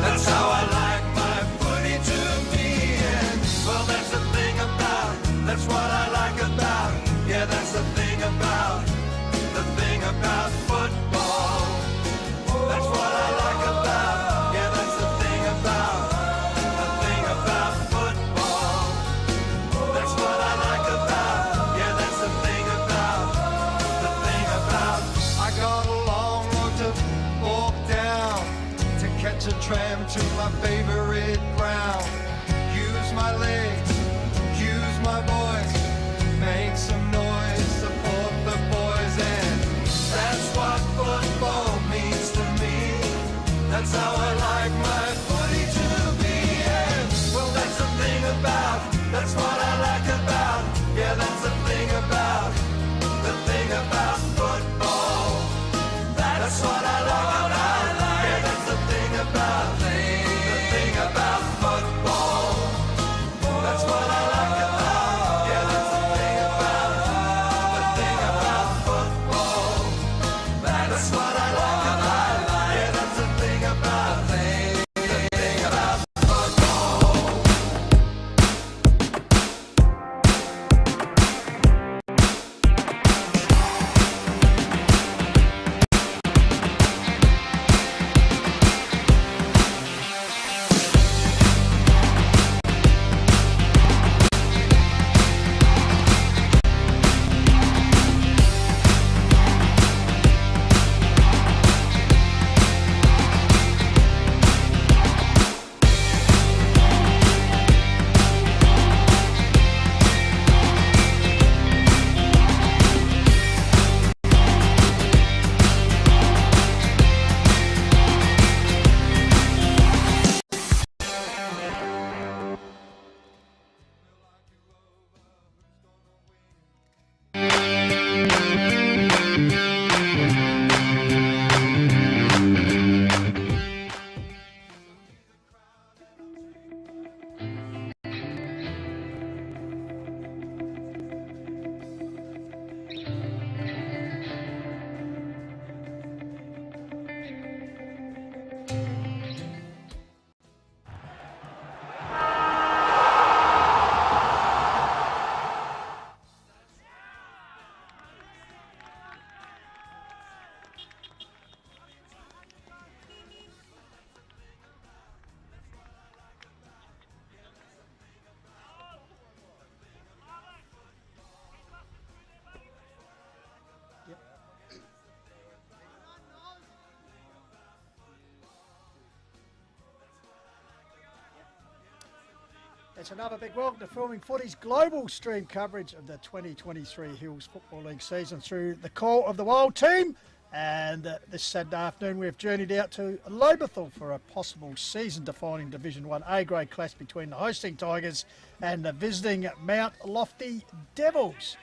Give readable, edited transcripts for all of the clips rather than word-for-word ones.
That's how I like my footy to be. And well, that's the thing about, that's what I like about, yeah, that's the thing about football. That's what I like about, yeah, that's the thing about football. That's what I like about, yeah, that's the thing about I got a long road to walk down to catch a tram to my favorite ground. Use my legs, use my voice, make some noise, support the boys, and that's what football means to me. That's how I like my footy to be. And well, that's the thing about, that's what I like about, yeah, that's the thing about football. That's what I like about, yeah, that's the thing about football. That's what I like about, yeah, that's the thing about football. That's what I like about, yeah, that's the thing about football. It's another big welcome to Filming Footy's global stream coverage of the 2023 Hills Football League season through the call of the Wild team. And this Saturday afternoon we've journeyed out to Lobethal for a possible season-defining Division 1 A-grade clash between the hosting Tigers and the visiting Mount Lofty Devils.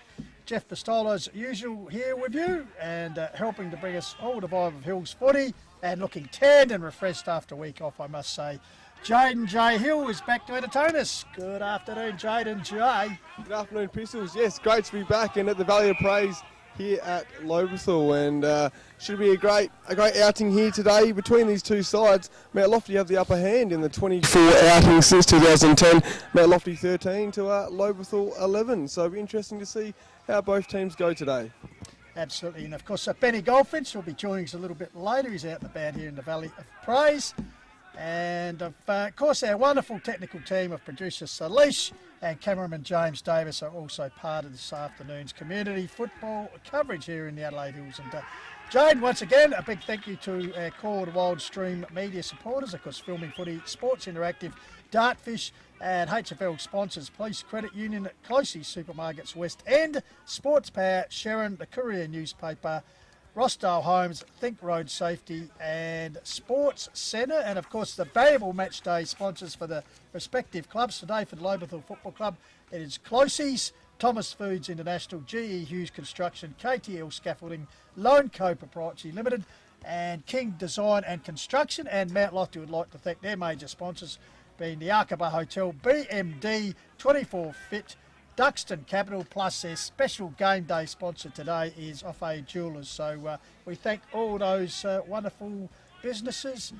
Jeff Pistola, as usual, here with you and helping to bring us all the vibe of Hills footy and looking tanned and refreshed after a week off, I must say. Jaden J. Hill is back to entertain us. Good afternoon, Jaden J. Good afternoon, Pistols. Yes, great to be back and at the Valley of Praise here at Lobethal, and should be a great outing here today between these two sides. Mount Lofty have the upper hand in the 24 outings since 2010. Mount Lofty 13 to Lobethal 11. So it'll be interesting to see how both teams go today. Absolutely, and of course Benny Goldfinch will be joining us a little bit later. He's out and about here in the Valley of Praise. And of course our wonderful technical team of producer Salish and cameraman James Davis are also part of this afternoon's community football coverage here in the Adelaide Hills. And Jane, once again, a big thank you to our Call to Wild Stream media supporters, of course Filming Footy, Sports Interactive, Dartfish and HFL sponsors, Police Credit Union, Closey Supermarkets West End, Sports Power, Sharon, the Courier newspaper, Rossdale Homes, Think Road Safety and Sports Centre, and of course the valuable match day sponsors for the respective clubs. Today for the Lobethal Football Club it is Closey's, Thomas Foods International, GE Hughes Construction, KTL Scaffolding, Lone Co Proprietary Limited and King Design and Construction. And Mount Lofty would like to thank their major sponsors being the Arkaba Hotel, BMD, 24 Fit, Duxton Capital, plus their special game day sponsor today is Off-A Jewellers. So we thank all those wonderful businesses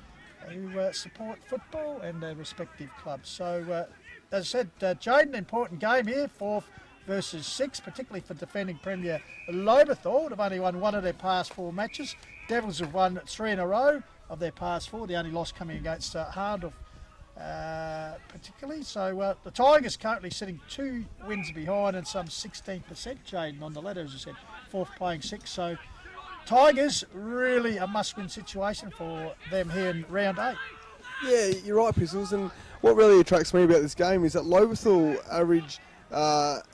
who support football and their respective clubs. So, as I said, Jaden, important game here, 4th versus 6th, particularly for defending Premier Lobethal. They've only won one of their past 4 matches. Devils have won 3 in a row of their past 4, the only loss coming against Hardorf particularly. So the Tigers currently sitting 2 wins behind and some 16%, Jaden, on the ladder, as I said, 4th playing 6. So Tigers, really a must-win situation for them here in round 8. Yeah, you're right, Pistols, and what really attracts me about this game is that Lobethal averaged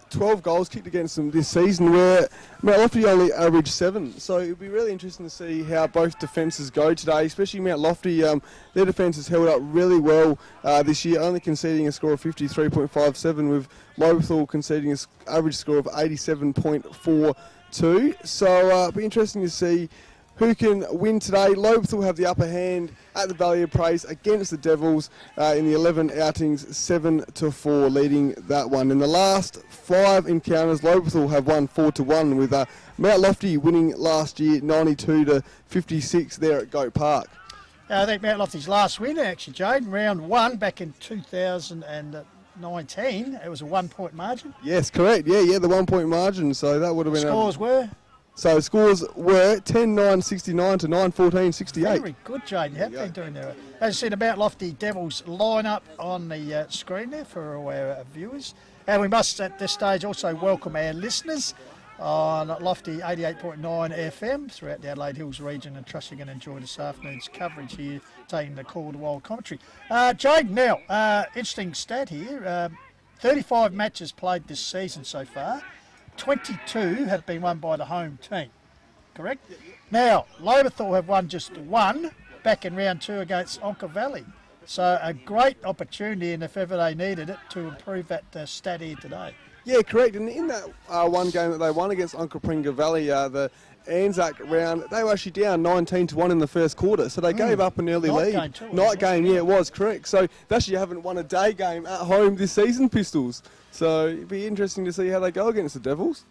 12 goals kicked against them this season, where Mount Lofty only averaged 7. So it'll be really interesting to see how both defences go today, especially Mount Lofty. Their defence has held up really well this year, only conceding a score of 53.57, with Lobethal conceding an average score of 87.42. So it'll be interesting to see who can win today. Lobethal have the upper hand at the Valley of Praise against the Devils in the 11 outings, 7-4, leading that one. In the last 5 encounters, Lobethal have won 4-1, with Mount Lofty winning last year 92-56 there at Goat Park. I think Mount Lofty's last win, actually, Jaden, round 1 back in 2019. It was a 1-point margin. Yes, correct. Yeah, the 1-point margin. So that would have been. Scores were? So scores were 10-9-69 to 9-14-68. Very good, Jaden. You have been doing there. As I said, about Lofty Devils lineup on the screen there for our viewers. And we must at this stage also welcome our listeners on Lofty 88.9 FM throughout the Adelaide Hills region, and trust you're going to enjoy this afternoon's coverage here, taking the call to wild commentary. Jaden, now, interesting stat here. 35 matches played this season so far. 22 have been won by the home team, correct? Now, Lobethal have won just 1 back in round 2 against Onka Valley. So a great opportunity, and if ever they needed it, to improve that stat here today. Yeah, correct. And in that one game that they won against Onka Valley, the Anzac round, they were actually down 19-1 in the first quarter, so they gave up an early lead. Game too, Night game, yeah, it was, correct. So they actually haven't won a day game at home this season, Pistols. So it'd be interesting to see how they go against the Devils.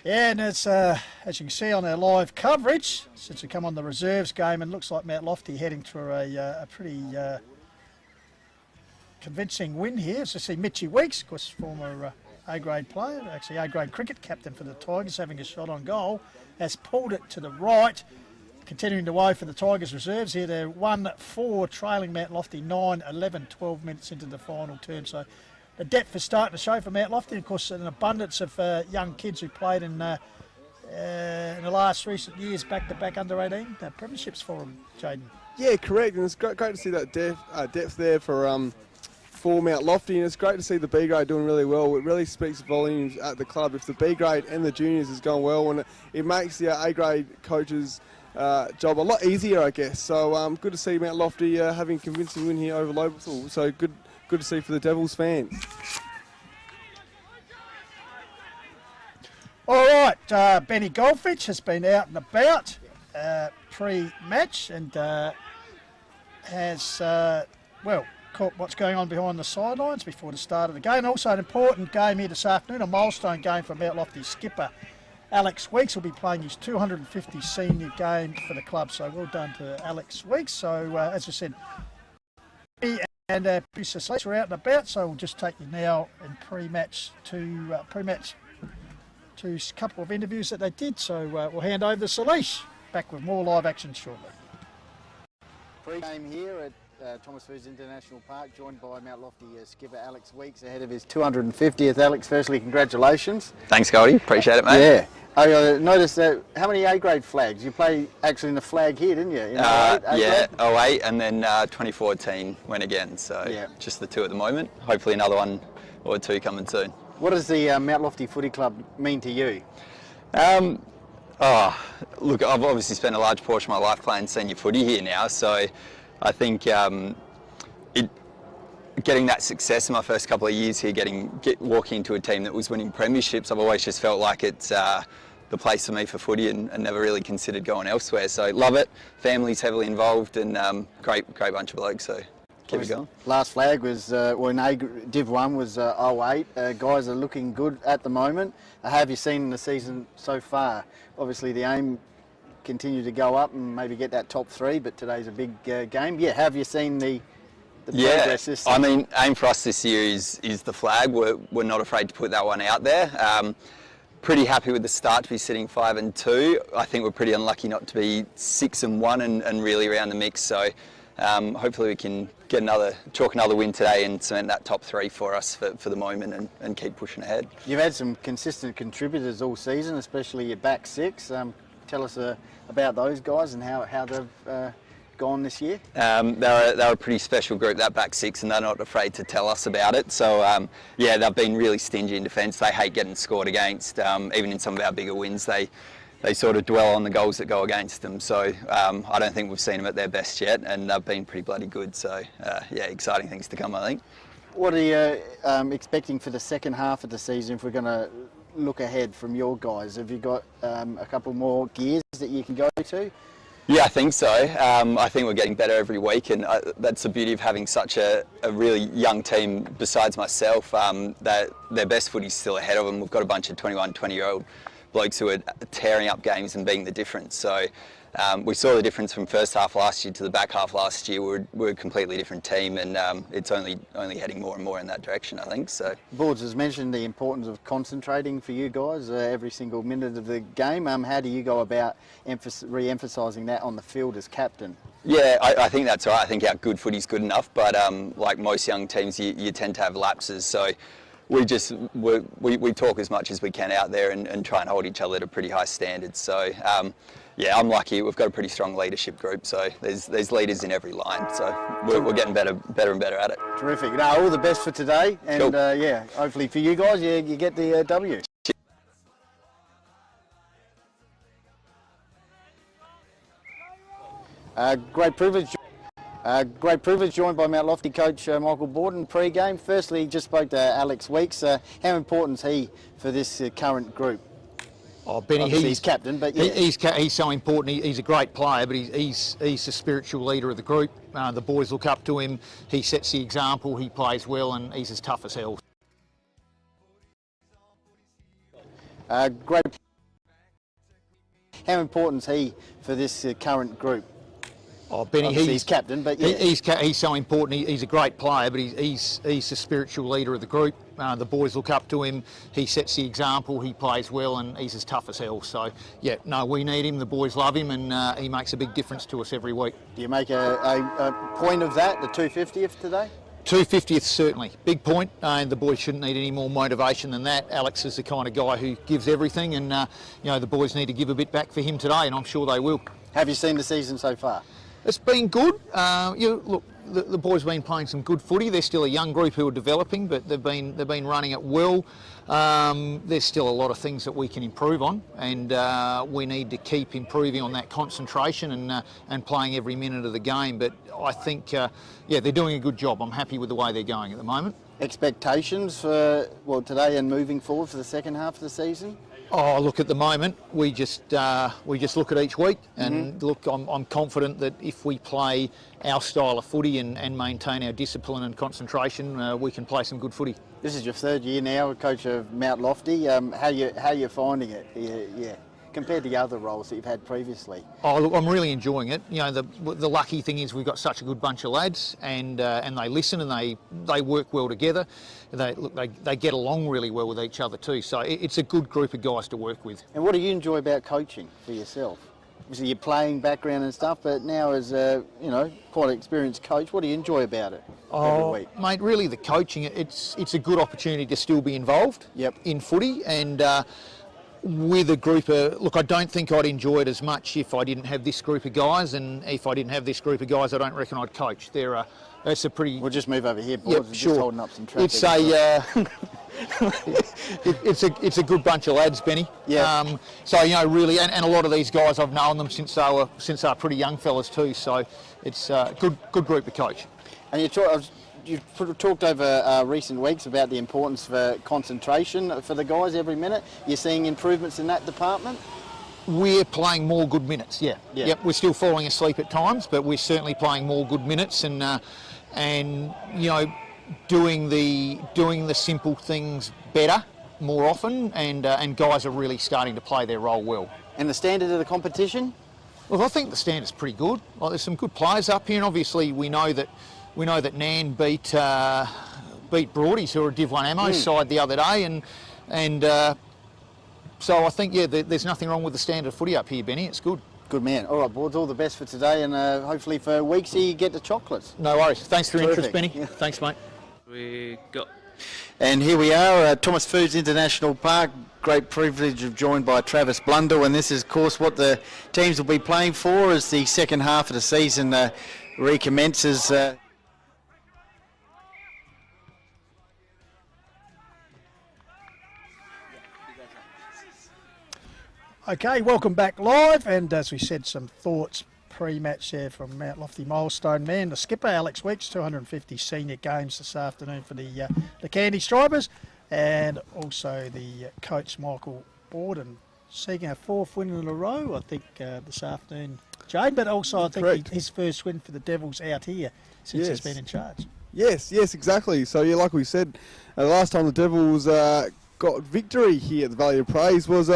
Yeah, and it's, as you can see on our live coverage, since we come on the reserves game, and looks like Mount Lofty heading through a pretty convincing win here. So see Mitchie Weeks, of course, former A-grade player, actually A-grade cricket captain for the Tigers, having a shot on goal, has pulled it to the right. Continuing to woe for the Tigers reserves here. They're 1-4, trailing Mount Lofty 9-11, 12 minutes into the final turn. So the depth is starting to show for Mount Lofty. Of course, an abundance of young kids who played in the last recent years back-to-back under-18 premierships for them, Jaden. Yeah, correct. And it's great to see that depth there for Mount Lofty, and it's great to see the B grade doing really well. It really speaks volumes at the club if the B grade and the juniors is going well, and it makes the A grade coaches' job a lot easier, I guess. So good to see Mount Lofty having a convincing win here over Lobethal. So good to see for the Devils fans. All right, Benny Goldfinch has been out and about pre-match and has, caught what's going on behind the sidelines before the start of the game. Also an important game here this afternoon, a milestone game for Mount Lofty skipper Alex Weeks. Will be playing his 250 senior game for the club, so well done to Alex Weeks. So as I said, he and producer Slates were out and about, so we'll just take you now in pre-match to a couple of interviews that they did. So we'll hand over to Salish. Back with more live action shortly. Pre-game here at Thomas Foods International Park, joined by Mount Lofty skipper Alex Weeks ahead of his 250th. Alex, firstly, congratulations. Thanks, Goldie. Appreciate it, mate. Yeah. I noticed that. How many A-grade flags? You play actually in the flag here, didn't you? In 08 and then 2014 went again. So just the 2 at the moment. Hopefully another 1 or 2 coming soon. What does the Mount Lofty Footy Club mean to you? Look, I've obviously spent a large portion of my life playing senior footy here now, so I think getting that success in my first couple of years here, walking into a team that was winning premierships, I've always just felt like it's the place for me for footy and never really considered going elsewhere. So love it. Family's heavily involved and great bunch of blokes. So keep it going. Last flag was when Div 1 was 08. Guys are looking good at the moment. How have you seen in the season so far? Obviously the aim continue to go up and maybe get that top 3, but today's a big game. Yeah, have you seen the progress this I season? mean, aim for us this year is the flag. We're not afraid to put that one out there. Pretty happy with the start to be sitting 5 and 2. I think we're pretty unlucky not to be 6 and 1 and really around the mix. So hopefully we can get chalk another win today and cement that top 3 for us for the moment and keep pushing ahead. You've had some consistent contributors all season, especially your back 6. Tell us about those guys and how they've gone this year. They're a pretty special group, that back 6, and they're not afraid to tell us about it. So yeah, they've been really stingy in defence. They hate getting scored against. Even in some of our bigger wins, they sort of dwell on the goals that go against them. So I don't think we've seen them at their best yet, and they've been pretty bloody good. So yeah, exciting things to come, I think. What are you expecting for the second half of the season if we're going to look ahead from your guys? Have you got a couple more gears that you can go to? Yeah, I think so. I think we're getting better every week, and that's the beauty of having such a really young team besides myself. That their best footy's still ahead of them. We've got a bunch of 21, 20-year-old blokes who are tearing up games and being the difference. So we saw the difference from first half last year to the back half last year. We're a completely different team, and it's only heading more and more in that direction, I think. So Boards has mentioned the importance of concentrating for you guys every single minute of the game. How do you go about re-emphasising that on the field as captain? yeah, I think that's right. I think our good footy's good enough, but like most young teams, you tend to have lapses. So we talk as much as we can out there and try and hold each other to pretty high standards. So yeah, I'm lucky. We've got a pretty strong leadership group, so there's leaders in every line. So we're getting better and better at it. Terrific. No, all the best for today, and Cool. yeah, hopefully for you guys, you get the W. Great privilege. Joined by Mount Lofty coach Michael Borden pre-game. Firstly, just spoke to Alex Weeks. How important is he for this current group? Oh, Benny, Obviously he's captain, but yeah. he's so important. He's a great player, but he's the spiritual leader of the group. The boys look up to him. He sets the example. He plays well, and he's as tough as hell. Great. How important is he for this current group? Oh, Benny, Obviously he's captain, but yeah. he's so important. He's a great player, but he's the spiritual leader of the group. The boys look up to him. He sets the example. He plays well, and he's as tough as hell. So yeah, no, we need him. The boys love him, and he makes a big difference to us every week. Do you make a point of that, the 250th today? 250th, certainly. Big point, and the boys shouldn't need any more motivation than that. Alex is the kind of guy who gives everything, and you know, the boys need to give a bit back for him today, and I'm sure they will. Have you seen the season so far? It's been good. Look, the boys have been playing some good footy. They're still a young group who are developing, but they've been running it well. There's still a lot of things that we can improve on, and we need to keep improving on that concentration and playing every minute of the game. But I think, yeah, they're doing a good job. I'm happy with the way they're going at the moment. Expectations for today and moving forward for the second half of the season? Oh, look, at the moment, we just look at each week, and look, I'm confident that if we play our style of footy and maintain our discipline and concentration, we can play some good footy. This is your third year now, coach of Mount Lofty. How you finding it? Yeah, compared to the other roles that you've had previously. Oh, look, I'm really enjoying it. You know, the lucky thing is we've got such a good bunch of lads, and they listen and they work well together. They get along really well with each other too. So it's a good group of guys to work with. And what do you enjoy about coaching for yourself? Obviously, your playing background and stuff, but now as a quite an experienced coach, what do you enjoy about it every week? Mate, really the coaching. It's a good opportunity to still be involved in footy, and with a group of, look, I don't think I'd enjoy it as much if I didn't have this group of guys, and if I didn't have this group of guys, I don't reckon I'd coach. That's a pretty... We'll just move over here, boys. Yep, sure. Just holding up some traffic. It's a good bunch of lads, Benny. Yeah. So really, and a lot of these guys, I've known them since they were pretty young fellas too. So it's a good group to coach. And you've talked over recent weeks about the importance for concentration for the guys every minute. You're seeing improvements in that department? We're playing more good minutes, yeah. Yep, we're still falling asleep at times, but we're certainly playing more good minutes, and doing the simple things better more often, and guys are really starting to play their role well. And the standard of the competition? Look, I think the standard's pretty good. Like, there's some good players up here, and obviously we know that Nan beat Broadies, who are a Div 1 Ammo side the other day, and so I think there's nothing wrong with the standard footy up here, Benny. It's good. Good man. All right, boards, all the best for today, and hopefully for weeks you get the chocolates. No worries. Thanks for your interest, Terrific. Benny. Yeah. Thanks, mate. We got And here we are, Thomas Foods International Park. Great privilege of joined by Travis Blundell, and this is, of course, what the teams will be playing for as the second half of the season recommences. Okay, welcome back live, and as we said, some thoughts pre-match there from Mount Lofty Milestone man, the skipper Alex Weeks, 250 senior games this afternoon for the Candy Stripers, and also the coach Michael Borden seeking a fourth win in a row, I think, this afternoon, Jade, but also I think Correct. his first win for the Devils out here since he's been in charge. Yes, exactly. So, yeah, like we said, the last time the Devils got victory here at the Valley of Praise was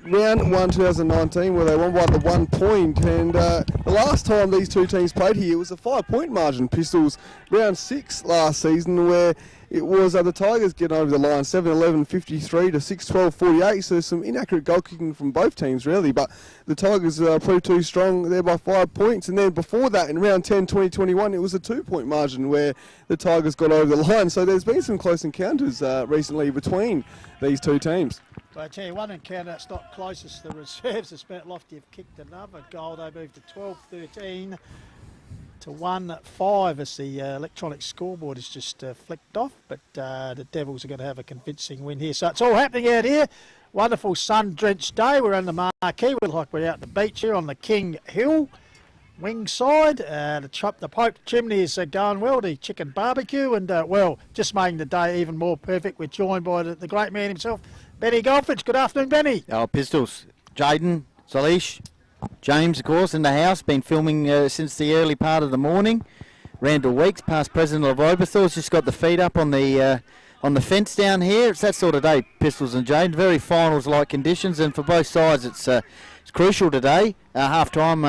round 1 2019, where they won by the 1 point, and the last time these two teams played here, it was a 5-point margin. Pistols round 6 last season, where it was the Tigers getting over the line 7-11 53 to 6-12 48. So some inaccurate goal kicking from both teams really, but the Tigers proved too strong there by 5 points. And then before that, in round 10 2021, it was a 2-point margin where the Tigers got over the line. So there's been some close encounters recently between these two teams. But I tell you, one encounter that's not closest to the reserves, as Mount Lofty have kicked another goal. They moved to 12-13 to 1-5 as the electronic scoreboard is just flicked off. But the Devils are going to have a convincing win here. So it's all happening out here. Wonderful sun-drenched day. We're on the marquee. We're like we're out the beach here on the King Hill wing side. The Pope chimney is going well, the chicken barbecue, and well, just making the day even more perfect. We're joined by the great man himself, Benny Golfridge. Good afternoon, Benny. Our Pistols, Jaden, Salish, James, of course, in the house. Been filming since the early part of the morning. Randall Weeks, past president of Lobethal, has just got the feet up on the fence down here. It's that sort of day, Pistols and Jaden. Very finals-like conditions, and for both sides, it's crucial today. Half-time,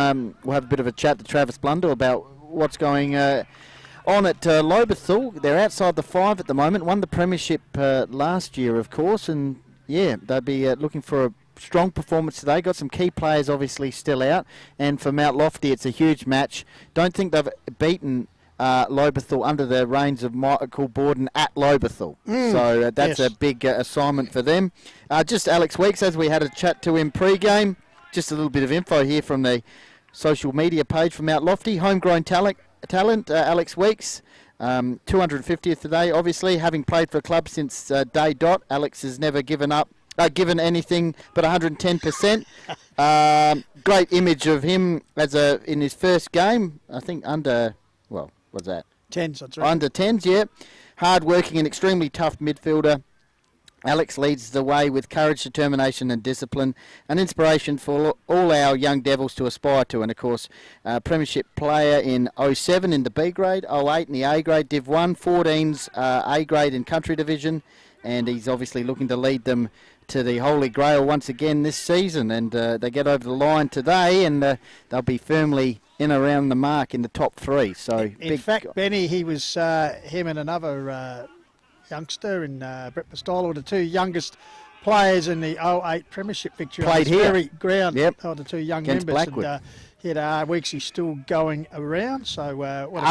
we'll have a bit of a chat to Travis Blundell about what's going on at Lobethal. They're outside the 5 at the moment. Won the premiership last year, of course, and yeah, they'll be looking for a strong performance today. Got some key players obviously still out, and for Mount Lofty it's a huge match. Don't think they've beaten Lobethal under the reins of Michael Borden at Lobethal, so that's a big assignment for them. Just Alex Weeks, as we had a chat to him pre-game, just a little bit of info here from the social media page from Mount Lofty. Homegrown talent Alex Weeks, 250th today, obviously, having played for a club since day dot. Alex has never given anything but 110%. Great image of him in his first game, I think under, well, what's that? 10s, that's right. Under 10s, yeah. Hard-working and extremely tough midfielder. Alex leads the way with courage, determination and discipline, an inspiration for all our young Devils to aspire to. And, of course, premiership player in 07 in the B grade, 08 in the A grade, Div 1, 14's A grade in country division, and he's obviously looking to lead them to the Holy Grail once again this season. And they get over the line today, and they'll be firmly in around the mark in the top 3. So, in fact, Benny, he was him and another youngster in Brett Pistola were the two youngest players in the 08 premiership victory. Played on this here. very ground. Yep. Oh, the two young Against members. Blackwood. And here Weeksy's still going around. So what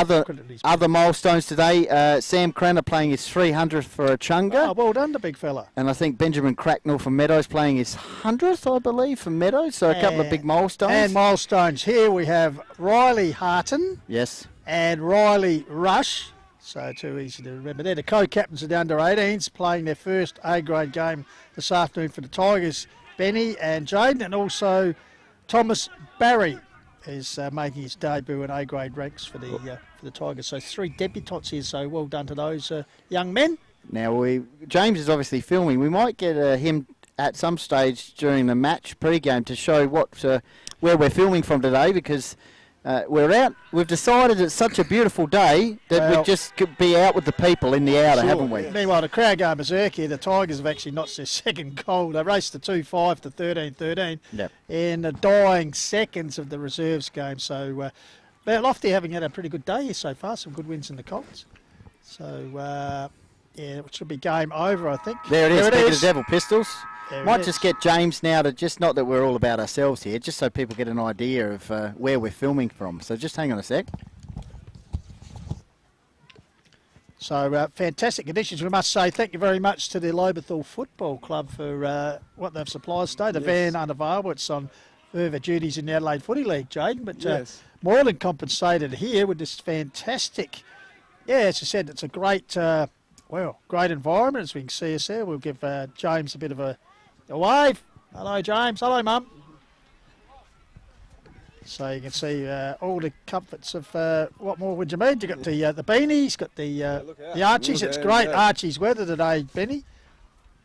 other milestones today. Sam Cranner playing his 300th for a chunga. Oh, well done, the big fella. And I think Benjamin Cracknell from Meadows playing his 100th, I believe, for Meadows. So a couple of big milestones. And milestones here we have Riley Harton. Yes. And Riley Rush. So too easy to remember. They're the co-captains of the under-18s playing their first A-grade game this afternoon for the Tigers, Benny and Jaden, and also Thomas Barry is making his debut in A-grade ranks for the Tigers. So 3 debutants here, so well done to those young men. Now, James is obviously filming. We might get him at some stage during the match pre-game to show where we're filming from today, because we're out. We've decided it's such a beautiful day that Well, we just could be out with the people in the outer, haven't we? Meanwhile, the crowd going berserk here. The Tigers have actually notched their second goal. They raced the 2-5 to 13-13 Yep. in the dying seconds of the reserves game. So Mount Lofty having had a pretty good day here so far. Some good wins in the Colts. So, yeah, it should be game over, I think. There it is, speaking of Devil Pistols. There it Might is. just get James now to just, not that we're all about ourselves here, just so people get an idea of where we're filming from. So just hang on a sec. So fantastic conditions. We must say thank you very much to the Lobethal Football Club for what they've supplied us today. The van unavailable. It's on further duties in the Adelaide Footy League, Jaden. But Yes. more than compensated here with this fantastic, as I said, it's a great, great environment as we can see us there. We'll give James a bit of a wave. Hello, James. Hello, Mum. So you can see all the comforts of what more would you need? You got the beanies, got the Archies. Look It's out, great yeah. Archie's weather today, Benny.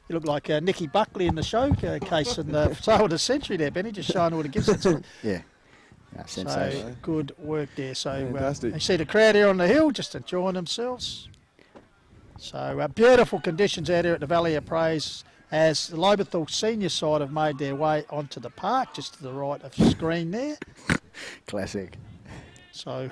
You look like Nicky Buckley in the showcase in the sale of the century there, Benny, just showing all the gifts. Yeah. No, sensation. So good work there. So Fantastic. you see the crowd here on the hill just enjoying themselves. So beautiful conditions out here at the Valley of Praise as the Lobethal senior side have made their way onto the park, just to the right of the screen there. Classic. So,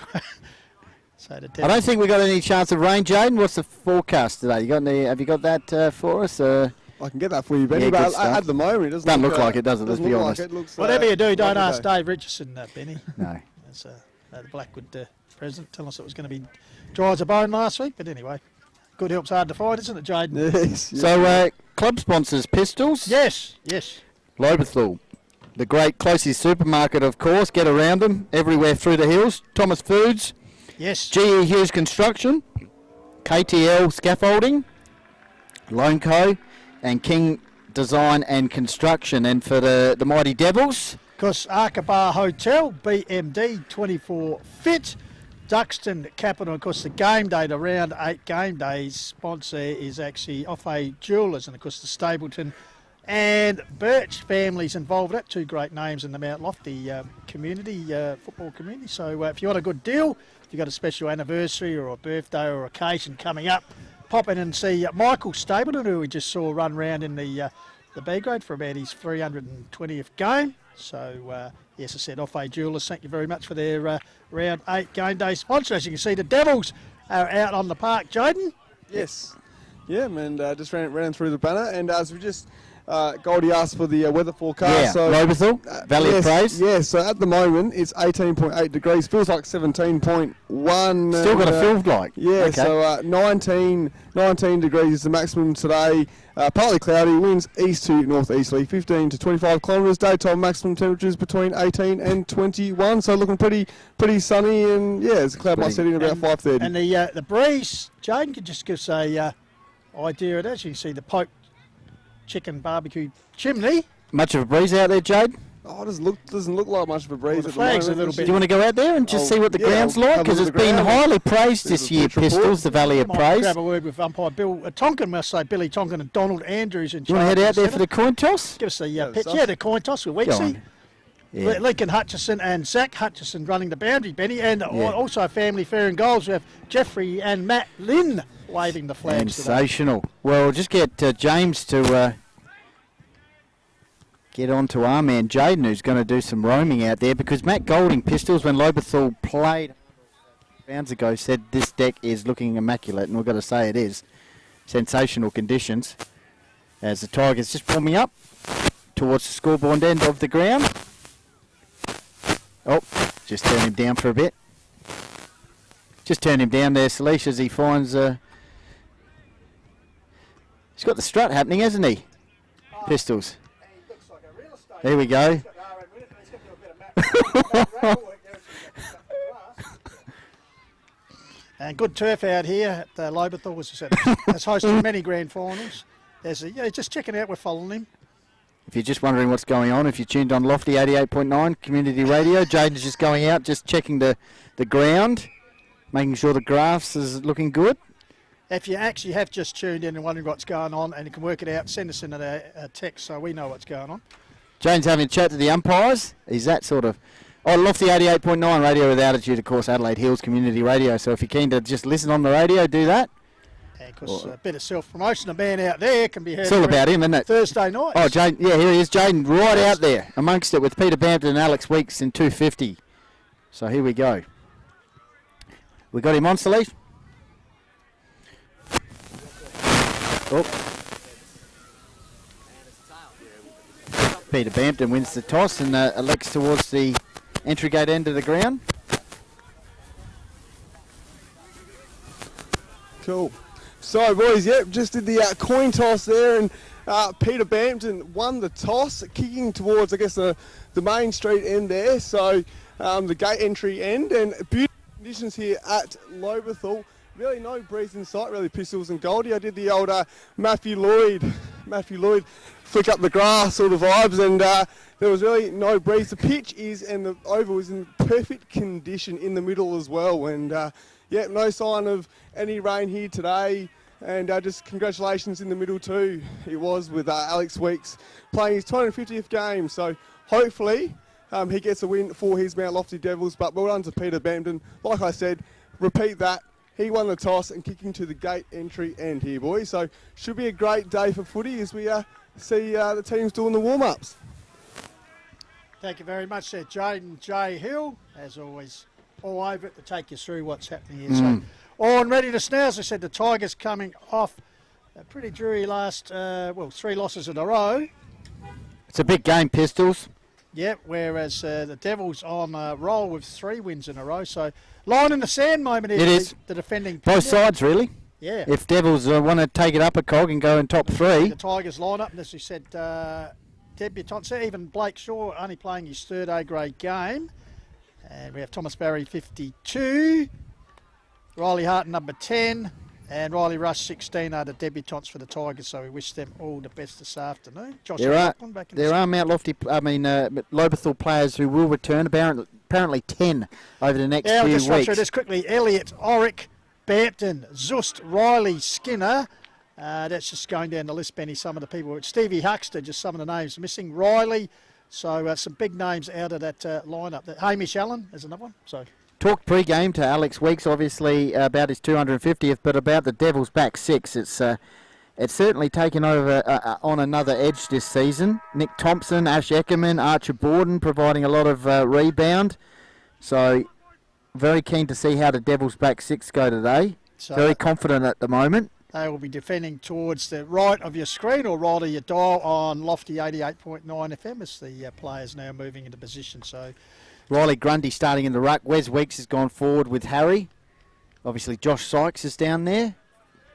so the I don't think we got any chance of rain, Jaden. What's the forecast today? Have you got that for us? I can get that for you, Benny, Yeah, good but stuff. at the moment it doesn't, Doesn't look like it, does it? Let's doesn't be look honest. Like it. Looks, whatever you do, don't lovely ask day. Dave Richardson, Benny. No. That's the Blackwood president telling us it was going to be dry as a bone last week. But anyway, good help's hard to find, isn't it, Jaden? Yes. So, club sponsors, Pistols. Yes, yes. Lobethal. The great closest supermarket, of course. Get around them everywhere through the hills. Thomas Foods. Yes. GE Hughes Construction. KTL Scaffolding. Loanco. And King Design and Construction. And for the Mighty Devils, Because Arkabar Hotel, BMD 24 Fit, Duxton Capital, of course the game day, the round 8 game days sponsor is actually Off-A Jewellers, and of course the Stapleton and Birch families involved. That two great names in the Mount Lofty community, football community. So if you want a good deal, if you've got a special anniversary or a birthday or occasion coming up, pop in and see Michael Stapleton, who we just saw run round in the B grade for about his 320th game. So, yes, I said Off-A Jewellers, thank you very much for their round 8 game day sponsor. As you can see, the Devils are out on the park, Jaden. Yes. Yeah, and just ran through the banner, and as we just Goldie asked for the weather forecast. yeah, So Lobethal, Valley yes, of Praise. Yes, so at the moment it's 18.8 degrees, feels like 17.1. Still got a feel like. Yeah, Okay. so 19 degrees is the maximum today. Partly cloudy, winds east to northeasterly, 15 to 25 kilometres. Daytime maximum temperatures between 18 and 21. So looking pretty sunny, and yeah, it's a cloud might Pretty- set in about 5:30. And the breeze, Jaden, could just give us a idea of that. As you can see, the Pope chicken barbecue chimney. Much of a breeze out there, Jade? Oh, it doesn't look like much of a breeze the at the flag's moment. a little Do bit- you want to go out there and just Oh, see what the yeah, ground's I'll like? have a Because look it's at the been ground. highly praised There's this a year, pitch report. Pistols, the Valley of Might Praise. grab a word with umpire Bill Tonkin, must say Billy Tonkin and Donald Andrews in Do you want charge. to head out of there the for the coin toss? centre. Give us the Yeah, pitch. stuff. Yeah, the coin toss with Go Weeksy. on. Yeah. Lincoln Hutchison and Zach Hutchison running the boundary, Benny, and Yeah. also family fair and goals. We have Jeffrey and Matt Lynn waving the flags today. Sensational. Well, just get James to get on to our man Jaden, who's going to do some roaming out there, because Matt Golding, Pistols, when Lobethal played rounds ago, said this deck is looking immaculate, and we've got to say it is. Sensational conditions as the Tigers just warming up towards the scoreboard end of the ground. Oh, just turn him down for a bit. Just turn him down there, Salish, as he finds... he's got the strut happening, hasn't he? Pistols. There we go. And good turf out here at Lobethal, as I said. It's hosted many grand finals. Just checking out, we're following him. If you're just wondering what's going on, if you tuned on Lofty 88.9 Community Radio, Jaden's just going out, just checking the ground, making sure the grass is looking good. If you actually have just tuned in and wondering what's going on and you can work it out, send us in a text so we know what's going on. Jaden's having a chat to the umpires. He's that sort of Oh, Lofty 88.9 radio with altitude, of course, Adelaide Hills Community Radio. So if you're keen to just listen on the radio, do that. And of course, a bit of self-promotion. A man out there can be heard. It's all about him, isn't it? Thursday night. Oh, Jaden, yeah, here he is. Jaden right out there amongst it with Peter Bampton and Alex Weeks in 250. So here we go. We got him on, Salish. Oh. Peter Bampton wins the toss and elects towards the entry gate end of the ground. Cool. So, boys, yep, just did the coin toss there, and Peter Bampton won the toss, kicking towards, I guess, the main street end there. So, the gate entry end, and beautiful conditions here at Lobethal. Really no breeze in sight, really Pistols and Goldie. I did the old Matthew Lloyd flick up the grass sort of vibes, and there was really no breeze. The pitch and the oval is in perfect condition in the middle as well, and yeah, no sign of any rain here today, and just congratulations in the middle too. It was with Alex Weeks playing his 250th game, so hopefully he gets a win for his Mount Lofty Devils, but well done to Peter Bampton. Like I said, repeat that. He won the toss and kicking to the gate entry end here, boys. So should be a great day for footy as we see the teams doing the warm-ups. Thank you very much there, Jaden J. Hill. As always, all over it to take you through what's happening here. So, on readiness now, as I said, the Tigers coming off a pretty dreary last, 3 losses in a row. It's a big game, Pistols. Yep, whereas the Devils on a roll with 3 wins in a row. So, line in the sand moment here. It is. The defending. Both sides, really. Yeah. If Devils want to take it up a cog and go in top 3. The Tigers line up, and as we said, debutants, even Blake Shaw only playing his 3rd A-grade game. And we have Thomas Barry, 52. Riley Harton, number 10. And Riley Rush, 16, are the debutants for the Tigers. So we wish them all the best this afternoon. Josh There are the Lobethal players who will return, apparently 10 over the next I'll few just run weeks. through this quickly. Elliott, Oric, Bampton, Zust, Riley, Skinner. That's just going down the list, Benny, some of the people. Stevie Huxter, just some of the names missing. Riley, so some big names out of that lineup. Hamish Allen is another one. So Talked pre-game to Alex Weeks, obviously, about his 250th, but about the Devils' back 6. It's certainly taken over on another edge this season. Nick Thompson, Ash Eckerman, Archer Borden providing a lot of rebound. So very keen to see how the Devils' back 6 go today. So very confident at the moment. They will be defending towards the right of your screen or right of your dial on Lofty 88.9 FM as the players now moving into position. So Riley Grundy starting in the ruck. Wes Weeks has gone forward with Harry. Obviously Josh Sykes is down there.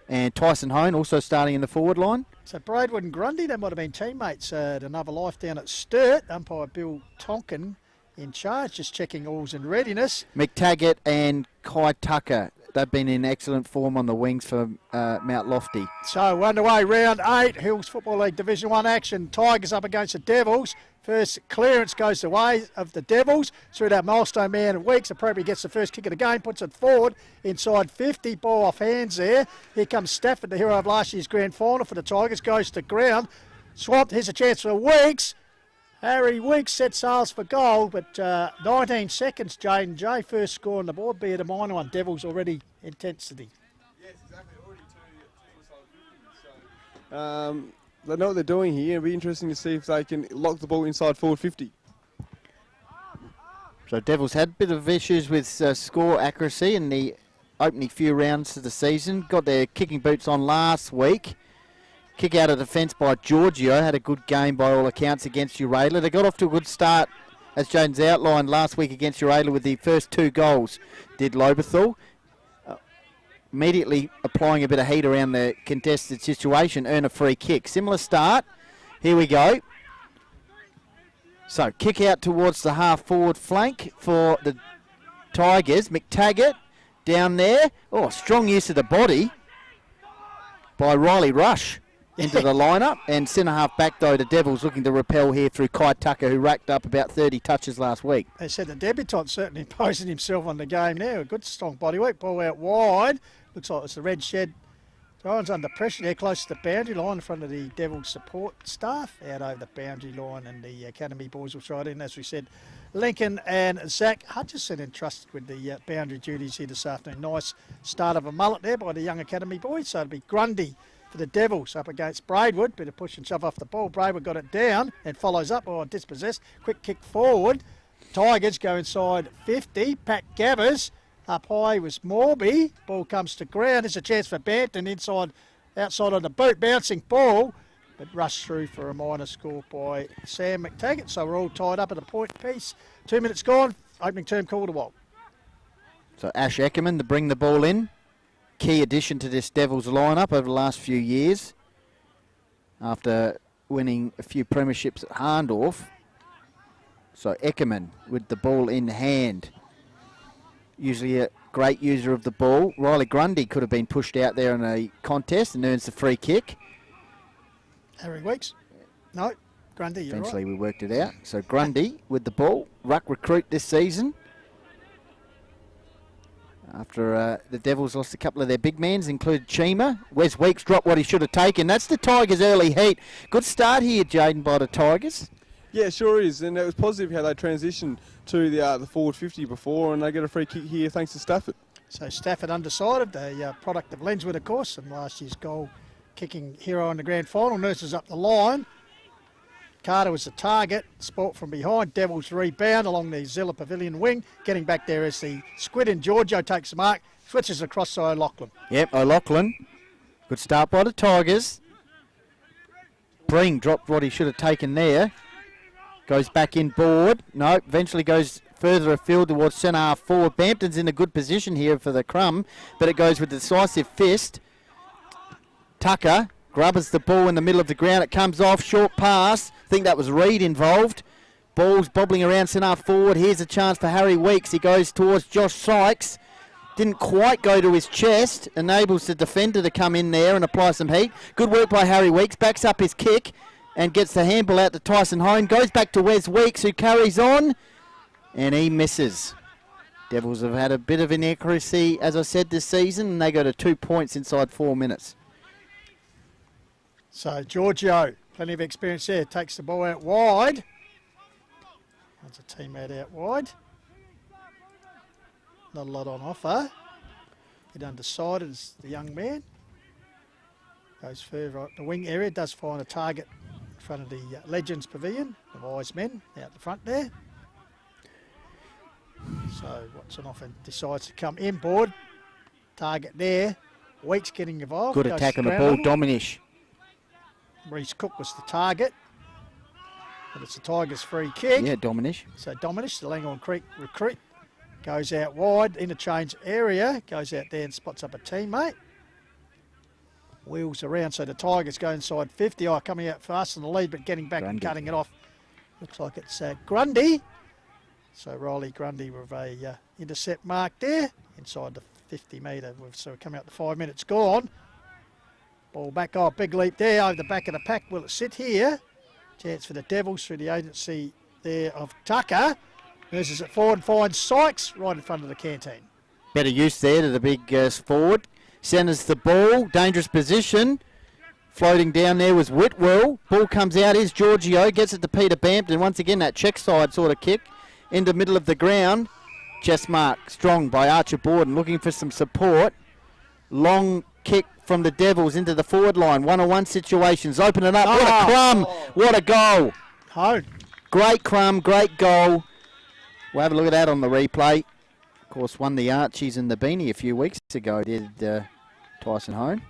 And Tyson Hone also starting in the forward line. So Braidwood and Grundy, they might have been teammates at Another Life down at Sturt. Umpire Bill Tonkin in charge, just checking all's in readiness. McTaggart and Kai Tucker. They've been in excellent form on the wings for Mount Lofty. So underway, round 8, Hills Football League Division 1 action. Tigers up against the Devils. First clearance goes the way of the Devils through that milestone man of Weeks. Appropriately gets the first kick of the game, puts it forward inside 50. Ball off hands there. Here comes Stafford, the hero of last year's grand final for the Tigers. Goes to ground. Swamped, here's a chance for Weeks. Harry Weeks set sails for goal, but 19 seconds, Jaden J. First score on the board, be it a minor one. Devils already intensity. Yes, exactly. Already two inside 50. So, they know what they're doing here. It'll be interesting to see if they can lock the ball inside forward 50. So Devils had a bit of issues with score accuracy in the opening few rounds of the season. Got their kicking boots on last week. Kick out of defence by Giorgio. Had a good game by all accounts against Uradla. They got off to a good start, as James outlined, last week against Uradla with the first 2 goals. Did Lobethal. Immediately applying a bit of heat around the contested situation, earn a free kick. Similar start. Here we go. So kick out towards the half-forward flank for the Tigers. McTaggart down there. Oh, strong use of the body by Riley Rush into the lineup, and centre-half back, though, the Devils looking to repel here through Kai Tucker, who racked up about 30 touches last week. They said the debutant certainly imposing himself on the game now. A good strong body work. Ball out wide. Looks like it's the red shed Ryan's under pressure there, close to the boundary line in front of the Devils support staff. Out over the boundary line, and the Academy boys will try it in. As we said, Lincoln and Zach Hutchison entrusted with the boundary duties here this afternoon. Nice start of a mullet there by the young Academy boys. So it'll be Grundy for the Devils up against Braidwood. Bit of push and shove off the ball. Braidwood got it down and follows up. Dispossessed. Quick kick forward. Tigers go inside 50. Pat Gabbers. Up high was Morby. Ball comes to ground. There's a chance for Bampton outside on the boot. Bouncing ball, but rushed through for a minor score by Sam McTaggart. So we're all tied up at a point piece. 2 minutes gone. Opening term called a while. So Ash Eckerman to bring the ball in. Key addition to this Devils lineup over the last few years. After winning a few premierships at Harndorf. So Eckerman with the ball in hand. Usually a great user of the ball. Riley Grundy could have been pushed out there in a contest and earns the free kick. Harry Weeks? No, Grundy, you're Eventually right. we worked it out. So Grundy with the ball. Ruck recruit this season. After the Devils lost a couple of their big mans, included Chima. Wes Weeks dropped what he should have taken. That's the Tigers' early heat. Good start here, Jaden, by the Tigers. Yeah, sure is, and it was positive how they transitioned to the forward 50 before, and they get a free kick here thanks to Stafford. So Stafford undecided, the product of Lenswood, of course, and last year's goal kicking hero in the grand final. Nurses up the line. Carter was the target. Sport from behind. Devils rebound along the Zilla Pavilion wing. Getting back there as the Squid and Giorgio takes the mark. Switches across to O'Loughlin. Yep, O'Loughlin. Good start by the Tigers. Breen dropped what he should have taken there. Goes back in board. No, eventually goes further afield towards centre half forward. Bampton's in a good position here for the crumb, but it goes with a decisive fist. Tucker grubbers the ball in the middle of the ground. It comes off, short pass. I think that was Reed involved. Ball's bobbling around centre half forward. Here's a chance for Harry Weeks. He goes towards Josh Sykes. Didn't quite go to his chest. Enables the defender to come in there and apply some heat. Good work by Harry Weeks. Backs up his kick and gets the handball out to Tyson Hone. Goes back to Wes Weeks, who carries on, and he misses. Devils have had a bit of inaccuracy, as I said, this season, and they go to 2 points inside 4 minutes. So Giorgio, plenty of experience there, takes the ball out wide. That's a teammate out wide. Not a lot on offer. Bit undecided as the young man. Goes further up the wing area, does find a target in front of the Legends Pavilion, the Wise Men out the front there. So Watson often decides to come inboard. Target there. Weeks getting involved. Good Goes attack on the ground ball, level. Dominish. Reese Cook was the target. But it's the Tigers' free kick. Yeah, Dominish. So Dominish, the Langhorne Creek recruit, goes out wide, interchange area, goes out there and spots up a teammate. Wheels around, so the Tigers go inside 50. Coming out fast in the lead, but getting back and Grundy. cutting it off. Looks like it's Grundy. So Riley Grundy with a intercept mark there, inside the 50 metre. So we come out the 5 minutes gone. Ball back, big leap there over the back of the pack. Will it sit here? Chance for the Devils through the agency there of Tucker. Nurses it forward, finds Sykes right in front of the canteen. Better use there to the big forward. Centres the ball, dangerous position. Floating down there was Whitwell. Ball comes out, here's Giorgio, gets it to Peter Bampton. Once again, that check side sort of kick in the middle of the ground. Chest mark strong by Archer Borden, looking for some support. Long kick from the Devils into the forward line. 1-on-1 situations, open it up. What a crumb, what a goal. Home. Great crumb, great goal. We'll have a look at that on the replay. Of course, won the Archies and the Beanie a few weeks ago, did Tyson Hone.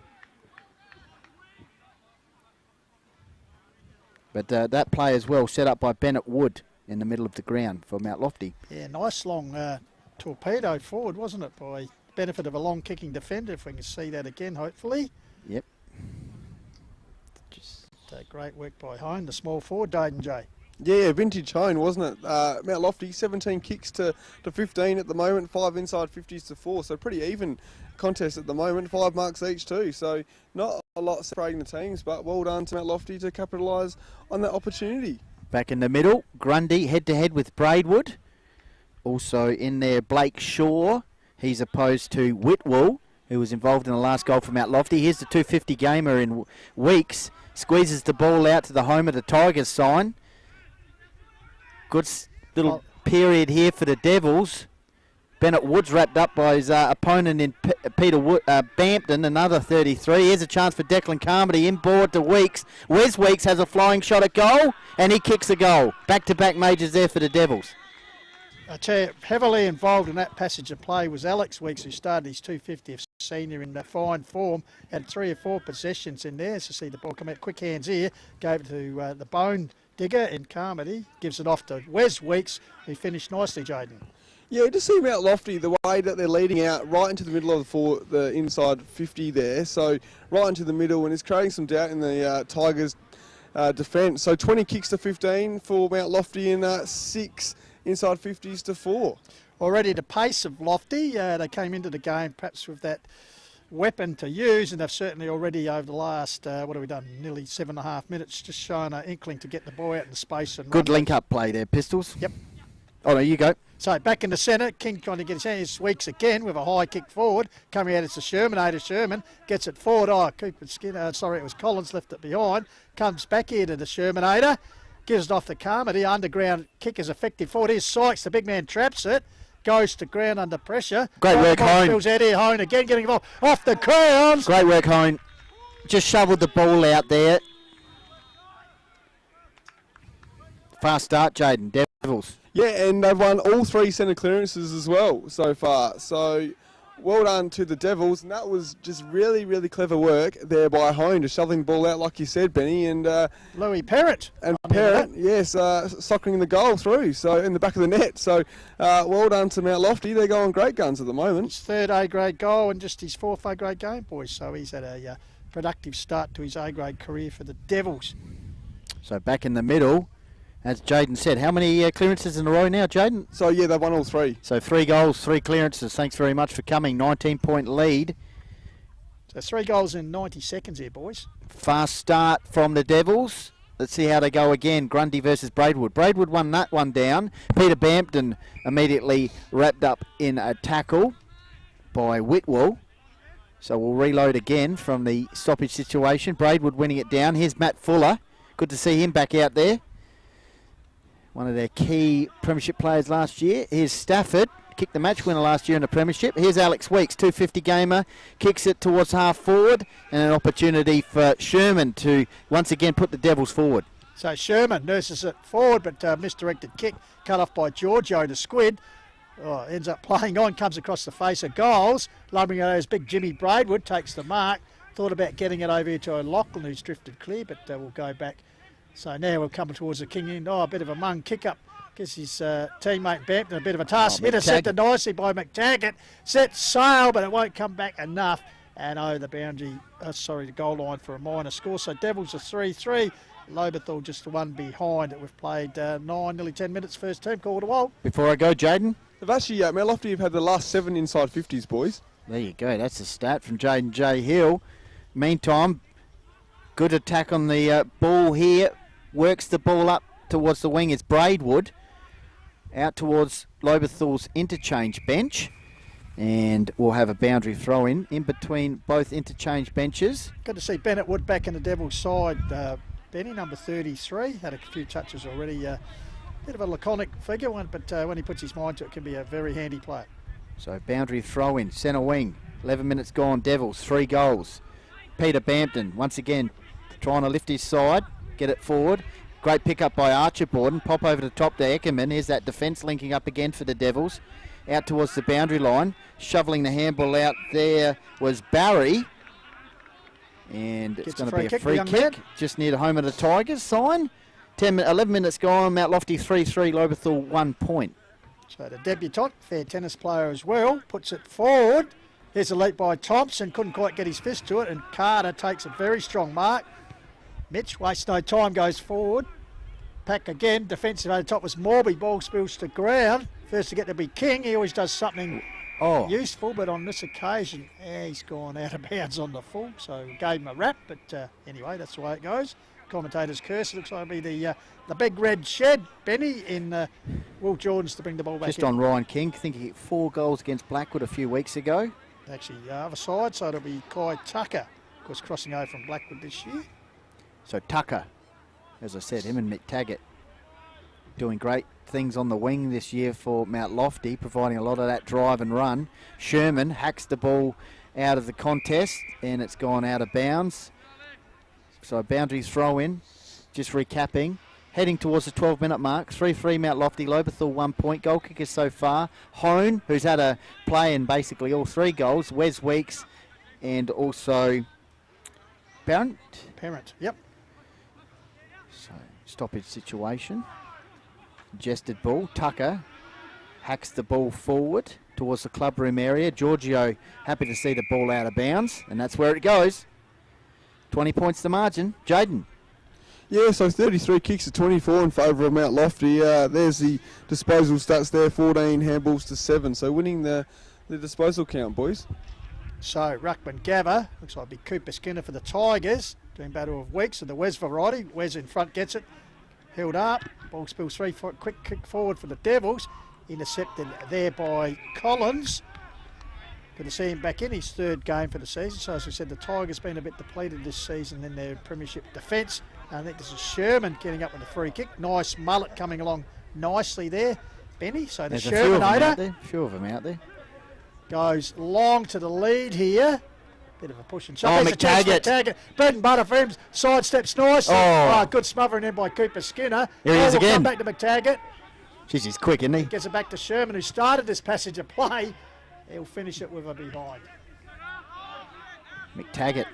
But that play as well set up by Bennett Wood in the middle of the ground for Mount Lofty. Yeah, nice long torpedo forward, wasn't it, by benefit of a long kicking defender, if we can see that again, hopefully. Yep. Just great work by Hone, the small forward, Dayden J. Yeah, vintage Hone, wasn't it? Mount Lofty, 17 kicks to 15 at the moment, 5 inside 50s to 4, so pretty even contest at the moment, 5 marks each too, so not a lot separating the teams, but well done to Mount Lofty to capitalise on that opportunity. Back in the middle, Grundy head-to-head with Braidwood. Also in there, Blake Shaw. He's opposed to Whitwell. who was involved in the last goal from Mount Lofty. Here's the 250 gamer in Weeks. Squeezes the ball out to the home of the Tigers sign. Good little period here for the Devils. Bennett Woods wrapped up by his opponent in Peter Bampton, another 33. Here's a chance for Declan Carmody, inboard to Weeks. Wes Weeks has a flying shot at goal, and he kicks a goal. Back-to-back majors there for the Devils. I tell you, heavily involved in that passage of play was Alex Weeks, who started his 250th senior in fine form. Had 3 or 4 possessions in there. So see the ball come out, quick hands here, gave it to the bone digger in Carmody, gives it off to Wes Weeks, who finished nicely, Jaden. Yeah, just see Mount Lofty, the way that they're leading out right into the middle of the inside 50 there. So right into the middle, and it's creating some doubt in the Tigers' defence. So 20 kicks to 15 for Mount Lofty and 6 inside 50s to 4. Already the pace of Lofty, they came into the game perhaps with that weapon to use, and they've certainly already over the last, what have we done, nearly 7.5 minutes, just shown an inkling to get the ball out in the space. And good link-up play there, Pistols. Yep. Oh, no, you go. So back in the centre, King trying to get his hands. Weeks again with a high kick forward. Coming out, it's a Shermanator. Sherman gets it forward. Oh, Cooper Skinner, sorry, it was Collins left it behind. Comes back here to the Shermanator. Gives it off to Carmody. Underground kick is effective forward. Here's Sykes. The big man traps it. Goes to ground under pressure. Great work, Hone. Fills out here. Hone again getting involved. Off the ground. Great work, Hone. Just shoveled the ball out there. Fast start, Jaden. Devils. Yeah, and they've won all 3 centre clearances as well so far. So well done to the Devils, and that was just really, really clever work there by Hone, just shoveling the ball out like you said, Benny, and Louis Perrott. And Perrott, yes, soccering the goal through, so in the back of the net. So well done to Mount Lofty. They're going great guns at the moment. His 3rd A-grade goal and just his 4th A-grade game, boys. So he's had a productive start to his A-grade career for the Devils. So back in the middle, as Jaden said, how many clearances in a row now, Jaden? So yeah, they've won all 3. So 3 goals, 3 clearances. Thanks very much for coming. 19-point lead. So 3 goals in 90 seconds here, boys. Fast start from the Devils. Let's see how they go again. Grundy versus Braidwood. Braidwood won that one down. Peter Bampton immediately wrapped up in a tackle by Whitwell. So we'll reload again from the stoppage situation. Braidwood winning it down. Here's Matt Fuller. Good to see him back out there. One of their key premiership players last year. Here's Stafford, kicked the match winner last year in the premiership. Here's Alex Weeks, 250 gamer, kicks it towards half forward, and an opportunity for Sherman to once again put the Devils forward. So Sherman nurses it forward, but misdirected kick cut off by Giorgio, the Squid. Oh, ends up playing on, comes across the face of goals. Lumbering at those big Jimmy Braidwood, takes the mark. Thought about getting it over here to O'Loughlin, who's drifted clear, but we'll go back. So now we're coming towards the King end. Oh, a bit of a mung kick up. Gives his teammate Bampton a bit of a task. Intercepted nicely by McTaggart. Set sail, but it won't come back enough. And the boundary, the goal line for a minor score. So Devils are 3-3. Lobethal just the one behind it. We've played 9, nearly 10 minutes first term. Call it a while. Before I go, Jaden. They've actually, Mount Lofty have had the last 7 inside 50s, boys. There you go. That's a stat from Jaden J. Hill. Meantime, good attack on the ball here. Works the ball up towards the wing. It's Braidwood out towards Lobethal's interchange bench, and we'll have a boundary throw in between both interchange benches. Good to see Bennett Wood back in the Devils side. Benny, number 33, had a few touches already. Bit of a laconic figure, but when he puts his mind to it, can be a very handy player. So boundary throw in, centre wing. 11 minutes gone. Devils 3 goals. Peter Bampton once again trying to lift his side. Get it forward. Great pick up by Archibald and pop over the top to Eckerman. Here's that defence linking up again for the Devils. Out towards the boundary line. Shoveling the handball out there was Barry. And it's going to be a free kick. Just near the home of the Tigers sign. 11 minutes gone. Mount Lofty 3-3. Lobethal 1 point. So the debutant, fair tennis player as well, puts it forward. Here's a leap by Thompson. Couldn't quite get his fist to it. And Carter takes a very strong mark. Mitch wastes no time, goes forward. Pack again, defensive over the top was Morby. Ball spills to ground. First to get to be King. He always does something useful, but on this occasion, he's gone out of bounds on the full. So gave him a rap, but anyway, that's the way it goes. Commentator's curse. It looks like it'll be the big red shed, Benny, in Will Jordan's to bring the ball back Just in. on Ryan King. I think he hit 4 goals against Blackwood a few weeks ago. actually the other side, so it'll be Kai Tucker, of course, crossing over from Blackwood this year. So Tucker, as I said, him and McTaggart doing great things on the wing this year for Mount Lofty, providing a lot of that drive and run. Sherman hacks the ball out of the contest, and it's gone out of bounds. So boundary throw in, just recapping. Heading towards the 12-minute mark. 3-3 Mount Lofty. Lobethal 1 point. Goal kicker so far. Hone, who's had a play in basically all 3 goals. Wes Weeks and also Parent. Yep. So stoppage situation. Congested ball. Tucker hacks the ball forward towards the clubroom area. Giorgio happy to see the ball out of bounds, and that's where it goes. 20 points the margin. Jaden. Yeah, so 33 kicks to 24 in favour of Mount Lofty. There's the disposal stats there, 14 handballs to 7. So winning the disposal count, boys. So Ruckman Gabba, looks like it'll be Cooper Skinner for the Tigers, doing battle of Weeks of the Wes variety. Wes in front gets it, held up, ball spills 3 foot, quick kick forward for the Devils, intercepted there by Collins. Good to see him back in his 3rd game for the season. So as we said, the Tigers been a bit depleted this season in their premiership defence. I think this is Sherman getting up with a free kick. Nice mullet coming along nicely there, Benny. So the There's a few of them out there. Goes long to the lead here. Bit of a push and shove. Oh, There's a chance for McTaggart. Bread and butter for him. Sidesteps nicely. Oh. Good smothering in by Cooper Skinner. Here he is Will again. come back to McTaggart. Jeez, he's quick, isn't he? Gets it back to Sherman, who started this passage of play. He'll finish it with a behind. McTaggart,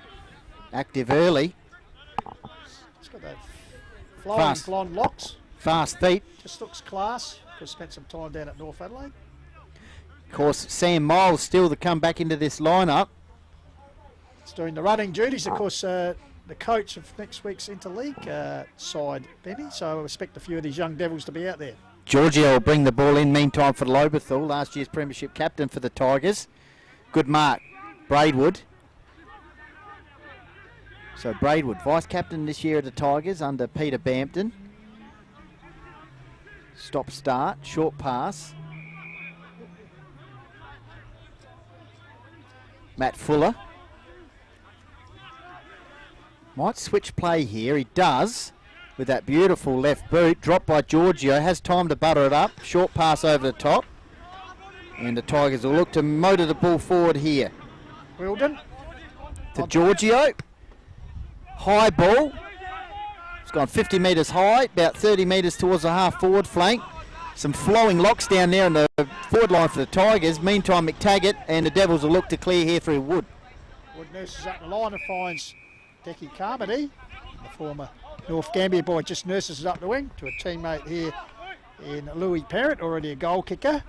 active early. He's got that flowing Fast. blonde locks. Fast feet. Just looks class. Could spent some time down at North Adelaide. Of course, Sam Miles still to come back into this lineup. It's doing the running duties, of course, the coach of next week's interleague side, Benny. So I expect a few of these young Devils to be out there. Giorgio will bring the ball in meantime for Lobethal, last year's premiership captain for the Tigers. Good mark, Braidwood. So Braidwood, vice-captain this year of the Tigers under Peter Bampton. Stop start, short pass. Matt Fuller. Might switch play here, he does. With that beautiful left boot, dropped by Giorgio, has time to butter it up. Short pass over the top. And the Tigers will look to motor the ball forward here. Wilden. To Giorgio. High ball. It's gone 50 metres high, about 30 metres towards the half forward flank. Some flowing locks down there on the forward line for the Tigers. Meantime, McTaggart and the Devils will look to clear here through Wood. Wood nurses up the line and finds Decky Carmody, the former North Gambier boy, just nurses it up the wing to a teammate here in Louis Parrott, already a goal kicker.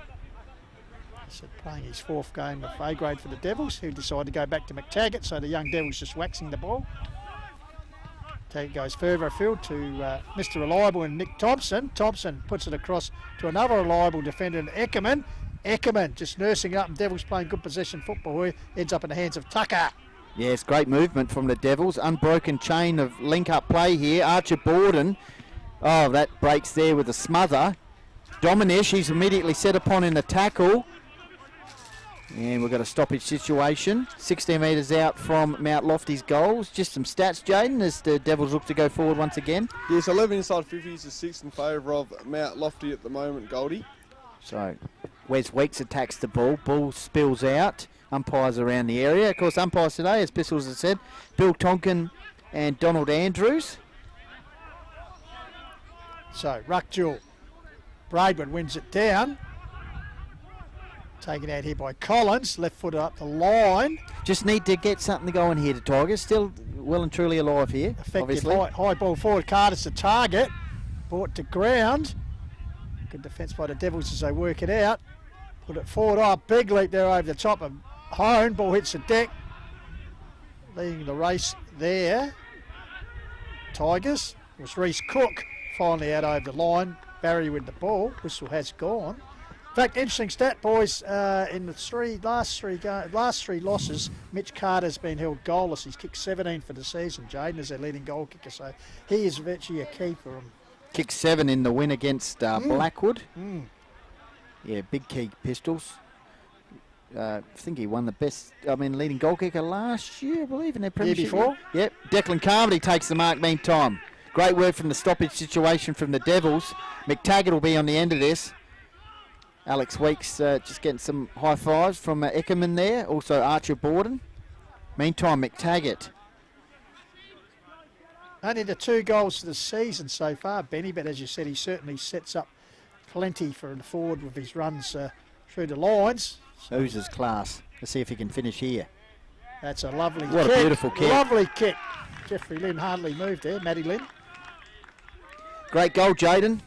So playing his 4th game of A grade for the Devils, who decided to go back to McTaggart, so the young Devils just waxing the ball. Taggart goes further afield to Mr. Reliable and Nick Thompson. Thompson puts it across to another reliable defender, Eckerman. Eckerman just nursing it up, and Devils playing good possession football here. Ends up in the hands of Tucker. Yes, great movement from the Devils. Unbroken chain of link-up play here. Archer Borden. Oh, that breaks there with a smother. Dominish, he's immediately set upon in the tackle. And we've got a stoppage situation. 16 metres out from Mount Lofty's goals. Just some stats, Jaden, as the Devils look to go forward once again. Yes, 11 inside 50s to 6 in favour of Mount Lofty at the moment, Goldie. So, Wes Weeks attacks the ball. Ball spills out. Umpires around the area. Of course, umpires today, as Pistols has said, Bill Tonkin and Donald Andrews. So, ruck duel. Braidwood wins it down. Taken out here by Collins. Left footer up the line. Just need to get something going here to Tigers. Still well and truly alive here, Effective obviously. high ball forward. Carter's the target. Brought to ground. Good defence by the Devils as they work it out. Put it forward. Oh, big leap there over the top of Hone. Ball hits the deck. Leading the race there. Tigers. It was Reece Cook finally out over the line. Barry with the ball. Whistle has gone. In fact, interesting stat, boys. In the last three losses, Mitch Carter's been held goalless. He's kicked 17 for the season. Jaden is their leading goal kicker, so he is virtually a key for them. Kicked 7 in the win against Blackwood. Yeah, big key, Pistols. I think he won leading goal kicker last year, I believe, in their premiership. before? Yep. Declan Carmody takes the mark meantime. Great work from the stoppage situation from the Devils. McTaggart will be on the end of this. Alex Weeks just getting some high fives from Eckerman there. Also Archer Borden. Meantime, McTaggart. Only the 2 goals for the season so far, Benny, but as you said, he certainly sets up plenty for the forward with his runs through the lines. So Oozes class. Let's see if he can finish here. that's a lovely What a beautiful kick. Lovely kick. Jeffrey Lynn hardly moved there, Matty Lynn. Great goal, Jaden.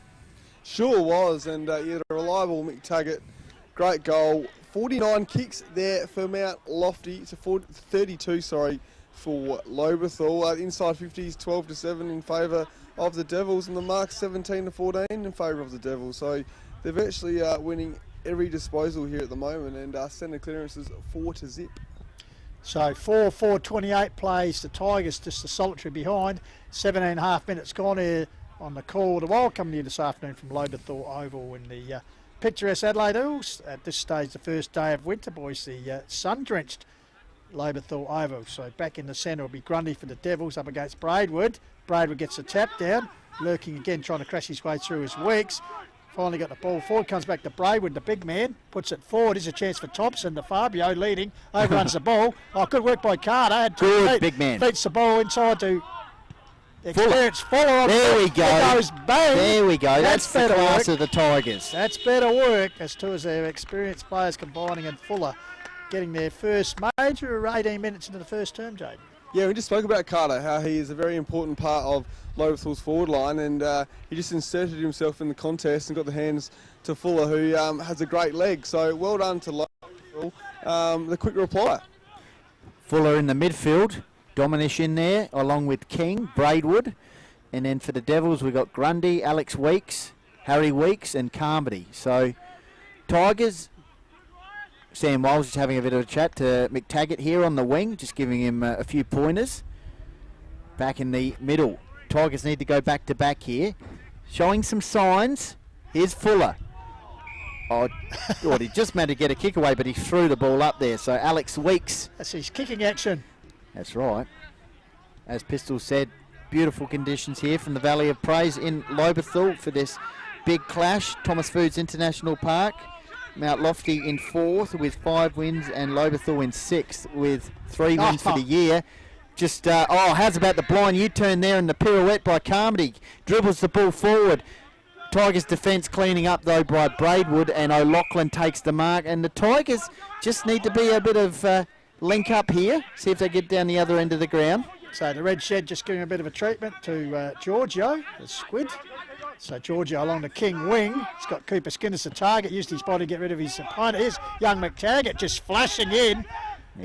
Sure was, and he had a reliable McTaggart. Great goal. 49 kicks there for Mount Lofty. It's a 32, for Lobethal. Inside 50s, 12-7 in favour of the Devils, and the mark 17-14 in favour of the Devils. So they're virtually winning every disposal here at the moment, and centre clearances 4-0. So 4-4-28 plays the Tigers, just a solitary behind. 17.5 minutes gone here on the call of the Wild, coming here this afternoon from Lobethal Oval in the picturesque Adelaide Hills. At this stage, the first day of winter, boys, the sun-drenched Lobethal Oval. So back in the centre will be Grundy for the Devils up against Braidwood. Braidwood gets a tap down, lurking again, trying to crash his way through his Weeks. Finally got the ball forward, comes back to Braidwood, the big man, puts it forward. Here's a chance for Thompson, the Fabio leading, overruns the ball. Oh, good work by Carter. Had 2 Good, feet, big man. beats the ball inside to experienced Fuller. There we go. There goes bang. There we go. That's the better class work. of the Tigers. That's better work as two of their experienced players combining, and Fuller getting their first major 18 minutes into the first term, Jade. Yeah, we just spoke about Carter, how he is a very important part of Lobethal's forward line, and he just inserted himself in the contest and got the hands to Fuller, who has a great leg. So well done to Lobethal, the quick reply. Fuller in the midfield. Dominish in there, along with King, Braidwood. And then for the Devils, we've got Grundy, Alex Weeks, Harry Weeks, and Carmody. So, Tigers, Sam Wiles just having a bit of a chat to McTaggart here on the wing, just giving him a few pointers. Back in the middle. Tigers need to go back to back here. Showing some signs. Here's Fuller. Oh, God, he just managed to get a kick away, but he threw the ball up there. So, Alex Weeks. That's his kicking action. That's right. As Pistol said, beautiful conditions here from the Valley of Praise in Lobethal for this big clash. Thomas Foods International Park. Mount Lofty in 4th with 5 wins, and Lobethal in 6th with 3 wins for the year. Just, how's about the blind U-turn there and the pirouette by Carmody. Dribbles the ball forward. Tigers defence cleaning up though by Braidwood, and O'Loughlin takes the mark. And the Tigers just need to be a bit of link up here, see if they get down the other end of the ground. So the red shed just giving a bit of a treatment to Giorgio, the squid. So Giorgio along the King wing. He's got Cooper Skinner as a target, used his body to get rid of his opponent. Here's young McTaggart just flashing in.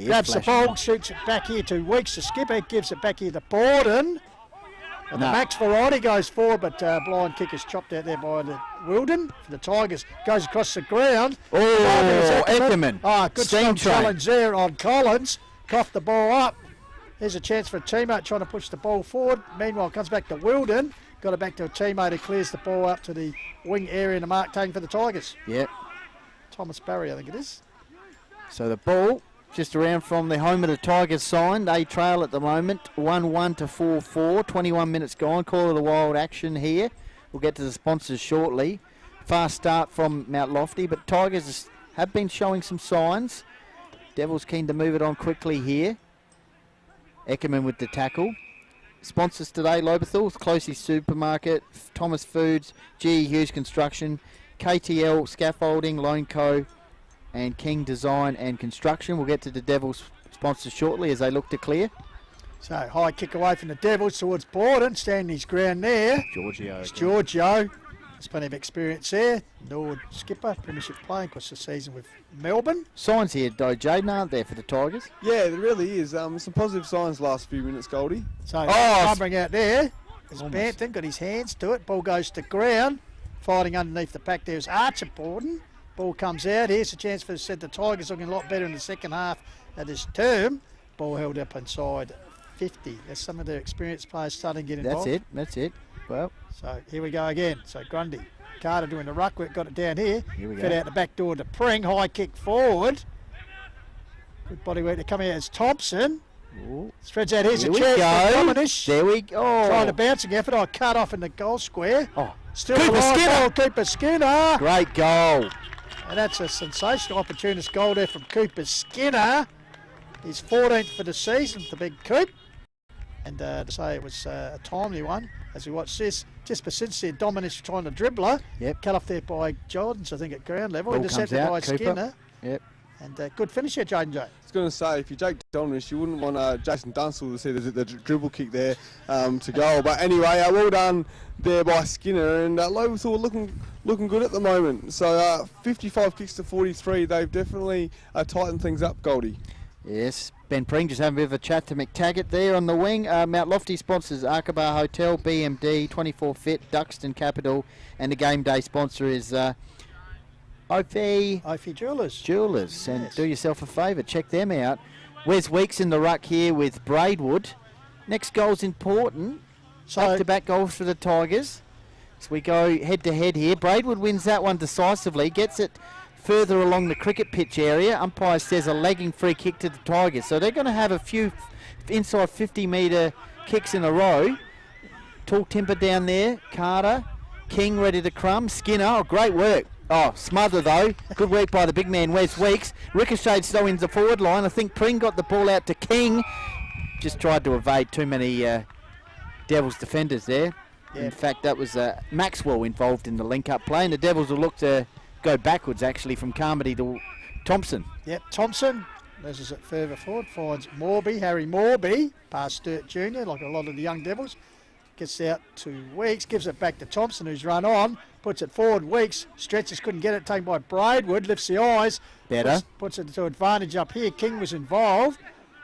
Grabs the ball, shoots it back here to Weeks, the skipper, gives it back here to Borden. And the Max variety goes forward, but blind kick is chopped out there by the Wilden for the Tigers. Goes across the ground. Oh, Eckerman. Good Steam strong train. challenge there on Collins. Coughed the ball up. There's a chance for a teammate trying to push the ball forward. Meanwhile, comes back to Wilden. Got it back to a teammate who clears the ball up to the wing area in the mark taken for the Tigers. Yep. Thomas Barry, I think it is. So the ball just around from the home of the Tigers side. They trail at the moment, 1-1 to 4-4. 21 minutes gone. Call of the Wild action here. We'll get to the sponsors shortly. Fast start from Mount Lofty, but Tigers have been showing some signs. Devils keen to move it on quickly here. Eckerman with the tackle. Sponsors today, Lobethal, Closey Supermarket, Thomas Foods, G. Hughes Construction, KTL Scaffolding, Lone Co, and King Design and Construction. We'll get to the Devils sponsors shortly as they look to clear. So high kick away from the Devils towards Borden, standing his ground there. Giorgio. It's Giorgio. There's plenty of experience there. Nord skipper, premiership playing across the season with Melbourne. Signs here, though, Jaden, aren't there for the Tigers? Yeah, there really is. Some positive signs last few minutes, Goldie. So bumping out there. There's Bampton, got his hands to it. Ball goes to ground. Fighting underneath the pack there is Archer Borden. Ball comes out. Here's a chance for the Tigers, looking a lot better in the second half of this term. Ball held up inside 50. There's some of their experienced players starting to get involved. That's it. Well, so here we go again. So Grundy, Carter doing the ruck work, got it down here. Here we Fit go. out the back door to Pring. High kick forward. Good body work to come out as Thompson. Ooh. Spreads out. Here's Here a we chance for go. Dominish. There we go. Trying a bouncing effort. I cut off in the goal square. Oh, Still Cooper alive Skinner. goal, Cooper Skinner. Great goal. And that's a sensational opportunist goal there from Cooper Skinner. His 14th for the season, the big Coop. And to say it was a timely one, as we watch this. Just persistency, Dominic trying to dribbler. Yep. Cut off there by Jordans, I think, at ground level. Ball Intercepted comes out, by Cooper. Skinner. Yep. And good finish here, Jaden J. I was going to say, if you Jake Dominic, you wouldn't want Jason Dunstall to see the dribble kick there to goal. But anyway, well done there by Skinner, and Lobethal looking good at the moment. So 55 kicks to 43. They've definitely tightened things up, Goldie. Yes, Ben Pring just having a bit of a chat to McTaggart there on the wing. Mount Lofty sponsors Aqaba Hotel, BMD, 24 Fit, Duxton Capital, and the game day sponsor is Opie Jewelers. Jewelers. And Yes. do yourself a favour, check them out. Wes Weeks in the ruck here with Braidwood. Next goal's important. So Back-to-back goals for the Tigers. So we go head-to-head here. Braidwood wins that one decisively, gets it further along the cricket pitch area. Umpire says a lagging free kick to the Tigers. So they're going to have a few inside 50-metre kicks in a row. Tall timber down there. Carter. King ready to crumb. Skinner. Oh, great work. Oh, smother though. Good work by the big man, Wes Weeks. Ricocheted slow into the forward line. I think Pring got the ball out to King. Just tried to evade too many Devils defenders there. Yeah. In fact, that was Maxwell involved in the link-up play, and the Devils will look to go backwards actually from Carmody to Thompson. Yep, Thompson. This is it further forward. Finds Morby, Harry Morby, past Sturt Jr., like a lot of the young Devils. Gets out to Weeks, gives it back to Thompson, who's run on, puts it forward. Weeks stretches, couldn't get it, taken by Braidwood, lifts the eyes. Better. Puts it to advantage up here. King was involved.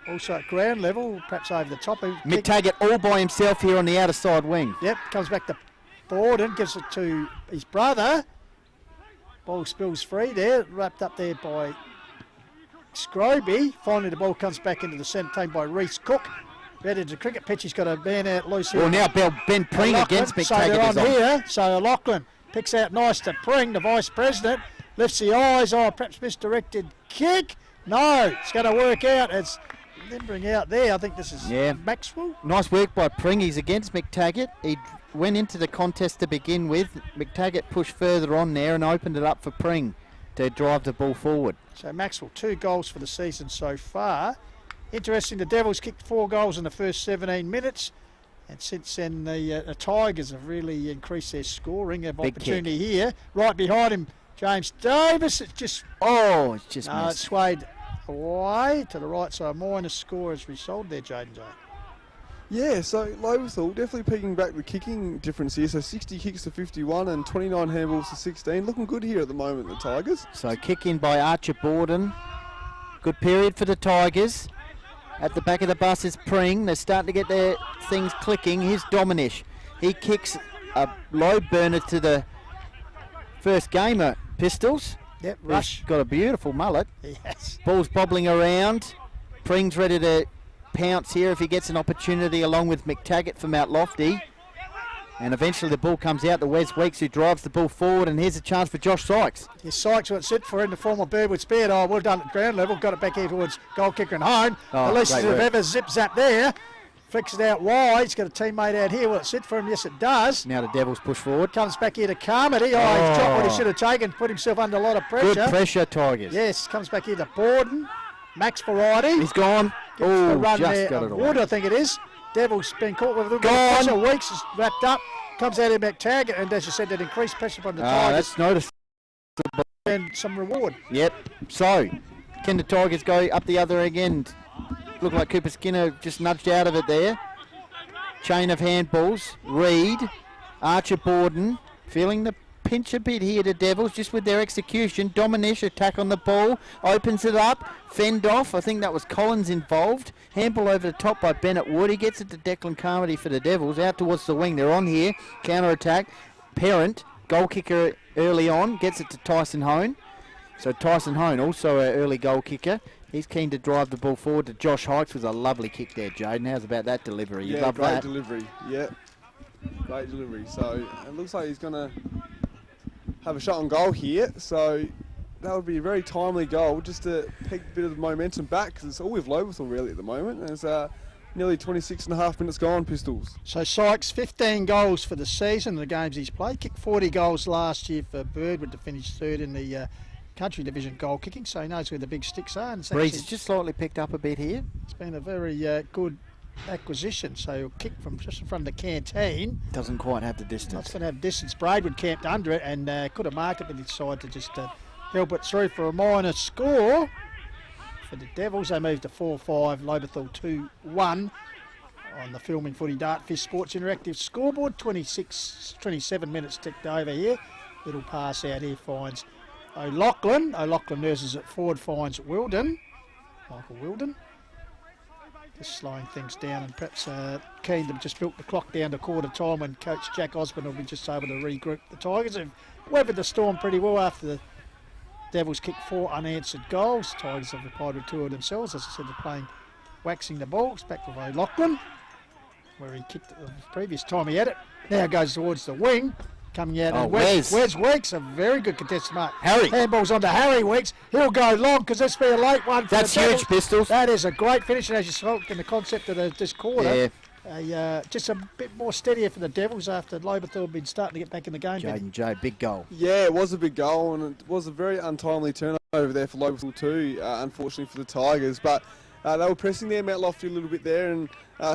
Also at ground level, perhaps over the top. McTaggart all by himself here on the outer side wing. Yep, comes back to Borden, gives it to his brother. Ball spills free there, wrapped up there by Scroby. Finally, the ball comes back into the centre, taken by Reece Cook. Ready to cricket pitch, he's got a man out loose here. Well, now Ben Pring against So they're McTaggart on is on. here. So Lachlan picks out nice to Pring, the vice president. Lifts the eyes. Oh, perhaps misdirected kick. No, it's going to work out. It's limbering out there. I think this is Maxwell. Nice work by Pring. He's against McTaggart. He went into the contest to begin with. McTaggart pushed further on there and opened it up for Pring to drive the ball forward. So Maxwell, 2 goals for the season so far. Interesting, the Devils kicked 4 goals in the first 17 minutes. And since then, the Tigers have really increased their scoring. They have Big opportunity here. Right behind him, James Davis. It's just it's just it missed. swayed away to the right side. Minor score as result there, Jaden J. Yeah, so Lobethal definitely peeking back the kicking difference here. So 60 kicks to 51 and 29 handballs to 16. Looking good here at the moment, the Tigers. So kick in by Archer Borden. Good period for the Tigers. At the back of the bus is Pring. They're starting to get their things clicking. Here's Dominish. He kicks a low burner to the first gamer, Pistols. Yep, He's rush. got a beautiful mullet. Yes. Ball's bobbling around. Pring's ready to pounce here if he gets an opportunity along with McTaggart from Mount Lofty. And eventually the ball comes out to Wes Weeks, who drives the ball forward, and here's a chance for Josh Sykes. Yes, Sykes went sit for in the former Birdwood Spear. Oh, well done at ground level. Got it back here towards goal kicker and home. Oh, the least great have work. ever zip-zap there. Flicks it out wide. He's got a teammate out here. Will it sit for him? Yes, it does. Now the Devils push forward. Comes back here to Carmody. He's dropped what he should have taken. Put himself under a lot of pressure. Good pressure, Tigers. Yes, comes back here to Borden. Max variety. He's gone. Gets the Oh, run just there got of it Wood, away. I think it is. Devils been caught with a little bit Gone. of pressure. Weeks is wrapped up. Comes out in McTaggart, and as you said, that increased pressure on the Tigers That's noticed. and some reward. Yep. So, can the Tigers go up the other again? Look like Cooper Skinner just nudged out of it there. Chain of handballs. Reed. Archer Borden. Feeling the pinch a bit here, the Devils, just with their execution. Dominish attack on the ball. Opens it up. Fend off. I think that was Collins involved. Handball over the top by Bennett Wood. He gets it to Declan Carmody for the Devils. Out towards the wing. They're on here. Counter attack. Parent. Goal kicker early on. Gets it to Tyson Hone. So Tyson Hone, also an early goal kicker. He's keen to drive the ball forward to Josh Hikes with a lovely kick there, Jaden. How's about that delivery? You love great that. delivery. Yeah, great delivery. So it looks like he's going to have a shot on goal here. So that would be a very timely goal just to peg a bit of the momentum back, because it's all with Lobethal really at the moment. There's nearly 26.5 minutes gone, Pistols. So Sykes, 15 goals for the season, the games he's played. Kicked 40 goals last year for Birdwood to finish third in the country division goal kicking, so he knows where the big sticks are. And Breeze has just slightly picked up a bit here. It's been a very good acquisition, so he'll kick from just in front of the canteen. Doesn't quite have the Not distance. going to have distance. Braidwood camped under it and could have marked it, but he decided to just help it through for a minor score. For the Devils, they moved to 4-5, Lobethal 2-1 on the Filming Footy Dartfish Sports Interactive scoreboard. 27 minutes ticked over here. Little pass out here finds O'Loughlin. O'Loughlin nurses it forward, finds Wilden. Michael Wilden. Just slowing things down and perhaps keen to just milk the clock down to quarter time when Coach Jack Osborne will be just able to regroup the Tigers. Have weathered the storm pretty well after the Devils kicked 4 unanswered goals. Tigers have replied with 2 of themselves. As I said, they're playing, waxing the balls. Back with O'Loughlin, where he kicked it the previous time he had it. Now goes towards the wing. Coming out and Wes Weeks, a very good contested mark. Harry. Handball's onto Harry Weeks. He'll go long because this will be a late one. For That's the Devils. huge, Pistols. That is a great finish, and as you saw in the concept of this quarter, Yeah. just a bit more steadier for the Devils after Lobethal had been starting to get back in the game. Jaden Joe, big goal. Yeah, it was a big goal, and it was a very untimely turnover there for Lobethal too, unfortunately for the Tigers. But they were pressing there, Mount Lofty a little bit there, and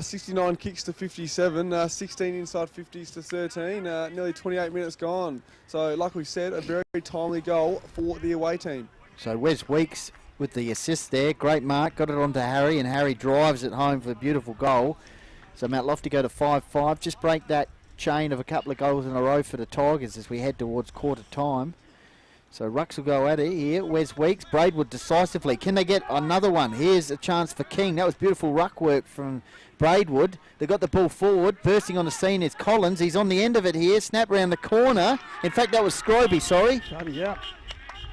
69 kicks to 57, 16 inside 50s to 13, nearly 28 minutes gone. So like we said, a very timely goal for the away team. So Wes Weeks with the assist there, great mark, got it onto Harry, and Harry drives it home for a beautiful goal. So Mount Lofty go to 5-5, just break that chain of a couple of goals in a row for the Tigers as we head towards quarter time. So Rucks will go at it here. Wes Weeks, Braidwood decisively. Can they get another one? Here's a chance for King. That was beautiful ruck work from Braidwood. They got the ball forward. Bursting on the scene is Collins. He's on the end of it here. Snap round the corner. In fact, that was Scroby, sorry. Scroby, yeah.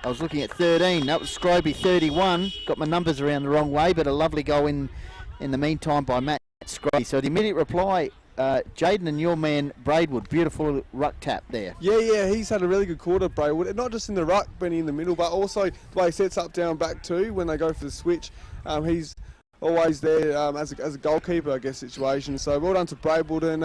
I was looking at 13. That was Scroby, 31. Got my numbers around the wrong way, but a lovely goal in the meantime by Matt Scroby. So the immediate reply, Jaden and your man Braidwood, beautiful ruck tap there. Yeah, he's had a really good quarter, Braidwood, and not just in the ruck, Benny, in the middle, but also the way he sets up down back too when they go for the switch. He's always there as a goalkeeper, I guess, situation. So well done to Braidwood, and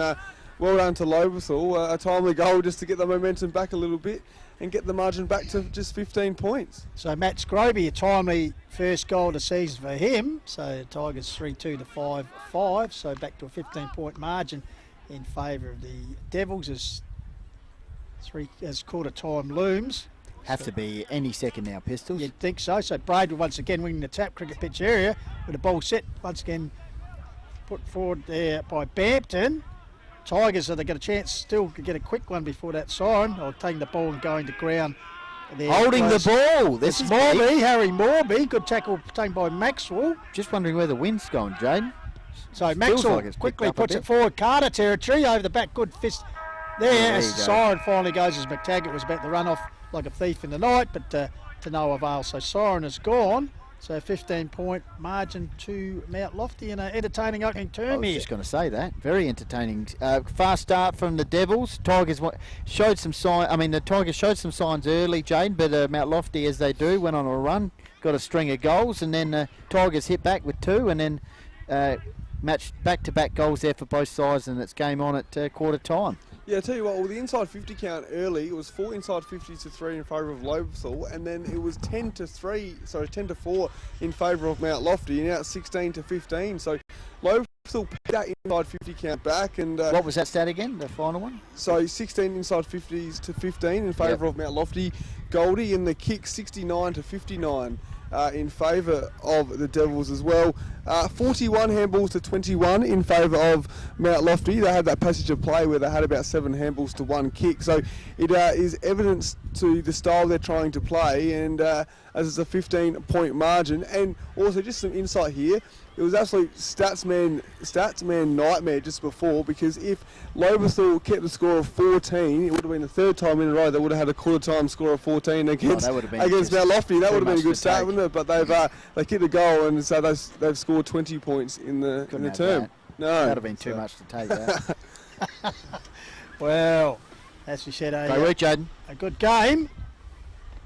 well done to Lobethal. A timely goal just to get the momentum back a little bit and get the margin back to just 15 points. So Matt Scroby, a timely first goal of the season for him. So Tigers 3-2 to 5-5. So back to a 15-point margin in favour of the Devils as quarter time looms. Have to be any second now, Pistols. You'd think so. So Braidwood once again winning the tap cricket pitch area with the ball set once again put forward there by Bampton. Tigers, have they got a chance still to get a quick one before that siren, or taking the ball and going to ground. There Holding the ball. This is Morby, big. Harry Morby. Good tackle taken by Maxwell. Just wondering where the wind's going, Jaden. So Feels Maxwell like it's quickly picked up a puts it bit. forward. Carter territory over the back. Good fist there. There As you the go. siren finally goes as McTaggart was about to run off like a thief in the night, but to no avail. So siren is gone. So 15-point margin to Mount Lofty in an entertaining opening I term was here. just going to say that. Very entertaining. Fast start from the Devils. Tigers showed some sign. I mean, the Tigers showed some signs early, Jaden, but Mount Lofty, as they do, went on a run, got a string of goals, and then Tigers hit back with 2, and then matched back-to-back goals there for both sides, and it's game on at quarter time. Yeah, I tell you what, well, the inside 50 count early, it was 4 inside 50s to 3 in favour of Lobethal, and then it was 10 to 4 in favour of Mount Lofty, and now it's 16 to 15. So Lobethal picked that inside 50 count back, and What was that stat again, the final one? so 16 inside 50s to 15 in favour of Mount Lofty. Goldie in the kick 69 to 59. In favour of the Devils as well. 41 handballs to 21 in favour of Mount Lofty. They had that passage of play where they had about 7 handballs to 1 kick. So it is evidence to the style they're trying to play, and as it's a 15-point margin. And also just some insight here. It was absolute stats man nightmare just before, because if Lobethal kept a score of 14, it would have been the 3rd time in a row they would have had a quarter time score of 14 against that would have been against Mount Lofty. That too would have been a much good to start, take. wouldn't it? But they kicked a goal, and so they've scored 20 points in the Couldn't have term. that. No, That would have been too so- much to take that. Well, as we said, Great work, Jaden. a good game.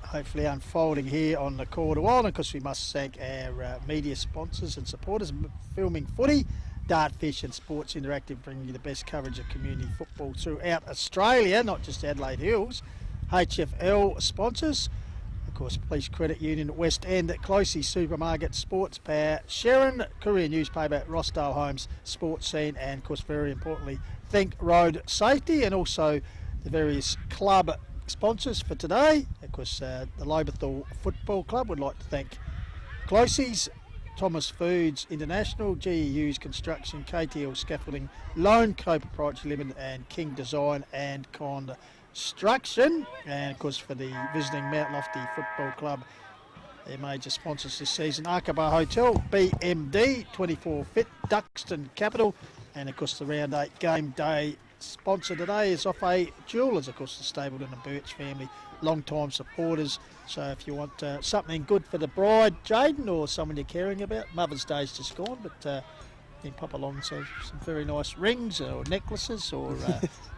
hopefully unfolding here on the quarter one. Of course, we must thank our media sponsors and supporters, Filming Footy, Dartfish and Sports Interactive, bringing you the best coverage of community football throughout Australia, not just Adelaide Hills. HFL sponsors, of course, Police Credit Union, West End, Closey Supermarket, Sports Power, Sharon, Courier Newspaper, Rossdale Homes, Sports Scene, and of course, very importantly, Think Road Safety, and also the various club sponsors for today. Of course, the Lobethal Football Club would like to thank Closey's, Thomas Foods International, GE Hughes Construction, KTL Scaffolding, Lone Co-Proprietary Limited, and King Design and Construction. And of course, for the visiting Mount Lofty Football Club, their major sponsors this season, Aqaba Hotel, BMD, 24 Fit, Duxton Capital, and of course the Round 8 Game Day sponsor today is Off A Jewellers, of course the Stapleton and Birch family, long-time supporters. So if you want something good for the bride, Jaden, or someone you're caring about, Mother's Day's just gone, but you can pop along some very nice rings or necklaces or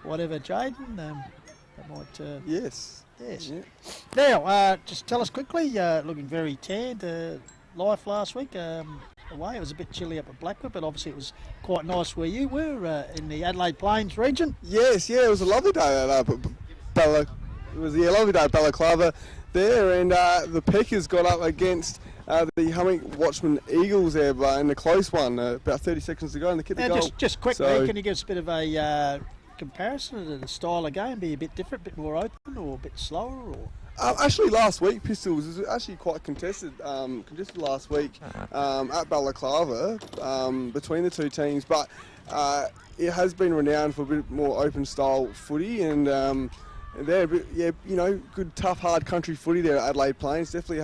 whatever, Jaden. That might. Yes. Yes. Yeah. Now, just tell us quickly. Looking very tanned. Life last week. Away. It was a bit chilly up at Blackwood, but obviously it was quite nice where you were in the Adelaide Plains region. Yes, yeah, it was a lovely day at lovely day at Balaclava there, and the Peckers got up against the Humming Watchman Eagles there in the close one, about 30 seconds to go, and they kicked the goal. Just quickly, So- can you give us a bit of a comparison to the style of game? Be a bit different, a bit more open, or a bit slower, or? Actually, last week, Pistols was actually quite contested last week at Balaclava between the two teams, but it has been renowned for a bit more open style footy, and they're a bit, good tough hard country footy there at Adelaide Plains. Definitely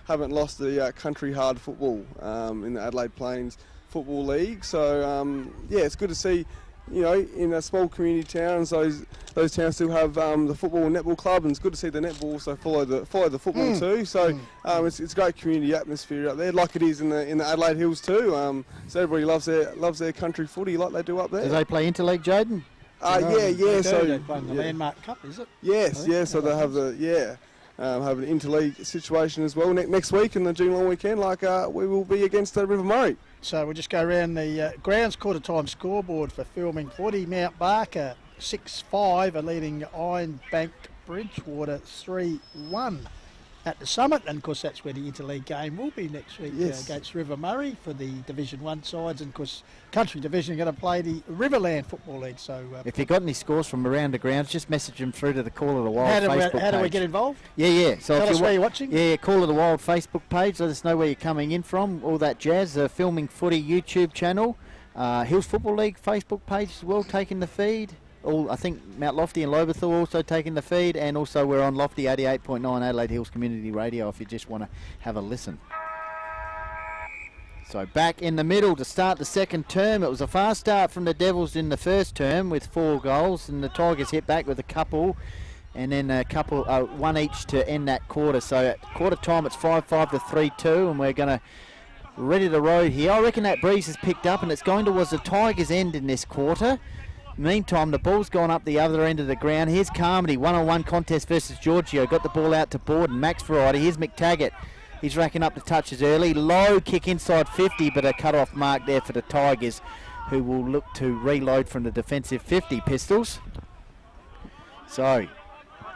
haven't lost the country hard football in the Adelaide Plains Football League. So it's good to see. In a small community towns, those towns still have the football and netball club, and it's good to see the netball also follow the football too. So it's a great community atmosphere up there, like it is in the Adelaide Hills too. So everybody loves their country footy like they do up there. Do they play interleague, Jaden? They So they're playing the Landmark Cup, is it? yes, yeah. So they have have an interleague situation as well next week in the June long weekend. We will be against the River Murray. So we'll just go around the grounds quarter time scoreboard for Filming Footy. Mount Barker 6-5 are leading Iron Bank Bridgewater 3-1 at the Summit, and of course that's where the interleague game will be next week against River Murray for the Division 1 sides, and of course Country Division are going to play the Riverland Football League. So If you got any scores from around the grounds, just message them through to the Call of the Wild Facebook page. how do we get involved? Yeah. So Tell if us where you're watching. Yeah, Call of the Wild Facebook page. Let us know where you're coming in from. All that jazz. Filming Footy YouTube channel. Hills Football League Facebook page as well, taking the feed. I think Mount Lofty and Lobethal also taking the feed, and also we're on Lofty 88.9 Adelaide Hills Community Radio if you just want to have a listen. So back in the middle to start the second term. It was a fast start from the Devils in the first term with 4 goals, and the Tigers hit back with a couple, and then a couple, one each to end that quarter. So at quarter time it's 5-5 to 3-2, and we're going to ready to road here. I reckon that breeze has picked up, and it's going towards the Tigers' end in this quarter. Meantime, the ball's gone up the other end of the ground. Here's Carmody, one-on-one contest versus Giorgio. Got the ball out to Borden. Max variety. Here's McTaggart. He's racking up the touches early. Low kick inside 50, but a cut-off mark there for the Tigers, who will look to reload from the defensive 50, Pistols. So,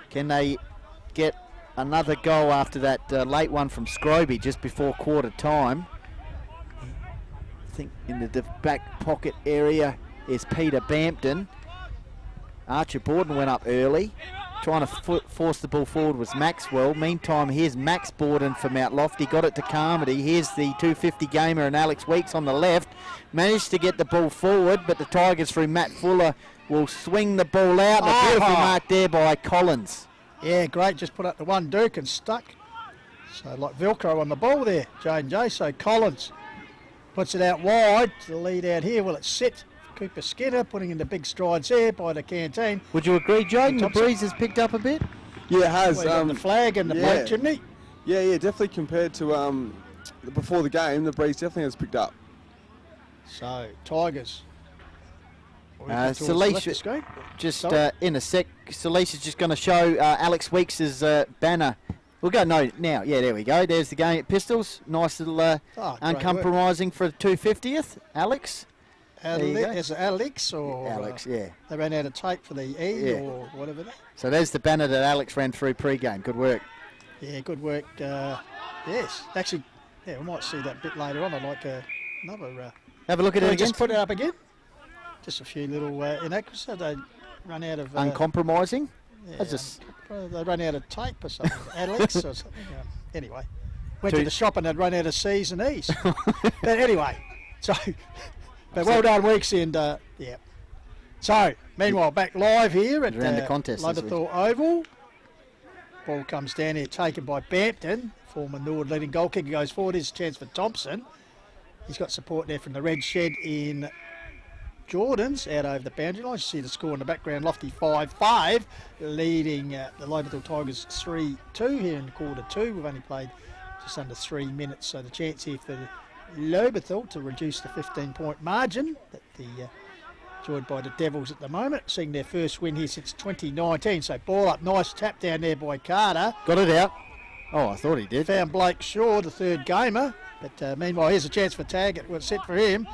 can they get another goal after that late one from Scroby just before quarter time? I think in the back pocket area is Peter Bampton. Archer Borden went up early. Trying to force the ball forward was Maxwell. Meantime, here's Max Borden for Mount Lofty. Got it to Carmody. Here's the 250 gamer and Alex Weeks on the left. Managed to get the ball forward, but the Tigers through Matt Fuller will swing the ball out. And a beautiful mark there by Collins. Yeah, great. Just put up the one Duke and stuck. So like Velcro on the ball there, J&J. So Collins puts it out wide. The lead out here. Will it sit? Cooper Skinner putting in the big strides there by the canteen. Would you agree, Jaden? The breeze has picked up a bit? Yeah, it has. Well, got the flag and the plate, shouldn't he? Yeah, definitely compared to before the game, the breeze definitely has picked up. So, Tigers. Salisha, just in a sec, Salisha's just going to show Alex Weeks' banner We'll go now. Yeah, there we go. There's the game at Pistols. Nice little great work. uncompromising for the 250th. Alex. Is it Alex or Alex, yeah. They ran out of tape for the E Yeah. or whatever. So there's the banner that Alex ran through pre-game. Good work. Yeah, good work. Yes, actually, yeah, we might see that a bit later on. I'd like another. Have a look at Can it we again. just put it up again? Just a few little inaccuracies. They run out of. Uncompromising. Yeah, That's just they run out of tape or something. Alex or something. Anyway, went Two- to the shop and they'd run out of C's and E's. But anyway, so. But well done, Weeks, and yeah. So, meanwhile, back live here at Around the contest this Lobethal Oval. Ball comes down here, taken by Bampton. Former Nord leading goal kicker goes forward. Here's a chance for Thompson. He's got support there from the red shed in Jordan's out over the boundary line. You see the score in the background, Lofty 5-5, leading the Lobethal Tigers 3-2 here in quarter two. We've only played just under 3 minutes, so the chance here for Lobethal to reduce the 15-point margin that the enjoyed by the Devils at the moment, seeing their first win here since 2019. So ball up, nice tap down there by Carter. got it out. Oh, I thought he did. Found Blake Shaw, the third gamer. But meanwhile, here's a chance for Taggart. What's set for him?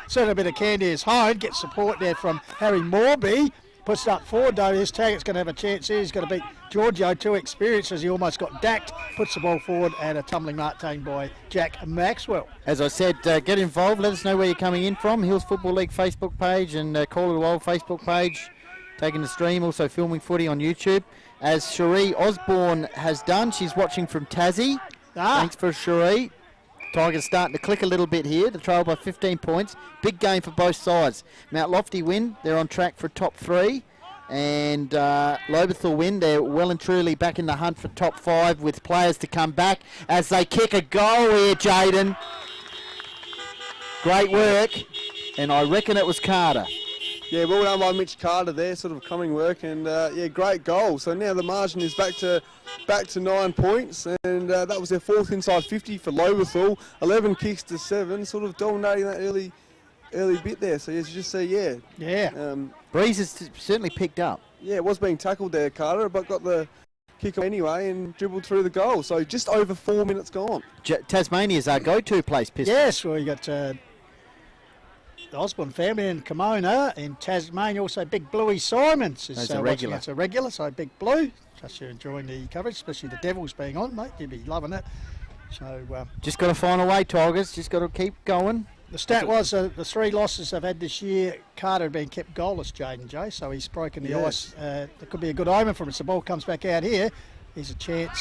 Certainly a bit of Candace Hone. Gets support there from Harry Morby. Puts it up forward though. This Taggart's going to have a chance here. He's going to beat Giorgio, too experienced, as he almost got dacked. Puts the ball forward and a tumbling mark taken by Jack Maxwell. As I said, get involved. Let us know where you're coming in from. Hills Football League Facebook page and Call of the Wild Facebook page. Taking the stream, also filming footy on YouTube. As Cherie Osborne has done. She's watching from Tassie. Thanks for Cherie. Tigers starting to click a little bit here. The trail by 15 points. Big game for both sides. Mount Lofty win. They're on track for top 3. And Lobethal win. They're well and truly back in the hunt for top 5 with players to come back as they kick a goal here, Jaden. Great work. And I reckon it was Carter. Yeah, well done by Mitch Carter there, sort of coming work, and yeah, great goal. So now the margin is back to 9 points, and that was their 4th inside 50 for Lobethal. 11 kicks to 7, sort of dominating that early bit there. So as you just see, Yeah. Breeze has certainly picked up. Yeah, it was being tackled there, Carter, but got the kick anyway and dribbled through the goal. So just over 4 minutes gone. Tasmania's our go-to place, Pistol. Yes, well, you got the Osborne family in Kimona. In Tasmania, also Big Bluey Simons is That's a regular. That's a regular, so Big Blue. Trust you're enjoying the coverage, especially the Devils being on, mate. You'll be loving it. So Just got to find a way, Tigers. Just got to keep going. the stat was the 3 losses they've had this year, Carter had been kept goalless, Jaden J, so he's broken the ice. There could be a good omen for him. As the ball comes back out here, here's a chance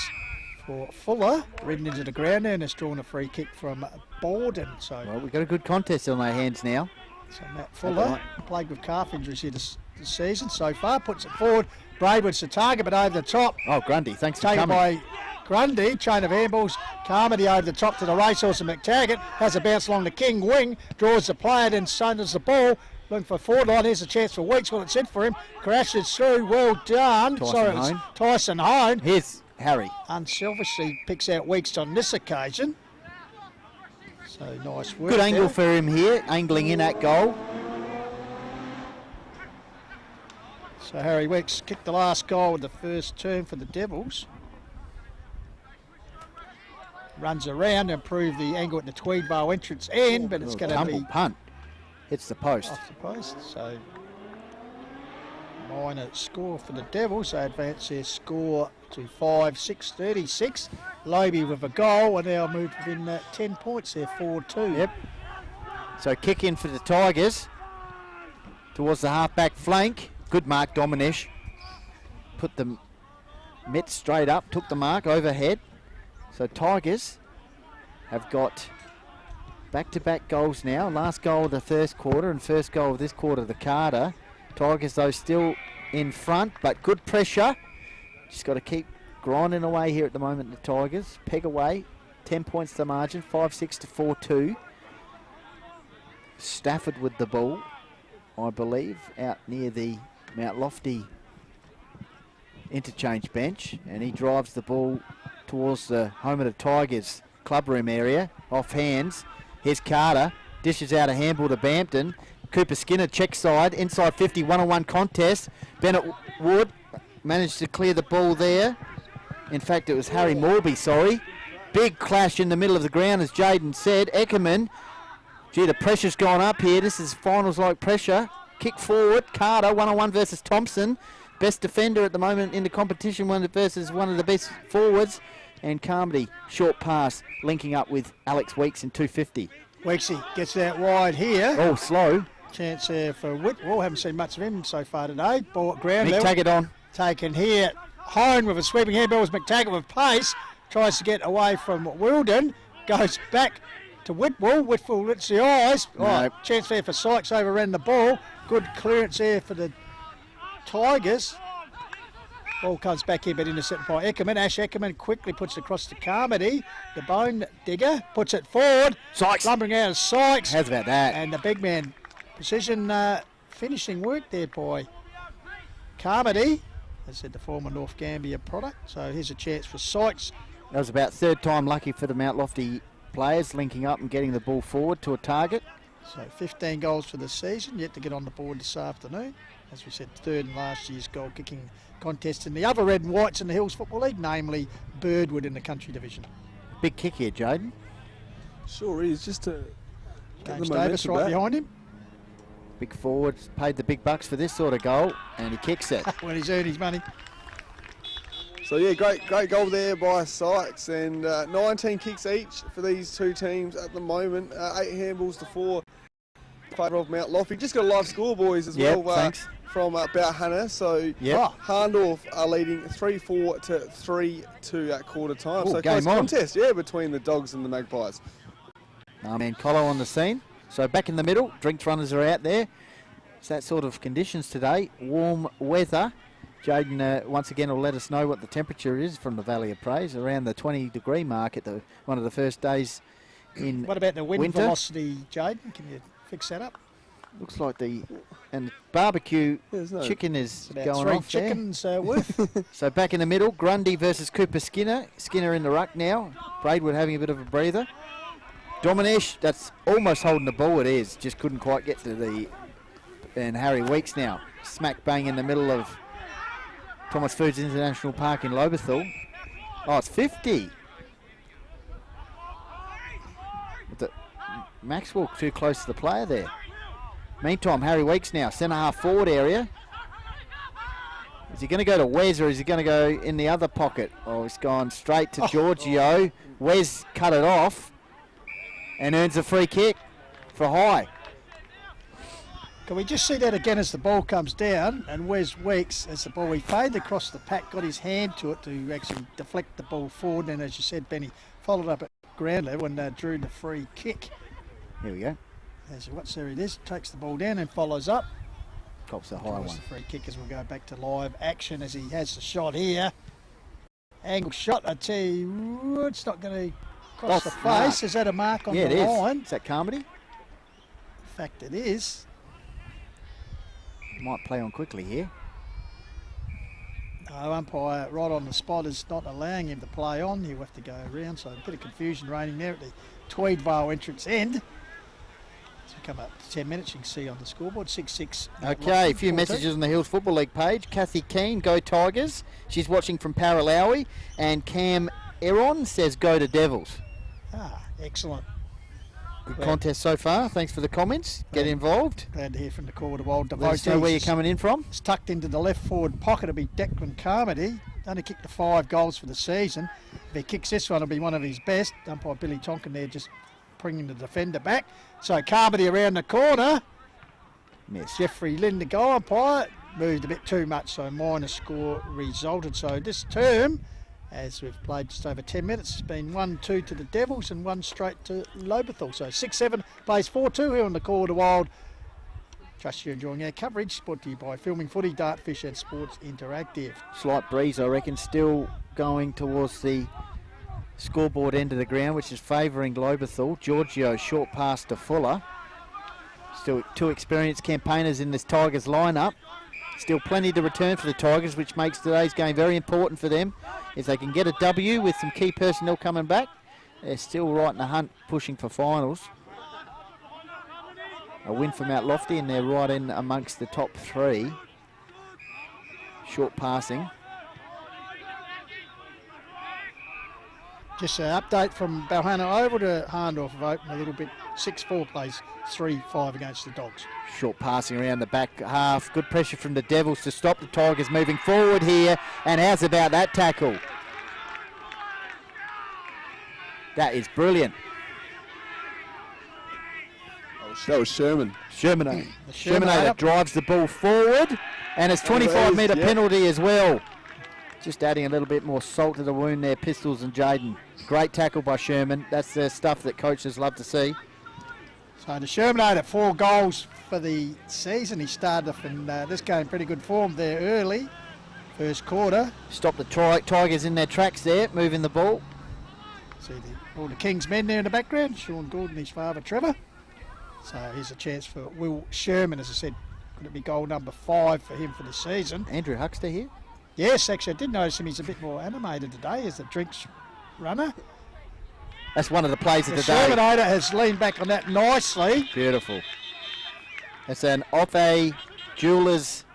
for Fuller, ridden into the ground there, and has drawn a free kick from Borden. So, Well, we've got a good contest on our hands now. so Matt Fuller, plagued with calf injuries here this season so far, puts it forward. Braidwood's the target, but over the top. Oh, Grundy, thanks for Taken coming. by Grundy, chain of handballs. Carmody over the top to the racehorse and McTaggart. Has a bounce along the King wing, draws the player, then sunders the ball. Looking for forward line. Here's a chance for Weeks. Well, it's in for him. Crashes through. Well done. Tyson it was Hone. Tyson Hone. Here's Harry. Unselfishly picks out Weeks on this occasion. So nice work. Good angle there. for him here, angling in at goal. So Harry Weeks kicked the last goal with the first term for the Devils. Runs around and improve the angle at the Tweedvale entrance end, but it's going to Tumble be punt. Hits the post. off the post. So minor score for the Devils. They advance their score to 5-6-36. Lobe with a goal, and now moved within 10 points there, 4-2. Yep. So kick in for the Tigers towards the half-back flank. Good mark, Dominish. Put the mitt straight up, took the mark overhead. So Tigers have got back-to-back goals now. Last goal of the first quarter and first goal of this quarter, the Carter. Tigers, though, still in front, but good pressure. Just got to keep grinding away here at the moment, the Tigers. Peg away, 10 points to margin, 5-6 to 4-2. Stafford with the ball, I believe, out near the Mount Lofty interchange bench, and he drives the ball towards the home of the Tigers clubroom area, off hands. Here's Carter, dishes out a handball to Bampton. Cooper Skinner check side, inside 50, one-on-one contest. Bennett Wood managed to clear the ball there. In fact, it was Harry Morby, sorry. Big clash in the middle of the ground, as Jaden said. Eckerman, gee, the pressure's gone up here. This is finals-like pressure. Kick forward, Carter, one-on-one versus Thompson. Best defender at the moment in the competition, versus one of the best forwards. And Carmody, short pass, linking up with Alex Weeks in 250. Weeksy gets out wide here. Oh, slow. Chance there for Whitwell. Haven't seen much of him so far today. Ball at ground Nick level. Taggart on. Taken here. Hone with a sweeping handball was McTaggart with pace. Tries to get away from Wilden. Goes back to Whitwell. Whitwell lets the eyes. No. Oh, chance there for Sykes, overran the ball. Good clearance there for the Tigers. Ball comes back here, but intercepted by Eckerman. Ash Eckerman quickly puts it across to Carmody. The bone digger puts it forward. Sykes. Lumbering out of Sykes. How's about that? And the big man. Precision finishing work there by Carmody. As I said, the former North Gambia product. So here's a chance for Sykes. That was about third time lucky for the Mount Lofty players, linking up and getting the ball forward to a target. So 15 goals for the season, yet to get on the board this afternoon. As we said, third in last year's goal kicking contest in the other red and whites in the Hills Football League, namely Birdwood in the country division. Big kick here, Jaden. Sure is, just to get James the Davis momentum right back. behind him. Big forward, paid the big bucks for this sort of goal, and he kicks it. When he's earned his money. So yeah, great goal there by Sykes, and 19 kicks each for these two teams at the moment. 8 handballs to 4 in favour of Mount Lofty. Just got a live score, boys, as Yep, well thanks. from Bauhanna. So Yep. Harndorf are leading 3-4 to 3-2 at quarter time. Ooh, So game close on. contest, between the Dogs and the Magpies. Man, Colo on the scene. So back in the middle, drinks runners are out there. It's that sort of conditions today. Warm weather. Jaden once again will let us know what the temperature is from the Valley of Praise, around the 20-degree mark at one of the first days in What about the wind winter. velocity, Jaden? Can you fix that up? Looks like and barbecue There's no- chicken is About going 3 off there. chickens worth. So back in the middle, Grundy versus Cooper Skinner. Skinner in the ruck now. Braidwood having a bit of a breather. Dominesh, that's almost holding the ball. It is, just couldn't quite get to and Harry Weeks now. Smack bang in the middle of Thomas Foods International Park in Lobethal. Oh, it's 50. Maxwell too close to the player there. Meantime, Harry Weeks now, centre half forward area. Is he going to go to Wes or is he going to go in the other pocket? Oh, he's gone straight to Giorgio. Wes cut it off and earns a free kick for High. Can we just see that again as the ball comes down and Wes Weeks, as the ball, he faded across the pack, got his hand to it to actually deflect the ball forward, and as you said, Benny, followed up at ground level and drew the free kick. Here we go. As what's there it is, takes the ball down and follows up. Cops a high Draws one. the free kick as we go back to live action as he has the shot here. Angle shot, I tell you, it's not going to cross Off the face. mark. Is that a mark on Yeah, the it is. line? Is that Carmody? In fact, it is. Might play on quickly here. No, umpire right on the spot is not allowing him to play on. He'll have to go around, so a bit of confusion reigning there at the Tweedvale entrance end. As we come up to 10 minutes, you can see on the scoreboard, 6-6. Okay, a few messages on the Hills Football League page. Kathy Keane, go Tigers. She's watching from Paralawi. And Cam Eron says, go to Devils. Ah, excellent. Good Glad- contest so far. Thanks for the comments. Get involved. Glad to hear from the Court of Old Let us know where you're coming in from. It's tucked into the left forward pocket. It'll be Declan Carmody. Only kicked the 5 goals for the season. If he kicks this one, it'll be one of his best. Umpire Billy Tonkin there just bringing the defender back. So Carmody around the corner. Miss. Jeffrey Lynn, the goal umpire, moved a bit too much, so minor score resulted. So this term, as we've played just over 10 minutes, it's been 1-2 to the Devils and 1 straight to Lobethal. So 6-7 plays 4-2 here on the Court of Wild. Trust you're enjoying our coverage. Brought to you by Filming Footy, Dartfish and Sports Interactive. Slight breeze, I reckon, still going towards the scoreboard end of the ground, which is favouring Lobethal. Giorgio, short pass to Fuller. Still 2 experienced campaigners in this Tigers lineup. Still plenty to return for the Tigers, which makes today's game very important for them. If they can get a W with some key personnel coming back, they're still right in the hunt, pushing for finals. A win for Mount Lofty, and they're right in amongst the top 3. Short passing. Just an update from Balhana Oval to Harndorf have opened a little bit. 6-4 plays 3-5 against the Dogs. Short passing around the back half. Good pressure from the Devils to stop the Tigers moving forward here. And how's about that tackle? That is brilliant. That was Sherman. Shermanator. The Shermanator drives the ball forward. And it's 25-metre penalty as well. Just adding a little bit more salt to the wound there, Pistols and Jaden. Great tackle by Sherman. That's the stuff that coaches love to see. So the Shermanator, 4 goals for the season. He started off in this game pretty good form there early. First quarter. Stop the Tigers in their tracks there, moving the ball. See all the King's men there in the background. Sean Gordon, his father Trevor. So here's a chance for Will Sherman, as I said. Could it be goal number 5 for him for the season? Andrew Huxter here. Yes, actually I did notice him. He's a bit more animated today as the drinks runner. That's one of the plays of The the day. Shermanator has leaned back on that nicely. Beautiful. That's an Off-A Jewelers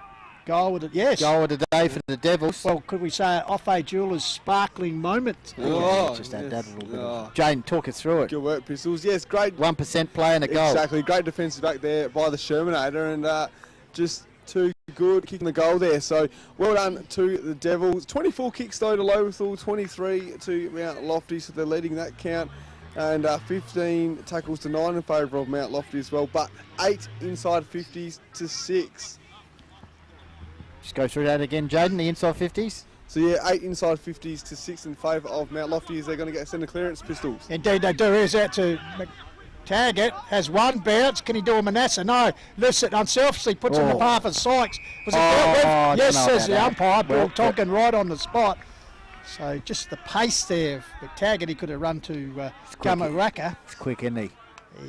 Goal with it, yes. goal of the day for the Devils. Well, could we say Off-A Jewelers' sparkling moment? Just add that a little bit. Jane, talk us through it. Good work, Pistols. Yes, great. 1% play and a goal. Exactly. Great defensive back there by the Shermanator, and just too good kicking the goal there. So well done to the Devils. 24 kicks though to Lobethal, 23 to Mount Lofty, so they're leading that count. And 15 tackles to 9 in favour of Mount Lofty as well, but 8 inside 50s to 6. Just go through that again, Jaden, the inside 50s. So yeah, 8 inside 50s to 6 in favour of Mount Lofty as they're going to get centre clearance, Pistols. Indeed they do. Here's out to McTaggart. Has one bounce. Can he do a Manasseh? No. Lifts it unselfishly, puts it in the path of Sykes. Was it dealt with? I don't Yes, know says about the umpire. that. Well, Bill Tonkin right on the spot. So just the pace there of McTaggart. He could have run to Gamaraka. It's quick, isn't he?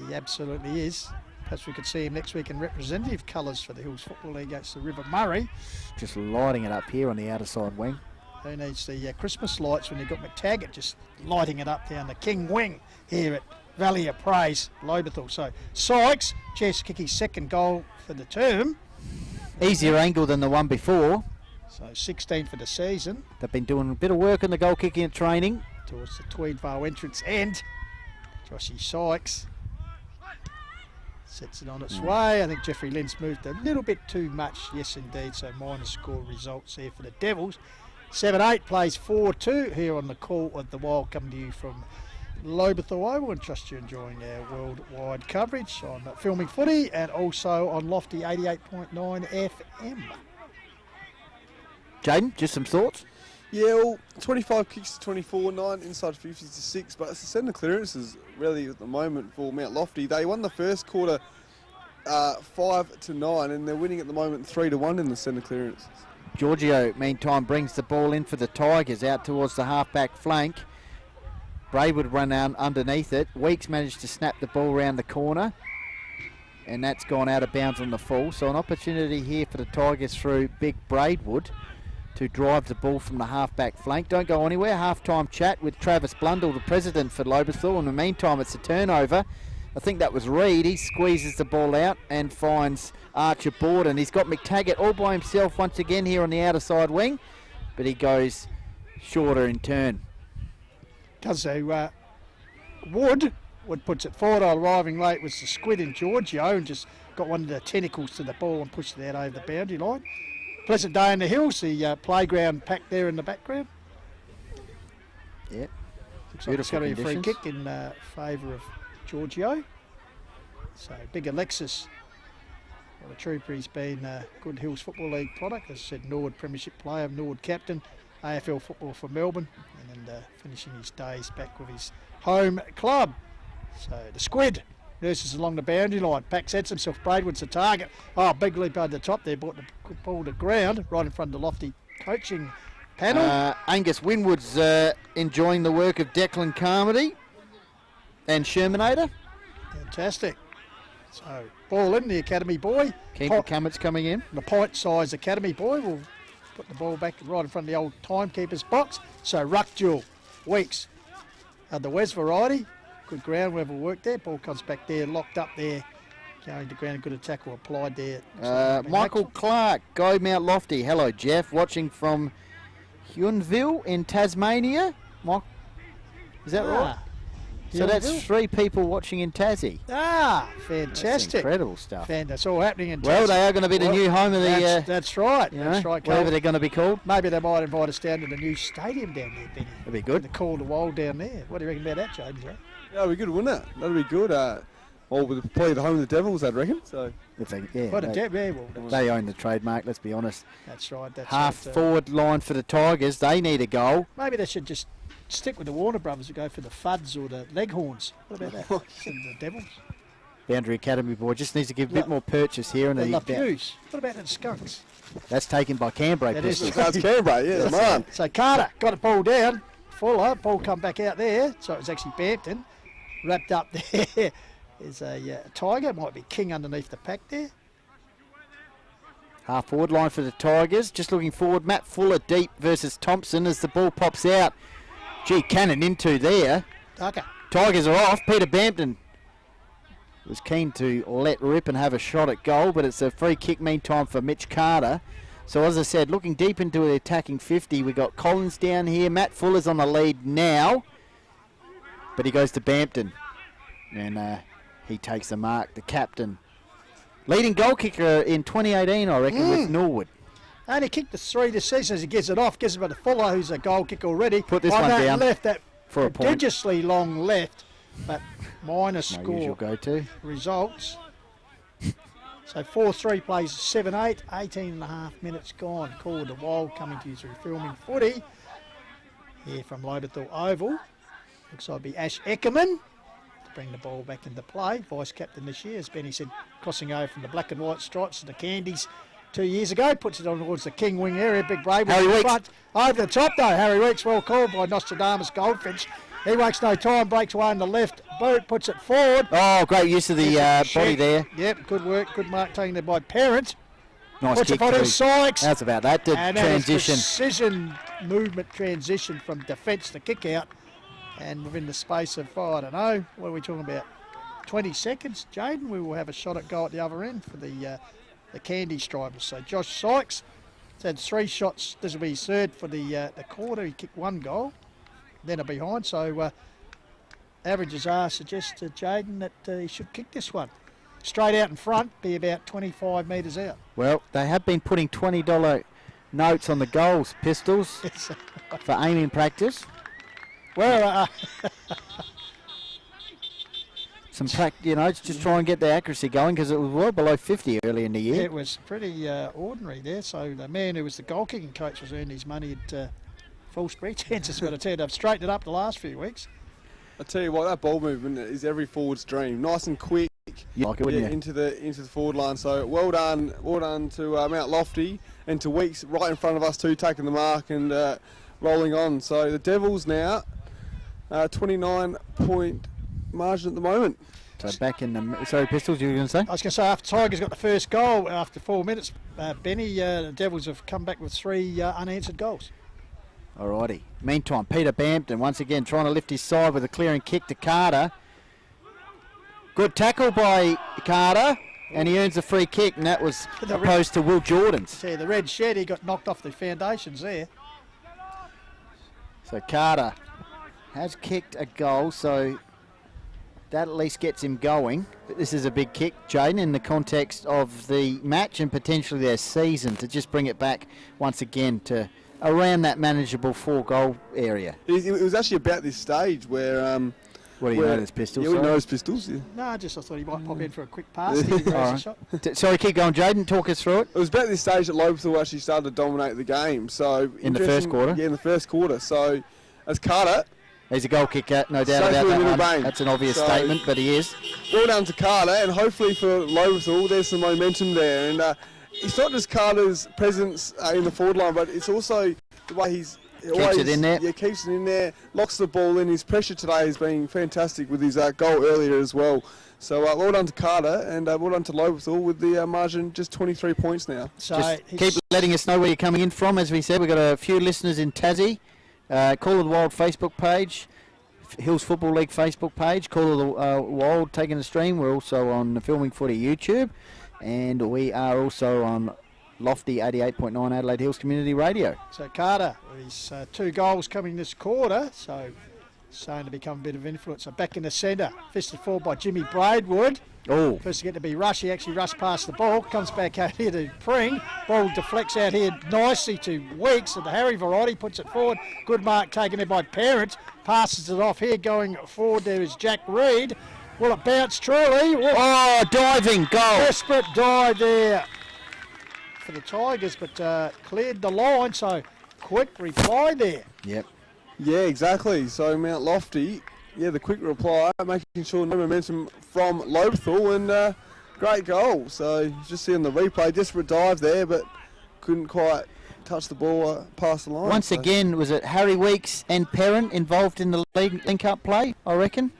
He absolutely is. Perhaps we could see him next week in representative colours for the Hills Football League against the River Murray. Just lighting it up here on the outer side wing. Who needs the Christmas lights when you've got McTaggart just lighting it up down the King Wing here at Valley of Praise, Lobethal. So Sykes, chance to kick his second goal for the term. Easier angle than the one before. So 16 for the season. They've been doing a bit of work on the goal kicking and training. Towards the Tweedvale entrance end. Joshy Sykes sets it on its way. I think Jeffrey Lynn's moved a little bit too much. Yes, indeed. So minor score results there for the Devils. 7-8 plays 4-2 here on the call of the Wild, coming to you from Lobethal Oval, and trust you're enjoying our worldwide coverage on Filming Footy and also on Lofty 88.9 FM. Jaden, just some thoughts? Yeah, well, 25 kicks to 24, 9 inside 50s to 6, but it's the centre clearances really at the moment for Mount Lofty. They won the first quarter 5-9, and they're winning at the moment 3-1 in the centre clearances. Giorgio, meantime, brings the ball in for the Tigers out towards the half-back flank. Braidwood run out underneath it. Weeks managed to snap the ball around the corner, and that's gone out of bounds on the full. So an opportunity here for the Tigers through Big Braidwood to drive the ball from the half-back flank. Don't go anywhere. Half-time chat with Travis Blundell, the president for Lobethal. In the meantime, it's a turnover. I think that was Reed. He squeezes the ball out and finds Archer Borden. He's got McTaggart all by himself once again here on the outer side wing, but he goes shorter in turn. Does so. Wood puts it forward. Arriving late was the Squid in Giorgio and just got one of the tentacles to the ball and pushed it out over the boundary line. Pleasant day in the hills, the playground packed there in the background. Yep. Looks like it's going to be a free kick in favour of Giorgio. So big Alexis, well, the trooper, he's been a good Hills Football League product. As I said, Nord Premiership player, Nord captain, AFL football for Melbourne, and then finishing his days back with his home club. So the Squid nurses along the boundary line. Pack sets himself. Braidwood's the target. Oh, big leap over the top there. Brought the ball to ground right in front of the Lofty coaching panel. Angus Winwood's enjoying the work of Declan Carmody and Shermanator. Fantastic. So ball in, the academy boy. Keeper Cammett's coming in. The pint-sized academy boy will put the ball back right in front of the old timekeeper's box. So ruck duel. Weeks. The Wes variety. Good ground level work there. Ball comes back there, locked up there. Going to ground, good tackle applied there. Michael Clark, Go Mount Lofty. Hello, Jeff. Watching from Huonville in Tasmania. Is that right? So that's 3 people watching in Tassie. Fantastic. That's incredible stuff. That's all happening in Tassie. Well, they are going to be the new home of the... that's right. you That's know, right, whatever Carl. they're going to be called. Maybe they might invite us down to the new stadium down there, Benny. That'd be good. The Call to Wild down there. What do you reckon about that, James? Right? Yeah, that'd be good, wouldn't it? That'd be good. Well, with probably the home of the Devils, I'd reckon. So If they, they own the trademark, let's be honest. That's right. That's Half right, forward line for the Tigers. They need a goal. maybe they should just stick with the Warner Brothers and go for the Fuds or the Leghorns. What about that? The Devils? Boundary Academy boy just needs to give a bit more purchase here. And The Lapews. What about the Skunks? that's taken by Canberra. That is- Pistols. that's Canberra, yeah, man. So Carter got it ball down. Fuller, ball come back out there. So it was actually Bampton. Wrapped up there. There's a Tiger. Might be King underneath the pack there. Half forward line for the Tigers. Just looking forward. Matt Fuller deep versus Thompson as the ball pops out. Gee, cannon into there. Okay. Tigers are off. Peter Bampton was keen to let rip and have a shot at goal, but it's a free kick meantime for Mitch Carter. So as I said, looking deep into the attacking 50, we got Collins down here. Matt Fuller's on the lead now, but he goes to Bampton, and he takes the mark. The captain, leading goal kicker in 2018, I reckon, with Norwood. Only kicked the 3 this season as he gets it off. Gives it to Fuller, who's a goal kick already. Put this on one that down left, that for a point. prodigiously long left, but minus My score usual go-to. results. So 4-3 plays 7-8, 18 and a half minutes gone. Call the Wild coming to you through filming footy. Here from Lobethal Oval. Looks like it'll be Ash Eckerman to bring the ball back into play. Vice captain this year, as Benny said, crossing over from the black and white stripes to the Candies 2 years ago. Puts it on towards the King wing area. Big Brave Harry in Weeks. front. Over the top though. Harry Weeks well called by Nostradamus Goldfinch. He wastes no time, breaks away on the left boot, puts it forward. Oh, great use of the body there. Yep, good work, good mark taken there by Parent. Nice Puts kick it on through. his Sykes. How's about that? The And that is transition. precision movement transition from defence to kick out. And within the space of, I don't know, what are we talking about? 20 seconds, Jaden, we will have a shot at goal at the other end for the Candy Stripers. So Josh Sykes has had 3 shots. This will be his third for the quarter. He kicked 1 goal, then a behind. So averages are suggest to Jaden that he should kick this one. Straight out in front, be about 25 metres out. Well, they have been putting $20 notes on the goals, Pistols, for aiming practice. Well, Some just try and get the accuracy going because it was well below 50 early in the year. it was pretty ordinary there. So the man who was the goal kicking coach was earned his money at full spree chances. But I tell you, they've straightened it up the last few weeks. I tell you what, that ball movement is every forward's dream. Nice and quick. You like it, wouldn't you? Into the forward line. So well done to Mount Lofty and to Weeks right in front of us too, taking the mark and rolling on. So the Devils now 29-point margin at the moment. So back in the... Sorry, Pistols, you were going to say? I was going to say, after Tigers got the first goal after 4 minutes, Benny, the Devils have come back with 3 unanswered goals. Alrighty. Meantime, Peter Bampton once again trying to lift his side with a clearing kick to Carter. Good tackle by Carter, and he earns a free kick, and that was opposed to Will Jordan's. See, the red shed, he got knocked off the foundations there. So Carter has kicked a goal, so that at least gets him going. But this is a big kick, Jaden, in the context of the match and potentially their season, to just bring it back once again to around that manageable 4-goal area. It was actually about this stage where... What do you know, those Pistols? Yeah, we know those Pistols. Yeah. No, I thought he might pop in for a quick pass. He raised a shot. Sorry, keep going, Jaden. Talk us through it. It was about this stage that Lobethal actually started to dominate the game. So in the first quarter? Yeah, in the first quarter. So as Carter... He's a goal kicker, no doubt Safe about with a that little one. bang. That's an obvious So- statement, but he is. Well done to Carter, and hopefully for Lobethal, there's some momentum there. And it's not just Carter's presence in the forward line, but it's also the way he's... Keeps it in there. Yeah, keeps it in there, locks the ball in. His pressure today has been fantastic with his goal earlier as well. So well done to Carter, and well done to Lobethal with the margin just 23 points now. So Just he's- keep letting us know where you're coming in from. As we said, we've got a few listeners in Tassie. Call of the Wild Facebook page, Hills Football League Facebook page, Call of the Wild taking the stream. We're also on the Filming Footy YouTube, and we are also on Lofty 88.9 Adelaide Hills Community Radio. So Carter, with his 2 goals coming this quarter, so starting to become a bit of influence. So back in the centre, fisted forward by Jimmy Braidwood. Oh, First to get to be Rush, he actually rushed past the ball, comes back out here to Pring. Ball deflects out here nicely to Weeks of the Harry variety, puts it forward. Good mark taken there by Parent, passes it off here, going forward there is Jack Reed. Will it bounce truly? oh, diving goal. Desperate dive there for the Tigers, but cleared the line, so quick reply there. Yep. Yeah, exactly. So Mount Lofty, the quick reply, making sure no momentum from Lobethal, and great goal. So just seeing the replay, desperate dive there, but couldn't quite touch the ball past the line. Once again, was it Harry Weeks and Perrin involved in the link-up play, I reckon?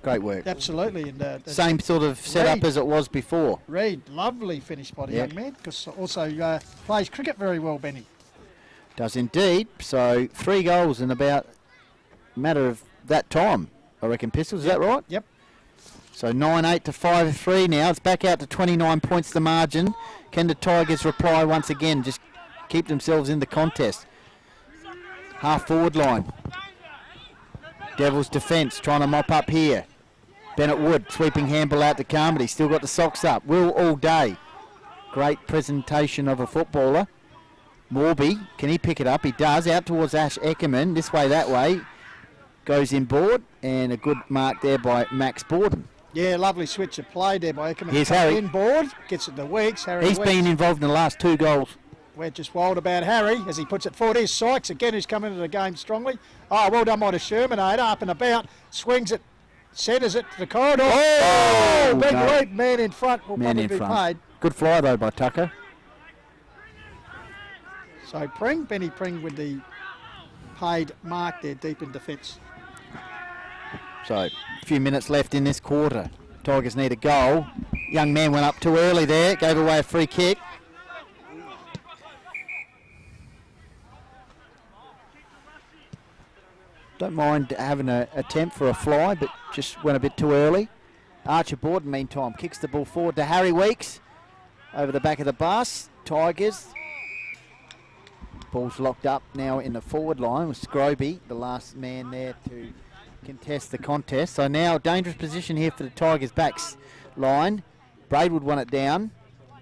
Great work. Absolutely. And Same sort of setup Reid. as it was before. Reid, lovely finish by the Yep. young man, because also plays cricket very well, Benny. Does indeed. So 3 goals in about a matter of that time, I reckon, Pistols. Is that right? Yep. So 9-8 to 5-3 now. It's back out to 29 points the margin. Can the Tigers reply once again? Just keep themselves in the contest. Half forward line. Devils defence trying to mop up here. Bennett Wood sweeping handball out to Carmody. Still got the socks up. Will all day. Great presentation of a footballer. Morby, can he pick it up? He does. Out towards Ash Eckerman. This way, that way. Goes inboard. And a good mark there by Max Borden. Yeah, lovely switch of play there by Eckerman. Here's Harry. Inboard, gets it to Weeks. Harry He's Weeks. been involved in the last 2 goals. We're just wild about Harry as he puts it forward. Here's Sykes again, who's come into the game strongly. Oh, well done by the Shermanator, up and about. Swings it, centres it to the corridor. Oh, big no. leap. Man in front will Man probably in be front. paid. Good fly though by Tucker. So Benny Pring with the paid mark there deep in defence. So a few minutes left in this quarter. Tigers need a goal. Young man went up too early there, gave away a free kick. Don't mind having an attempt for a fly, but just went a bit too early. Archer Borden, meantime, kicks the ball forward to Harry Weeks. Over the back of the bus. Tigers. Ball's locked up now in the forward line with Scroby, the last man there to contest the contest. So now dangerous position here for the Tigers backs line. Braidwood won it down.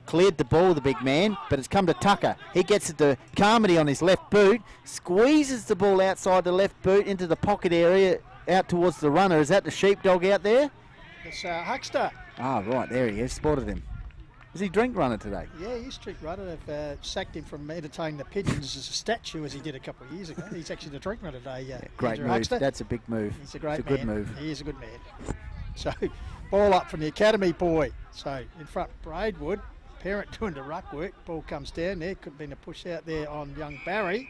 Cleared the ball, the big man, but it's come to Tucker. He gets it to Carmody on his left boot, squeezes the ball outside the left boot into the pocket area, out towards the runner. Is that the sheepdog out there? It's Huckster. Ah, right, there he is. Spotted him. Is he drink runner today? Yeah, he's strict runner. They've sacked him from entertaining the pigeons as a statue as he did a couple of years ago. He's actually the drink runner today. Great Andrew move. Huckster. That's a big move. He's a great It's a good man. move. He is a good man. So, ball up from the academy boy. So, in front, Braidwood. Parent doing the ruck work. Ball comes down there. Could have been a push out there on young Barry,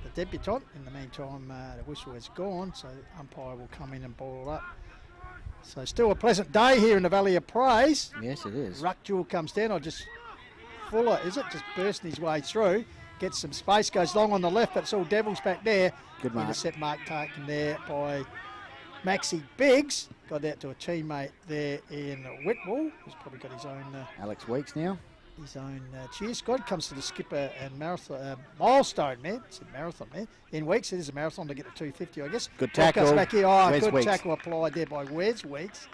the debutant. In the meantime, the whistle has gone, so umpire will come in and ball up. So, still a pleasant day here in the Valley of Praise. Yes, it is. Ruck jewel comes down. Fuller, is it? Just bursting his way through. Gets some space, goes long on the left, but it's all Devils back there. Good mark. Intercept mark taken there by Maxie Biggs. Got out to a teammate there in Whitwell, who's probably got his own Alex Weeks now. cheer squad. Comes to the skipper and marathon milestone, man. It's a marathon, man. In Weeks, it is a marathon to get to 250, I guess. Good Ball tackle. comes back here. Oh, Wes good Weeks. tackle applied there by Wes Weeks.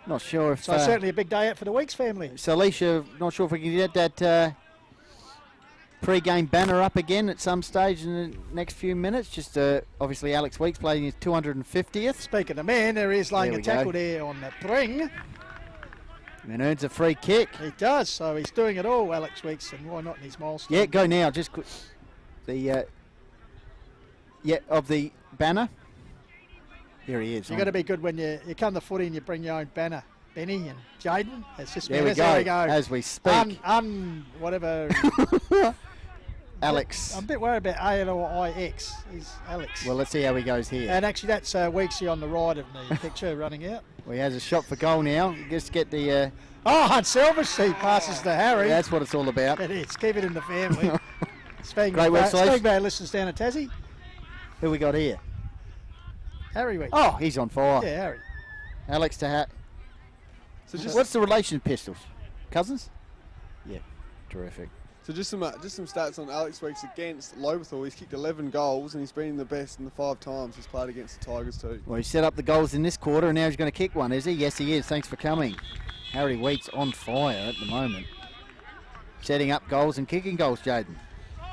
Not sure if... So certainly a big day out for the Weeks family. So Alicia, not sure if we can get that pre-game banner up again at some stage in the next few minutes. Just obviously Alex Weeks playing his 250th. Speaking of man, there he is laying There a we tackle go. there on the Pring. And earns a free kick. He does, so he's doing it all, Alex Weeks, and why not in his milestone? Yeah, go now. Just the of the banner. Here he is. You've got to be good when you come to footy and you bring your own banner. Benny and Jaden. That's just There we go. As we speak. Whatever. Alex. I'm a bit worried about A-L-I-X. He's Alex. Well, let's see how he goes here. And actually, that's Weeksy on the right of the picture running out. Well, he has a shot for goal now. Just get the... Oh, Hunt Selvash passes to Harry. that's what it's all about. It is. Keep it in the family. Speaking Great work, Sleeve. about listeners down at Tassie. Who we got here? Harry Weeks. Oh, he's on fire. Yeah, Harry. Alex to So just What's the relation of Pistols? Cousins? Yeah, terrific. So just some stats on Alex Weeks against Lobethal. He's kicked 11 goals and he's been the best in the 5 times he's played against the Tigers too. Well, he set up the goals in this quarter and now he's going to kick one, is he? Yes, he is. Thanks for coming. Harry Weeks on fire at the moment. Setting up goals and kicking goals, Jaden.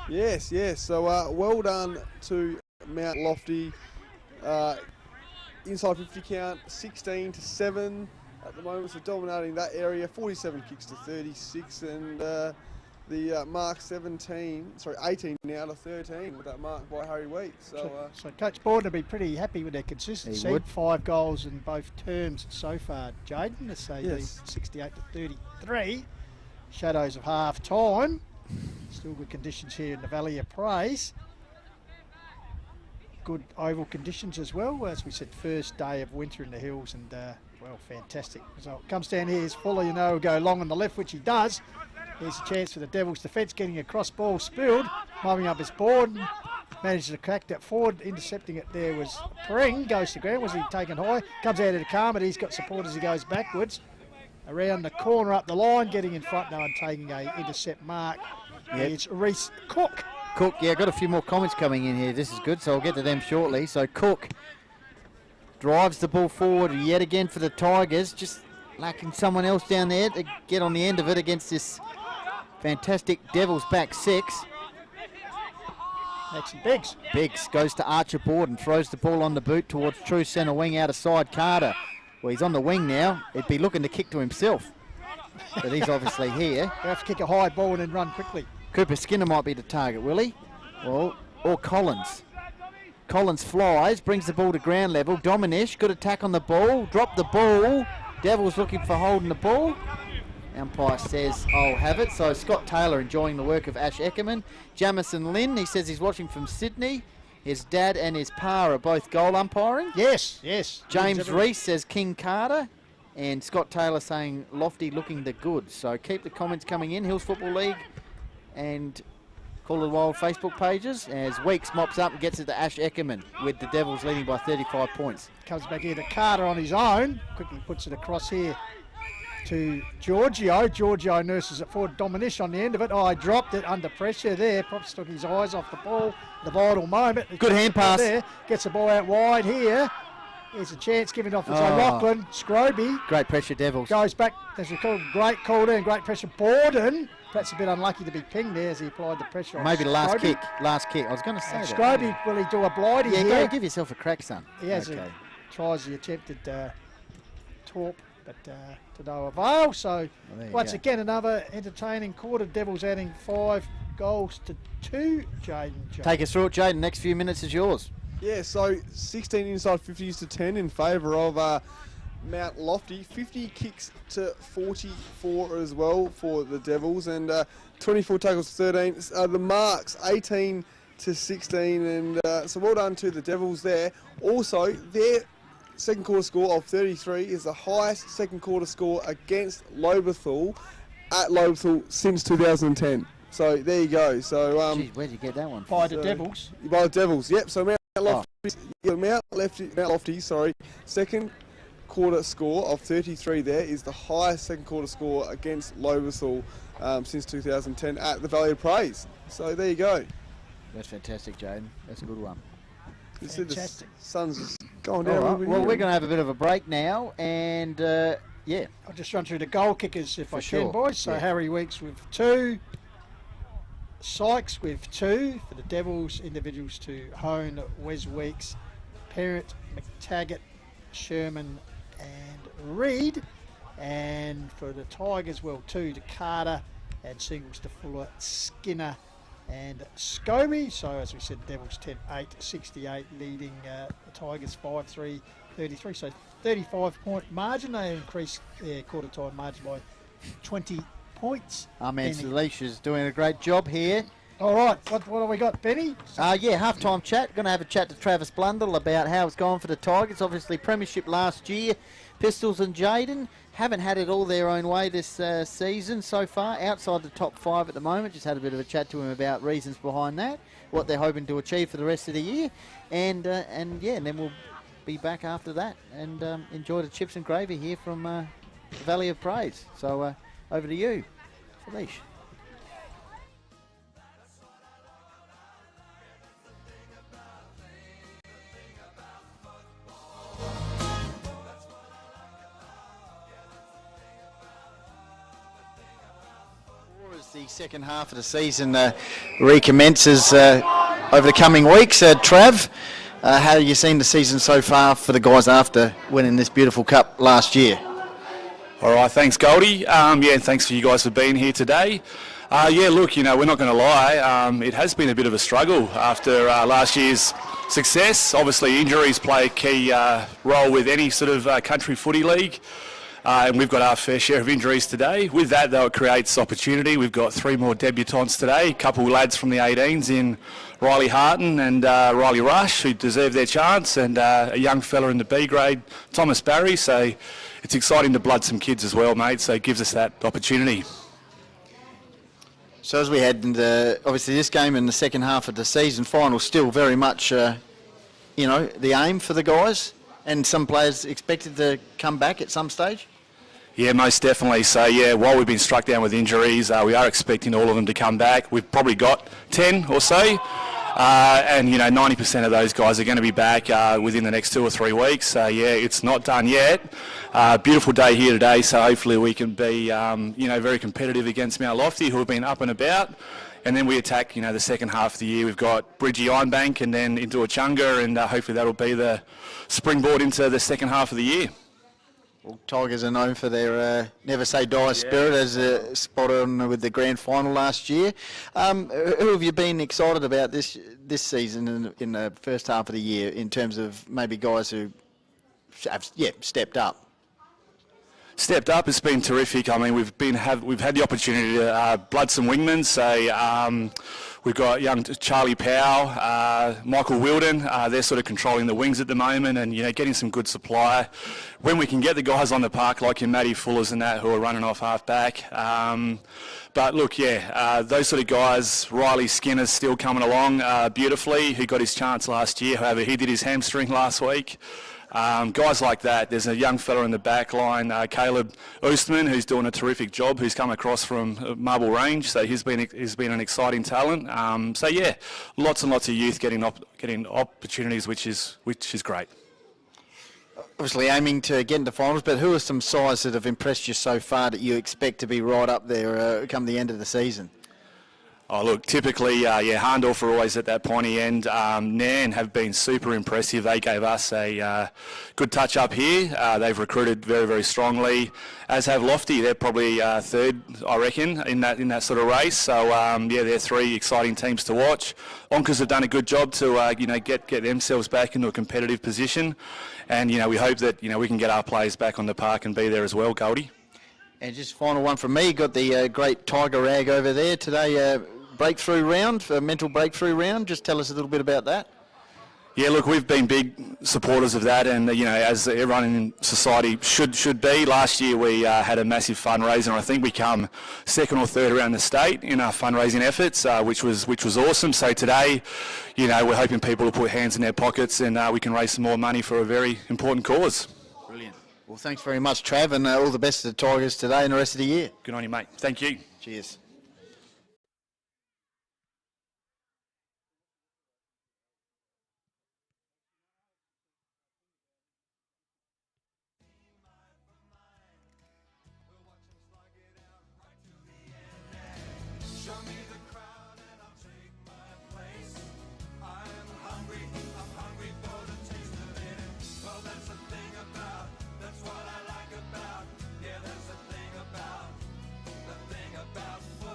Yes. So well done to Mount Lofty. Inside 50 count, 16-7 at the moment. So dominating that area. 47 kicks to 36 and the mark 18 now to 13 with that mark by Harry Weeks. So Coach Borden will be pretty happy with their consistency. He would. 5 goals in both terms so far, Jaden. So Yes. 68 to 33. Shadows of half time. Still good conditions here in the Valley of Praise. Good oval conditions as well. As we said, first day of winter in the hills and, fantastic result. Comes down here, is Fuller, will go long on the left, which he does. Here's a chance for the Devils defence, getting a cross ball spilled, mobbing up his board, manages to crack that forward, intercepting it there was Pring, goes to ground, was he taken high, comes out of the calm, but he's got support as he goes backwards. Around the corner up the line, getting in front now and taking a intercept mark. Yep. It's Reece Cook. Cook, got a few more comments coming in here. This is good, so I'll get to them shortly. So Cook drives the ball forward yet again for the Tigers, just lacking someone else down there to get on the end of it against this fantastic Devils back 6. Next Biggs. Biggs goes to Archer Borden, throws the ball on the boot towards true centre wing out of side Carter. Well, he's on the wing now. He'd be looking to kick to himself, but he's obviously here. They have to kick a high ball and then run quickly. Cooper Skinner might be the target, will he? Well, or Collins. Collins flies, brings the ball to ground level. Dominish, good attack on the ball, drop the ball. Devils looking for holding the ball. Umpire says, I'll have it. So Scott Taylor enjoying the work of Ash Eckerman. Jamison Lynn, he says he's watching from Sydney. His dad and his pa are both goal umpiring. Yes. James Reese says King Carter. And Scott Taylor saying Lofty looking the goods. So keep the comments coming in, Hills Football League and Call of the Wild Facebook pages, as Weeks mops up and gets it to Ash Eckerman with the Devils leading by 35 points. Comes back here to Carter on his own. Quickly puts it across here to Giorgio. Giorgio nurses it forward. Dominish on the end of it. Oh, he dropped it under pressure there. Perhaps took his eyes off the ball. The vital moment. Good hand pass. There. Gets the ball out wide here. Here's a chance given off to Lachlan. Scroby. Great pressure, Devils. Goes back. There's a great call there and great pressure. Borden. Perhaps a bit unlucky to be pinged there as he applied the pressure on Maybe the last Scroby. kick. I was going to say that. Scroby, will he do a blighty Yeah, here? give yourself a crack, son. He has Okay. tries the attempted torp, but to no avail. So Well, there you once go. again, another entertaining quarter. Devils adding 5 goals to 2. Jaden. Take us through it, Jaden. Next few minutes is yours. Yeah, so 16 inside 50s to 10 in favour of Mount Lofty. 50 kicks to 44 as well for the Devils, and 24 tackles to 13. The marks 18 to 16, and so well done to the Devils there. Also, their second quarter score of 33 is the highest second quarter score against Lobethal at Lobethal since 2010. So there you go. So Jeez, where'd you get that one? By the Devils. by the Devils, yep. So Mount Lofty, second quarter score of 33 there is the highest second quarter score against Lobethal since 2010 at the Valley of Praise. So there you go. That's fantastic, Jaden. That's a good one. You see the Fantastic. sun's just going All down. right. Well, we're going to have a bit of a break now, and yeah. I'll just run through the goal kickers if I sure. can, boys. So Yeah. Harry Weeks with 2. Sykes with 2 for the Devils. Individuals to Hone, Wes Weeks, Parent, McTaggart, Sherman and Reed. And for the Tigers, 2 to Carter and singles to Fuller, Skinner and Scobie. So as we said, Devils 10-8, 68 leading the Tigers 5-3, 33. So 35-point margin. They increased their quarter time margin by 20 points. Our man Benny. Salish is doing a great job here. All right, what have we got, Benny? Yeah, half-time chat. Going to have a chat to Travis Blundell about how it's gone for the Tigers. Obviously, premiership last year. Pistols and Jaden haven't had it all their own way this season so far, outside the top 5 at the moment. Just had a bit of a chat to him about reasons behind that, what they're hoping to achieve for the rest of the year. And then we'll be back after that and enjoy the chips and gravy here from the Valley of Praise. So over to you, Salish. As the second half of the season recommences over the coming weeks, Trav, how have you seen the season so far for the guys after winning this beautiful cup last year? All right, thanks, Goldie. Thanks for you guys for being here today. Look, we're not going to lie. It has been a bit of a struggle after last year's success. Obviously, injuries play a key role with any sort of country footy league. And we've got our fair share of injuries today. With that, though, it creates opportunity. We've got 3 more debutants today, a couple of lads from the 18s in Riley Harton and Riley Rush, who deserve their chance, and a young fella in the B grade, Thomas Barry. So it's exciting to blood some kids as well, mate, so it gives us that opportunity. So as we head into, obviously, this game in the second half of the season final, still very much, the aim for the guys, and some players expected to come back at some stage? Yeah, most definitely. So, while we've been struck down with injuries, we are expecting all of them to come back. We've probably got 10 or so. 90% of those guys are going to be back within the next 2 or 3 weeks. So, it's not done yet. Beautiful day here today, so hopefully we can be, very competitive against Mount Lofty, who have been up and about. And then we attack, the second half of the year. We've got Bridgie Ironbank and then into Echunga, and hopefully that'll be the springboard into the second half of the year. Well, Tigers are known for their never say die spirit, as spot on with the grand final last year. Who have you been excited about this season in the first half of the year in terms of maybe guys who have stepped up? Stepped up has been terrific. I mean, we've had the opportunity to blood some wingmen. So we've got young Charlie Powell, Michael Wilden. They're sort of controlling the wings at the moment, and getting some good supply. When we can get the guys on the park like your Matty Fullers and that, who are running off half back. But look, those sort of guys. Riley Skinner's still coming along beautifully. Who got his chance last year. However, he did his hamstring last week. Guys like that. There's a young fella in the back line, Caleb Oostman, who's doing a terrific job, who's come across from Marble Range, so he's been an exciting talent. Lots and lots of youth getting opportunities, which is great. Obviously aiming to get into finals, but who are some sides that have impressed you so far that you expect to be right up there come the end of the season? Oh, look, typically, Harndorf are always at that pointy end. Nairn have been super impressive. They gave us a good touch up here. They've recruited very, very strongly, as have Lofty. They're probably third, I reckon, in that sort of race. So, they're 3 exciting teams to watch. Onkers have done a good job to, get themselves back into a competitive position. And, we hope that, we can get our players back on the park and be there as well, Goldie. And just final one from me, got the great Tiger Rag over there today. Breakthrough round, mental breakthrough round. Just tell us a little bit about that. Yeah, look, we've been big supporters of that, and as everyone in society should be. Last year we had a massive fundraiser, and I think we come second or third around the state in our fundraising efforts, which was awesome. So today, we're hoping people will put hands in their pockets, and we can raise some more money for a very important cause. Brilliant. Well, thanks very much, Trav, and all the best to the Tigers today and the rest of the year. Good on you, mate. Thank you. Cheers. Show me the crowd and I'll take my place. I'm hungry for the taste of it. Well, that's the thing about, that's what I like about. Yeah, that's the thing about football.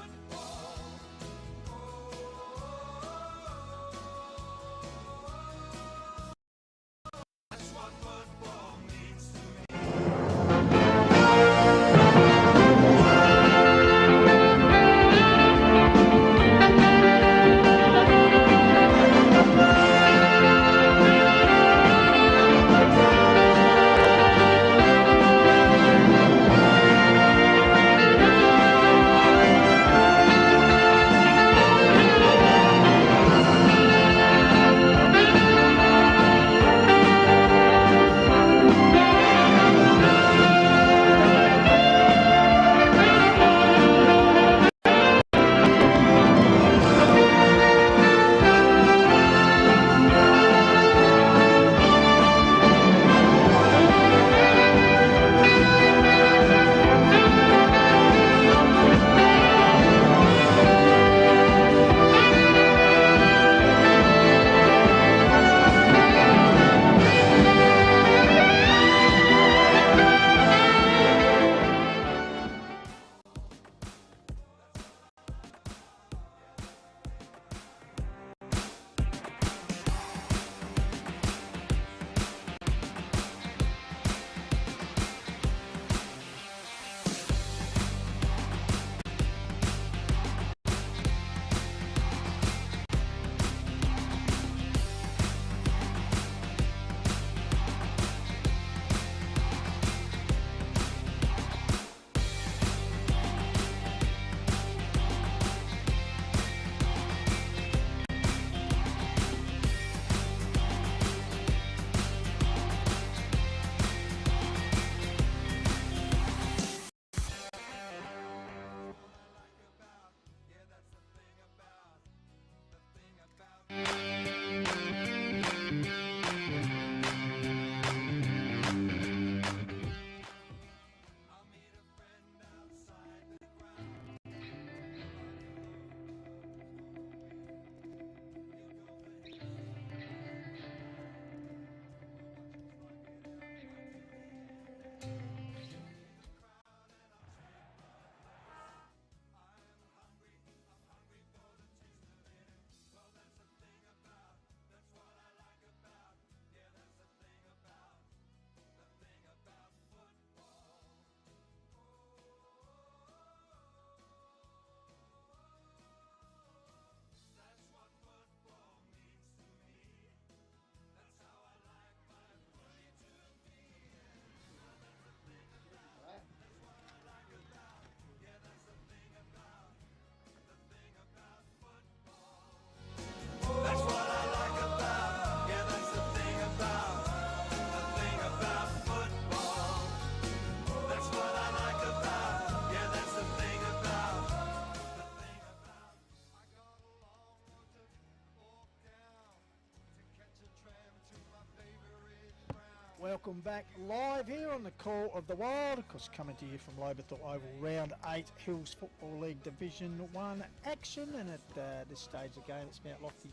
Welcome back live here on the Call of the Wild, of course coming to you from Lobethal Oval, Round 8 Hills Football League Division 1 action, and at this stage of the game it's Mount Lofty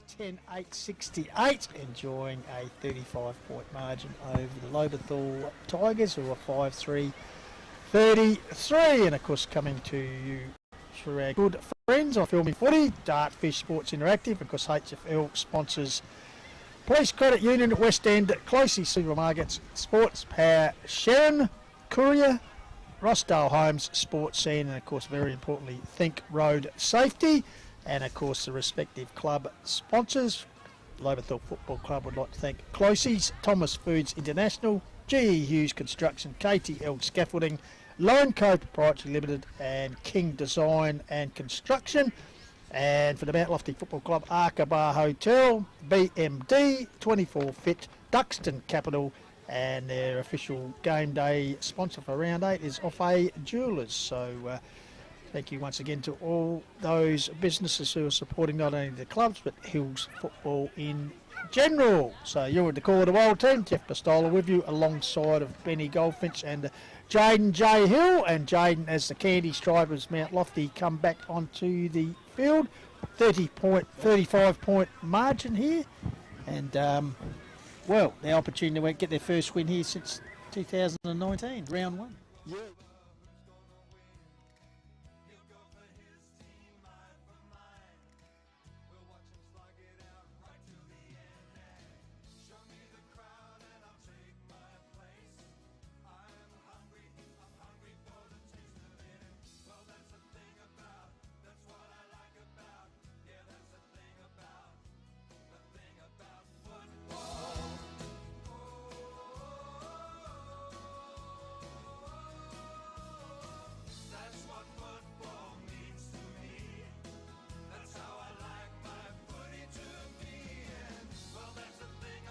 10-8-68, enjoying a 35-point margin over the Lobethal Tigers, who are 5-3-33, and of course coming to you through our good friends of Filming Footy, Dartfish Sports Interactive, of course HFL sponsors Police Credit Union at West End, Closey Supermarkets, Sports Power, Sharon, Courier, Rossdale Homes, Sports Scene, and of course very importantly Think Road Safety, and of course the respective club sponsors. Lobethal Football Club would like to thank Closey's, Thomas Foods International, GE Hughes Construction, KTL Scaffolding, Lone Co Proprietary Limited, and King Design and Construction. And for the Mount Lofty Football Club, Arca Bar Hotel, BMD, 24 Fit, Duxton Capital, and their official game day sponsor for Round 8 is Off A Jewellers. So thank you once again to all those businesses who are supporting not only the clubs but Hills football in general. So you're at the Call of the Wild team, Jeff Pistola with you alongside of Benny Goldfinch and Jaden J. Hill, and Jaden, as the Candy Stripers Mount Lofty come back onto the field, 35-point margin here, and well, the opportunity to get their first win here since 2019, round 1. Yeah.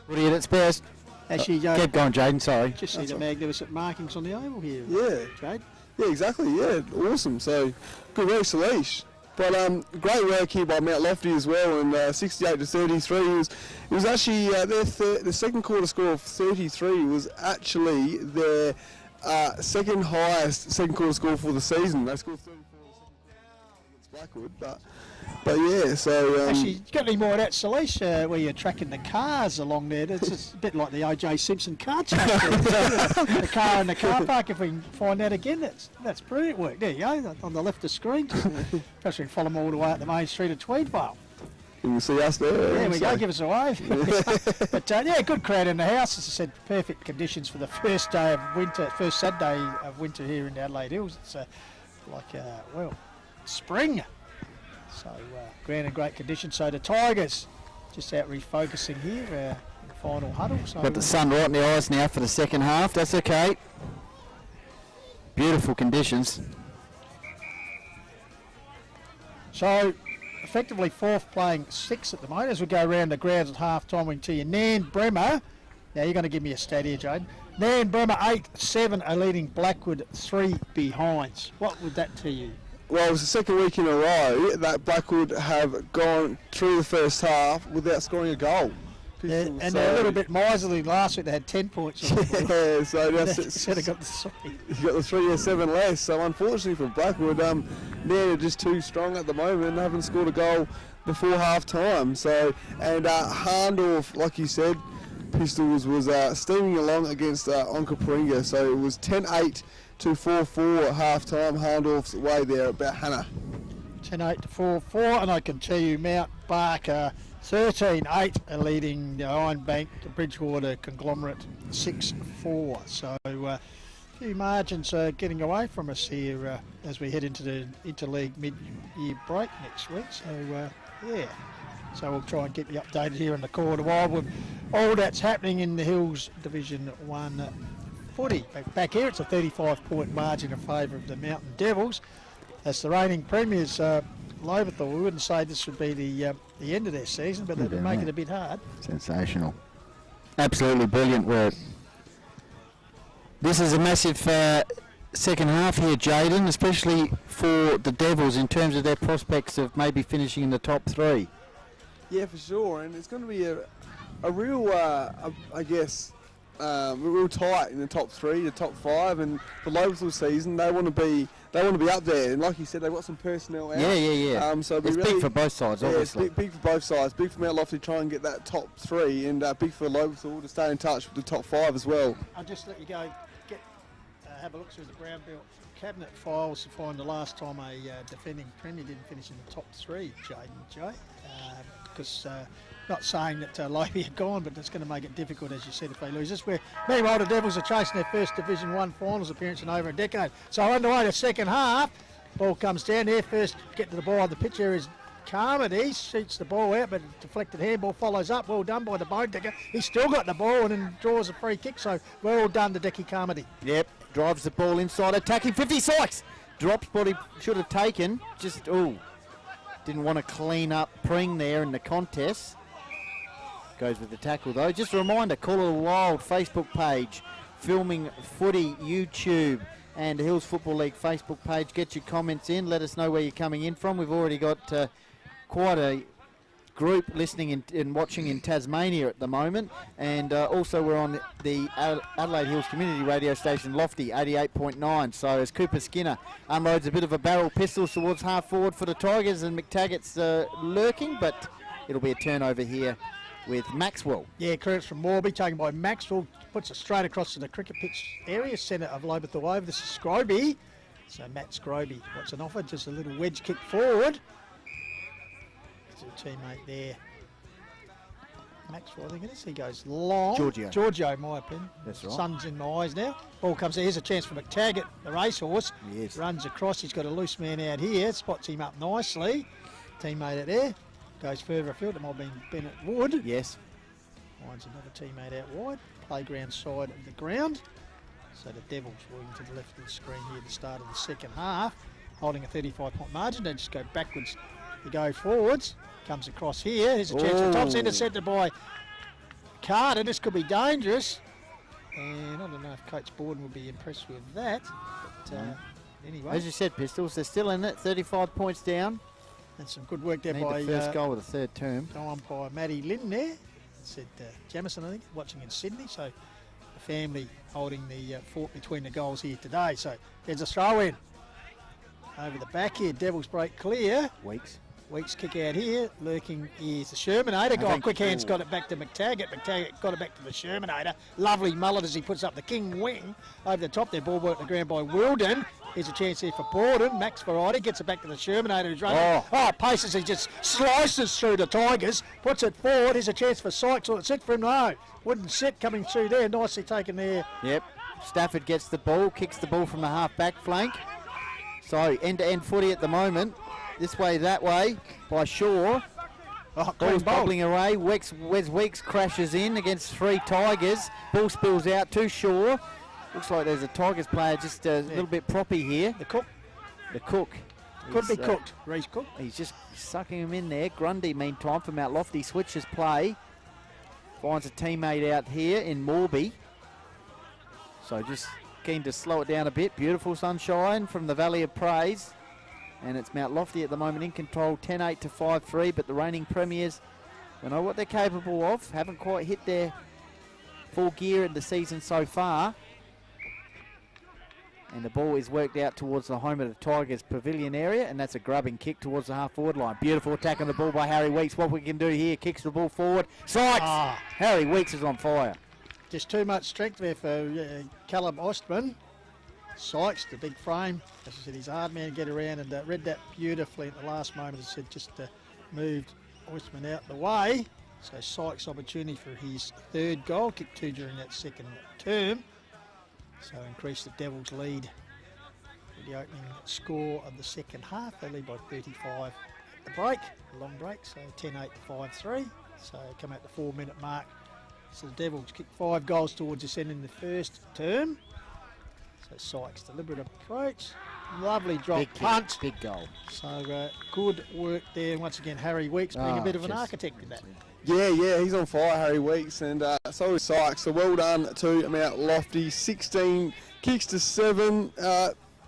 Footy at its best. Actually, Keep going, Jaden, sorry. just see the magnificent markings on the oval here. Yeah. Jade. Yeah, exactly. Yeah, awesome. So good work, Salish. But great work here by Mount Lofty as well, and 68-33. It was actually the second quarter score of 33 was actually their second highest second quarter score for the season. They scored 34 against Blackwood, but yeah. So Actually, you got any more of that, Salish, where you're tracking the cars along there? It's just a bit like the O.J. Simpson car track. The car in the car park, if we can find that again, that's brilliant work. There you go, on the left of the screen. Perhaps we can follow them all the way up the main street of Tweedvale. you can see us there. There we so. go, give us a wave. But yeah, good crowd in the house. As I said, perfect conditions for the first day of winter, first Saturday of winter here in Adelaide Hills. It's well, spring. So ground in great condition. So the Tigers just out refocusing here in the final huddle. So Got the sun right in the eyes now for the second half. That's okay. Beautiful conditions. So effectively fourth playing 6 at the moment. As we go around the grounds at half time, we can tell you Nan Bremer. Now you're going to give me a stat here, Jade. Nan Bremer 8-7 are leading Blackwood 3 behinds. What would that tell you? Well, it was the second week in a row that Blackwood have gone through the first half without scoring a goal. Yeah, and they're a little bit miserly. Last week they had 10 points. Yeah, so that's Should have got the 3. you got the 3 or 7 less. So unfortunately for Blackwood, they're just too strong at the moment and haven't scored a goal before half time. So Harndorf, like you said, Pistols was steaming along against Onkaparinga. So it was 10-8 to 4-4 at half time. Harndorf's way there about Hannah. 10-8 to 4-4, and I can tell you Mount Barker 13-8 are leading the Iron Bank, the Bridgewater conglomerate 6-4. So a few margins getting away from us here as we head into the interleague mid-year break next week. So yeah, so we'll try and keep you updated here in the Call of the Wild with all that's happening in the Hills Division 1 footy. Back here it's a 35-point margin in favour of the Mountain Devils. As the reigning premiers, Lobethal, we wouldn't say this would be the end of their season, but they'd make it a bit hard. Sensational. Absolutely brilliant work. This is a massive second half here, Jaden, especially for the Devils in terms of their prospects of maybe finishing in the top 3. Yeah, for sure, and it's going to be a real, I guess, real tight in the top 3, the top 5, and for Lobethal season they want to be up there. And like you said, they've got some personnel out. Yeah. So it's big for both sides, obviously. It's big for both sides. Big for Mount Lofty to try and get that top 3, and big for Lobethal to stay in touch with the top 5 as well. I'll just let you go. Have a look through the brown belt cabinet files to find the last time a defending premier didn't finish in the top 3, Jay. Because not saying that Lobey are gone, but it's going to make it difficult, as you said, if they lose this. Meanwhile, the Devils are chasing their first Division 1 finals appearance in over a decade. So underway the second half. Ball comes down there. First get to the ball on the pitch here is Carmody. Shoots the ball out, but deflected handball follows up. Well done by the bone digger. He's still got the ball and then draws a free kick. So well done to Decky Carmody. Yep. Drives the ball inside, attacking 50. Sykes drops what he should have taken. Just, didn't want to clean up Pring there in the contest. Goes with the tackle though. Just a reminder, Call of the Wild Facebook page, Filming Footy YouTube, and the Hills Football League Facebook page. Get your comments in. Let us know where you're coming in from. We've already got quite a group listening and watching in Tasmania at the moment, and also we're on the Adelaide Hills community radio station Lofty 88.9. So as Cooper Skinner unloads a bit of a barrel pistol towards half forward for the Tigers, and McTaggart's lurking, but it'll be a turnover here with Maxwell. Yeah, credits from Morby, taken by Maxwell, puts it straight across to the cricket pitch area, centre of Lobethal over. This is Scroby. So Matt Scroby, what's an offer? Just a little wedge kick forward. A teammate there, Maxwell, I think it is. He goes long. Giorgio, in my opinion. That's right. Sun's in my eyes now. Ball comes there. Here's a chance for McTaggart, the racehorse. Yes. Runs across. He's got a loose man out here. Spots him up nicely. Teammate out there. Goes further afield. It might have been Bennett Wood. Yes. Finds another teammate out wide. Playground side of the ground. So the Devils moving to the left of the screen here at the start of the second half. Holding a 35-point margin. They just go backwards. They go forwards. Comes across here. Here's a chance for Thompson, intercepted by Carter. This could be dangerous. And I don't know if Coach Borden will be impressed with that. But anyway. As you said, Pistols, they're still in it. 35 points down. And some good work there Need by the first goal of the third term. umpire Matty Lynn there. Said Jamison, I think, watching in Sydney. So the family holding the fort between the goals here today. So there's a throw in. Over the back here. Devils break clear. Weeks kick out here. Lurking is the Shermanator. Quick hands got it back to McTaggart. McTaggart got it back to the Shermanator. Lovely mullet as he puts up the king wing over the top there. Ball worked the ground by Wilden. Here's a chance here for Borden. Max Variety gets it back to the Shermanator who's running. Paces. He just slices through the Tigers. Puts it forward. Here's a chance for Sykes. Will it sit for him? No. Wouldn't sit coming through there. Nicely taken there. Yep. Stafford gets the ball. Kicks the ball from the half-back flank. So end-to-end footy at the moment. This way, that way, by Shaw. Ball's bobbling away. Wes Weeks crashes in against 3 Tigers. Ball spills out to Shaw. Looks like there's a Tigers player just a little bit proppy here. The Cook. Could be cooked. Reece Cook. He's just sucking him in there. Grundy, meantime, from Mount Lofty, switches play. Finds a teammate out here in Morby. So just keen to slow it down a bit. Beautiful sunshine from the Valley of Praise. And it's Mount Lofty at the moment in control, 10-8 to 5-3, but the reigning premiers, we know what they're capable of. Haven't quite hit their full gear in the season so far. And the ball is worked out towards the home of the Tigers pavilion area, and that's a grubbing kick towards the half-forward line. Beautiful attack on the ball by Harry Weeks. What we can do here, kicks the ball forward. Sykes! Harry Weeks is on fire. Just too much strength there for Callum Ostman. Sykes, the big frame, as I said, he's a hard man to get around, and read that beautifully at the last moment. As I said, just moved Ostman out the way. So Sykes' opportunity for his third goal, kicked 2 during that second term. So increased the Devils' lead for the opening score of the second half. They lead by 35 at the break, a long break, so 10-8 to 5-3. So come at the 4-minute mark. So the Devils kicked 5 goals towards this end in the first term. So Sykes, deliberate approach, lovely drop punt. Big goal. So good work there. Once again, Harry Weeks being a bit of an architect in that. Yeah, he's on fire, Harry Weeks, and so is Sykes. So well done to Mount Lofty. 16 kicks to 7,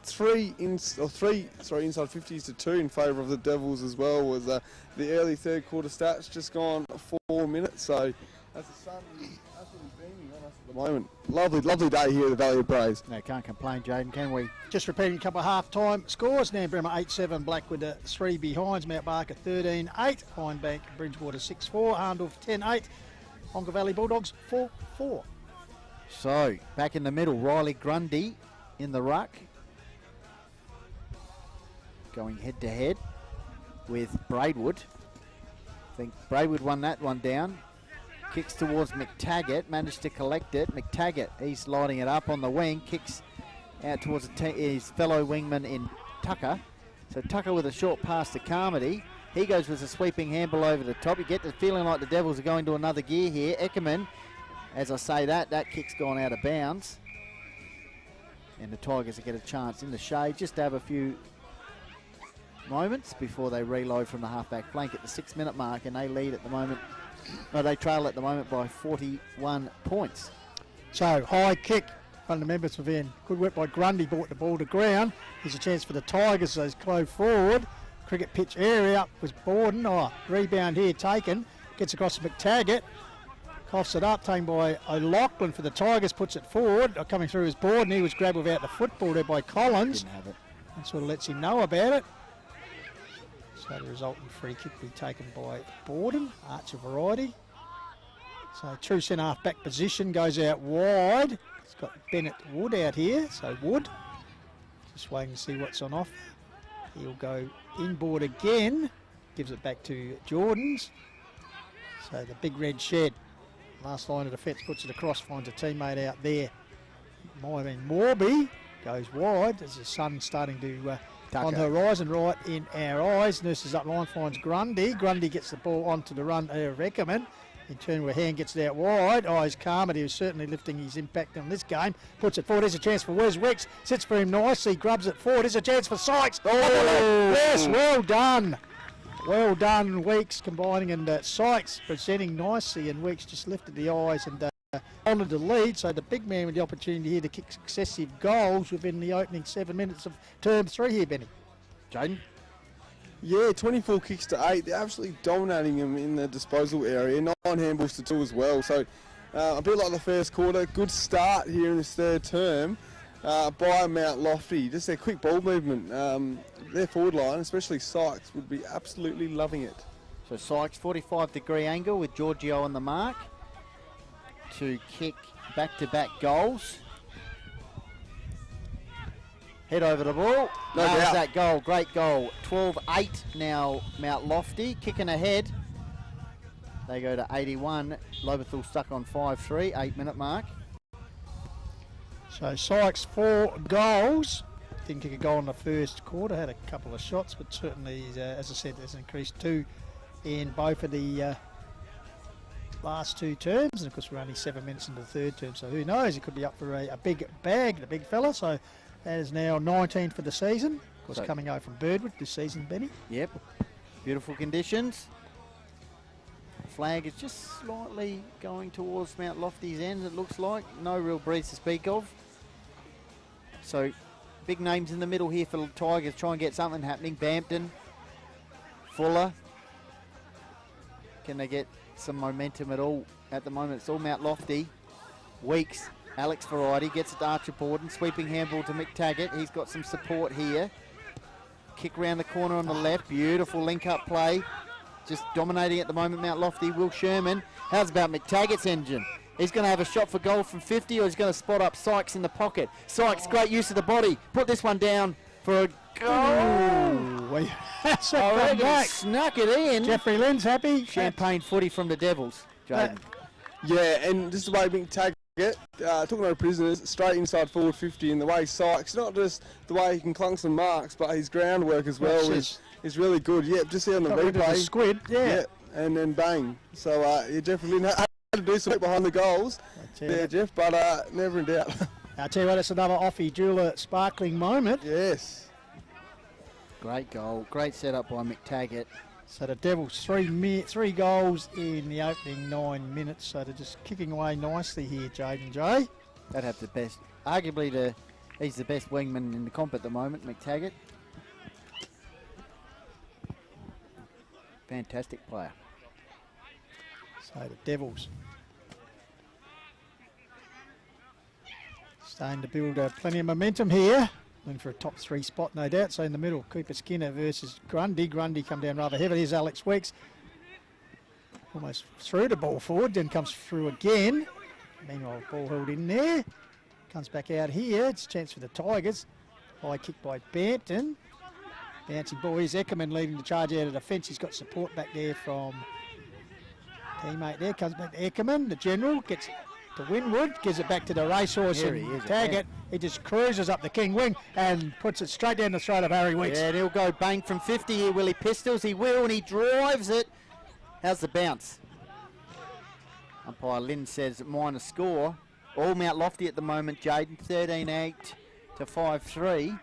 3 inside 50s to 2 in favour of the Devils as well. Was the early third quarter stats just gone 4 minutes. So as the sun is absolutely beaming on us at the moment. Lovely day here at the Valley of Praise. No, can't complain, Jaden, can we? Just repeating a couple of half-time scores. Nambrema 8-7, Blackwood 3 behinds, Mount Barker 13-8, Hinebank, Bridgewater 6-4, Arndorf 10-8, Honker Valley Bulldogs 4-4. So, back in the middle, Riley Grundy in the ruck. Going head-to-head with Braidwood. I think Braidwood won that one down. Kicks towards McTaggart, managed to collect it. McTaggart, he's lighting it up on the wing, kicks out towards his fellow wingman in Tucker. So Tucker with a short pass to Carmody. He goes with a sweeping handball over the top. You get the feeling like the Devils are going to another gear here. Eckerman, as I say that kick's gone out of bounds. And the Tigers will get a chance in the shade just to have a few moments before they reload from the halfback flank at the 6-minute mark, and they lead at the moment. No, they trail at the moment by 41 points. So, high kick, one of the members within. Good work by Grundy, brought the ball to ground. Here's a chance for the Tigers, so he's close forward. Cricket pitch area was Borden. Rebound here taken. Gets across to McTaggart. Coughs it up, taken by O'Loughlin for the Tigers, puts it forward. Coming through is Borden. He was grabbed without the football there by Collins. Didn't have it. And sort of lets him know about it. So the resulting free kick will be taken by Borden, Archer variety. So true centre half back position, goes out wide. It's got Bennett Wood out here, so Wood. Just waiting to see what's on offer. He'll go inboard again, gives it back to Jordans. So the big red shed, last line of defence, puts it across, finds a teammate out there. Might have been Morby, goes wide. There's the sun starting to on the horizon right in our eyes. Nurses up line, finds Grundy. Grundy gets the ball onto the run of Reckerman. In turn, where hand gets it out wide. His Carmody, who's certainly lifting his impact on this game. Puts it forward. There's a chance for Wes Weeks. Sits for him nicely. Grubs it forward. There's a chance for Sykes. Yes, well done. Well done, Weeks combining, and Sykes presenting nicely. And Weeks just lifted the eyes and honoured the lead. So the big man with the opportunity here to kick successive goals within the opening 7 minutes of term 3 here, Benny. Jaden? Yeah, 24 kicks to 8. They're absolutely dominating them in the disposal area. 9 handballs to 2 as well. So a bit like the first quarter. Good start here in this third term by Mount Lofty. Just their quick ball movement. Their forward line, especially Sykes, would be absolutely loving it. So Sykes, 45-degree angle with Giorgio on the mark to kick back-to-back goals. Head over the ball. No doubt. That goal, great goal. 12-8 now Mount Lofty. Kicking ahead. They go to 81. Lobethal stuck on 5-3, 8-minute mark. So Sykes 4 goals. Didn't kick a goal in the first quarter. Had a couple of shots, but certainly, as I said, there's increased 2 in both of the last 2 terms. And of course, we're only 7 minutes into the third term, so who knows? He could be up for a big bag, the big fella. So that is now 19 for the season. Of course, coming over from Birdwood this season, Benny. Yep. Beautiful conditions. Flag is just slightly going towards Mount Lofty's end, it looks like. No real breeze to speak of. So, big names in the middle here for the Tigers. Try and get something happening. Bampton, Fuller. Can they get some momentum at all? At the moment, it's all Mount Lofty. Weeks, Alex Variety gets it to Archer Borden. Sweeping handball to McTaggart. He's got some support here. Kick round the corner on the left. Beautiful link-up play. Just dominating at the moment, Mount Lofty. Will Sherman. How's about McTaggart's engine? He's going to have a shot for goal from 50, or he's going to spot up Sykes in the pocket. Sykes, great use of the body. Put this one down for a goal. That's I reckon he back. snuck it in. Jeffrey Lynn's happy. Champagne footy from the Devils. Jaden. Yeah, and just the way McTaggart took no prisoners, straight inside forward 50, and the way Sykes, not just the way he can clunk some marks, but his groundwork as well is really good. Yeah, just see on the replay. Squid, yeah. And then bang. So Jeffrey Lynn had to do some behind the goals there, Jeff, but never in doubt. I'll tell you what, it's another Offie Jeweler sparkling moment. Yes. Great goal. Great setup by McTaggart. So the Devils, three goals in the opening 9 minutes. So they're just kicking away nicely here, Jaden J. They'd have the best, arguably he's the best wingman in the comp at the moment, McTaggart. Fantastic player. So the Devils Starting to build plenty of momentum here. Looking for a top 3 spot, no doubt. So in the middle, Cooper Skinner versus Grundy. Grundy come down rather heavily. Here's Alex Weeks. Almost threw the ball forward, then comes through again. Meanwhile, ball held in there. Comes back out here. It's a chance for the Tigers. High kick by Banton. Bouncing ball. Here's Eckerman leading the charge out of the fence. He's got support back there from teammate there. Comes back to Eckerman. The general gets it to Winwood. Gives it back to the racehorse and Taggart. He just cruises up the king wing and puts it straight down the throat of Harry Weeks. Yeah, and he'll go bang from 50 here, Willie Pistols. He will, and he drives it. How's the bounce? Umpire Lynn says minor score. All Mount Lofty at the moment, Jaden, 13-8 to 5-3.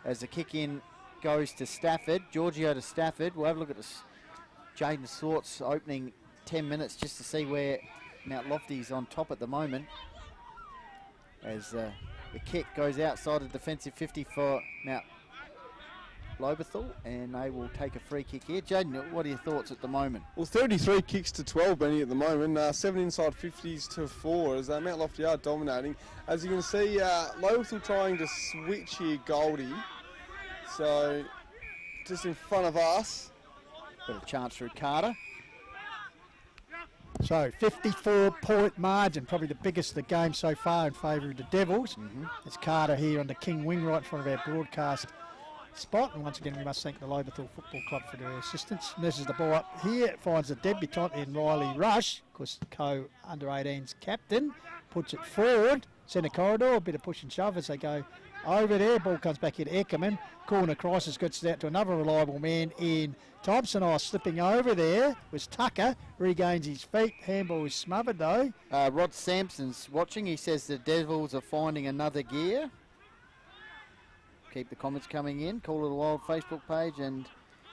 As the kick in goes to Stafford, Giorgio to Stafford. We'll have a look at this. Jaden's thoughts opening 10 minutes just to see where Mount Lofty's on top at the moment. As the kick goes outside of defensive 50 for Mount Lobethal, and they will take a free kick here. Jaden, what are your thoughts at the moment? Well, 33 kicks to 12, Benny, at the moment. 7 inside 50s to 4 as Mount Lofty are dominating. As you can see, Lobethal trying to switch here, Goldie. So, just in front of us. Got a chance through Carter. So 54-point margin, probably the biggest of the game so far in favour of the Devils. It's Carter here on the king wing right in front of our broadcast spot. And once again, we must thank the Lobethal Football Club for their assistance. Nurses the ball up here, finds the debutant in Riley Rush, of course, co-under-18's captain, puts it forward, centre corridor, a bit of push and shove as they go over there. Ball comes back in Eckerman. Corner crisis gets it out to another reliable man in Thompson. Slipping over there was Tucker. Regains his feet. Handball is smothered though. Rod Sampson's watching. He says the Devils are finding another gear. Keep the comments coming in. Call It a Wild Facebook page and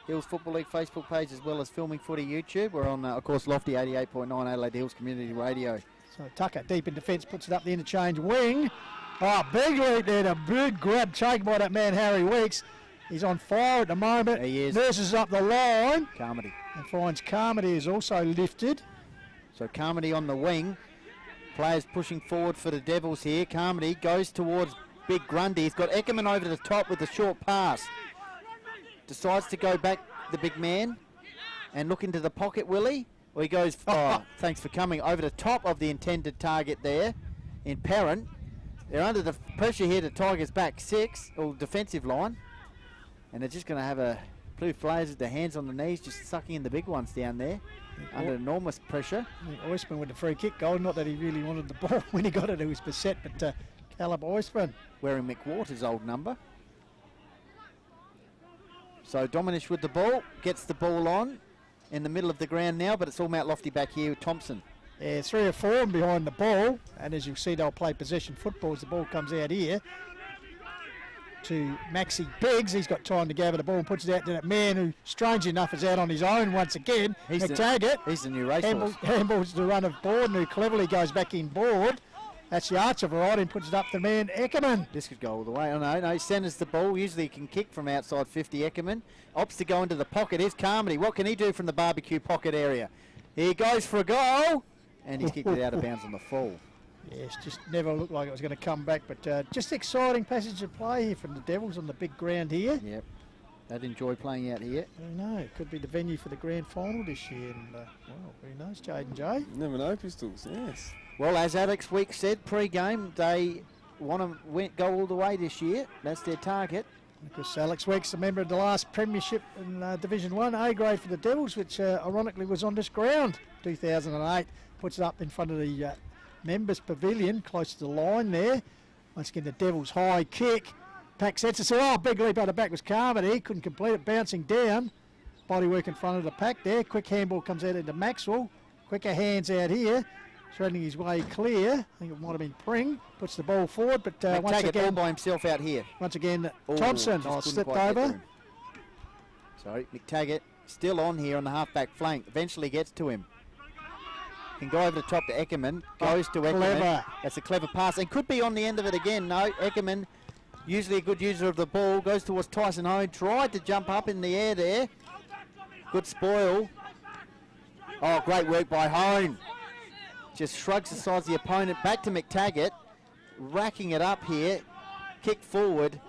Hills Football League Facebook page, as well as Filming Footy YouTube. We're on, of course, Lofty 88.9 Adelaide Hills Community Radio. So Tucker deep in defence, puts it up the interchange wing. Big lead there, a big grab taken by that man Harry Weeks. He's on fire at the moment. He is. Nurses up the line. Carmody. And finds Carmody is also lifted. So Carmody on the wing. Players pushing forward for the Devils here. Carmody goes towards Big Grundy. He's got Eckerman over the top with a short pass. Decides to go back, the big man, and look into the pocket, Willie. Well, he goes, thanks for coming, over the top of the intended target there in Perrin. They're under the pressure here to Tigers back 6, or defensive line. And they're just going to have a blue flares with their hands on the knees, just sucking in the big ones down there, under enormous pressure. Oistman with the free kick goal. Not that he really wanted the ball when he got it, he was beset, but Caleb Oistman. Wearing McWater's old number. So Dominish with the ball, gets the ball on in the middle of the ground now, but it's all Mount Lofty back here with Thompson. Yeah, 3 or 4 behind the ball, and as you'll see, they'll play possession football as the ball comes out here to Maxie Biggs. He's got time to gather the ball and puts it out to that man who, strange enough, is out on his own once again. McTaggart. He's the new racehorse. Handballs the run of board, who cleverly goes back in board. That's the Archer variety and puts it up to the man Eckerman. This could go all the way. Oh, no, he centres the ball. Usually he can kick from outside 50, Eckerman. Opts to go into the pocket. Here's Carmody. What can he do from the barbecue pocket area? He goes for a goal. And he's kicked it out of bounds on the fall. Yes, just never looked like it was going to come back. But just exciting passage of play here from the Devils on the big ground here. Yep. They'd enjoy playing out here. Who knows? It could be the venue for the grand final this year. And, who knows, Jaden J? Never know, Pistols, yes. Well, as Alex Week said pre-game, they want to go all the way this year. That's their target. Of course, Alex Weeks, a member of the last premiership in Division 1, A grade for the Devils, which ironically was on this ground, 2008. Puts it up in front of the members' pavilion, close to the line there. Once again, the Devils' high kick. Pack sets it. Big leap out the back was Carmody. Couldn't complete it, bouncing down. Bodywork in front of the pack there. Quick handball comes out into Maxwell. Quicker hands out here. Threading his way clear. I think it might have been Pring. Puts the ball forward, but once again, all by himself out here. Once again, Thompson slipped over. Sorry, McTaggart still on here on the half-back flank. Eventually gets to him. Can go over the top to Eckerman. Goes to Eckerman. Clever. That's a clever pass. And could be on the end of it again. No, Eckerman, usually a good user of the ball, goes towards Tyson Hone. Tried to jump up in the air there. Good spoil. Great work by Hone. Just shrugs aside the opponent. Back to McTaggart. racking it up here. Kick forward,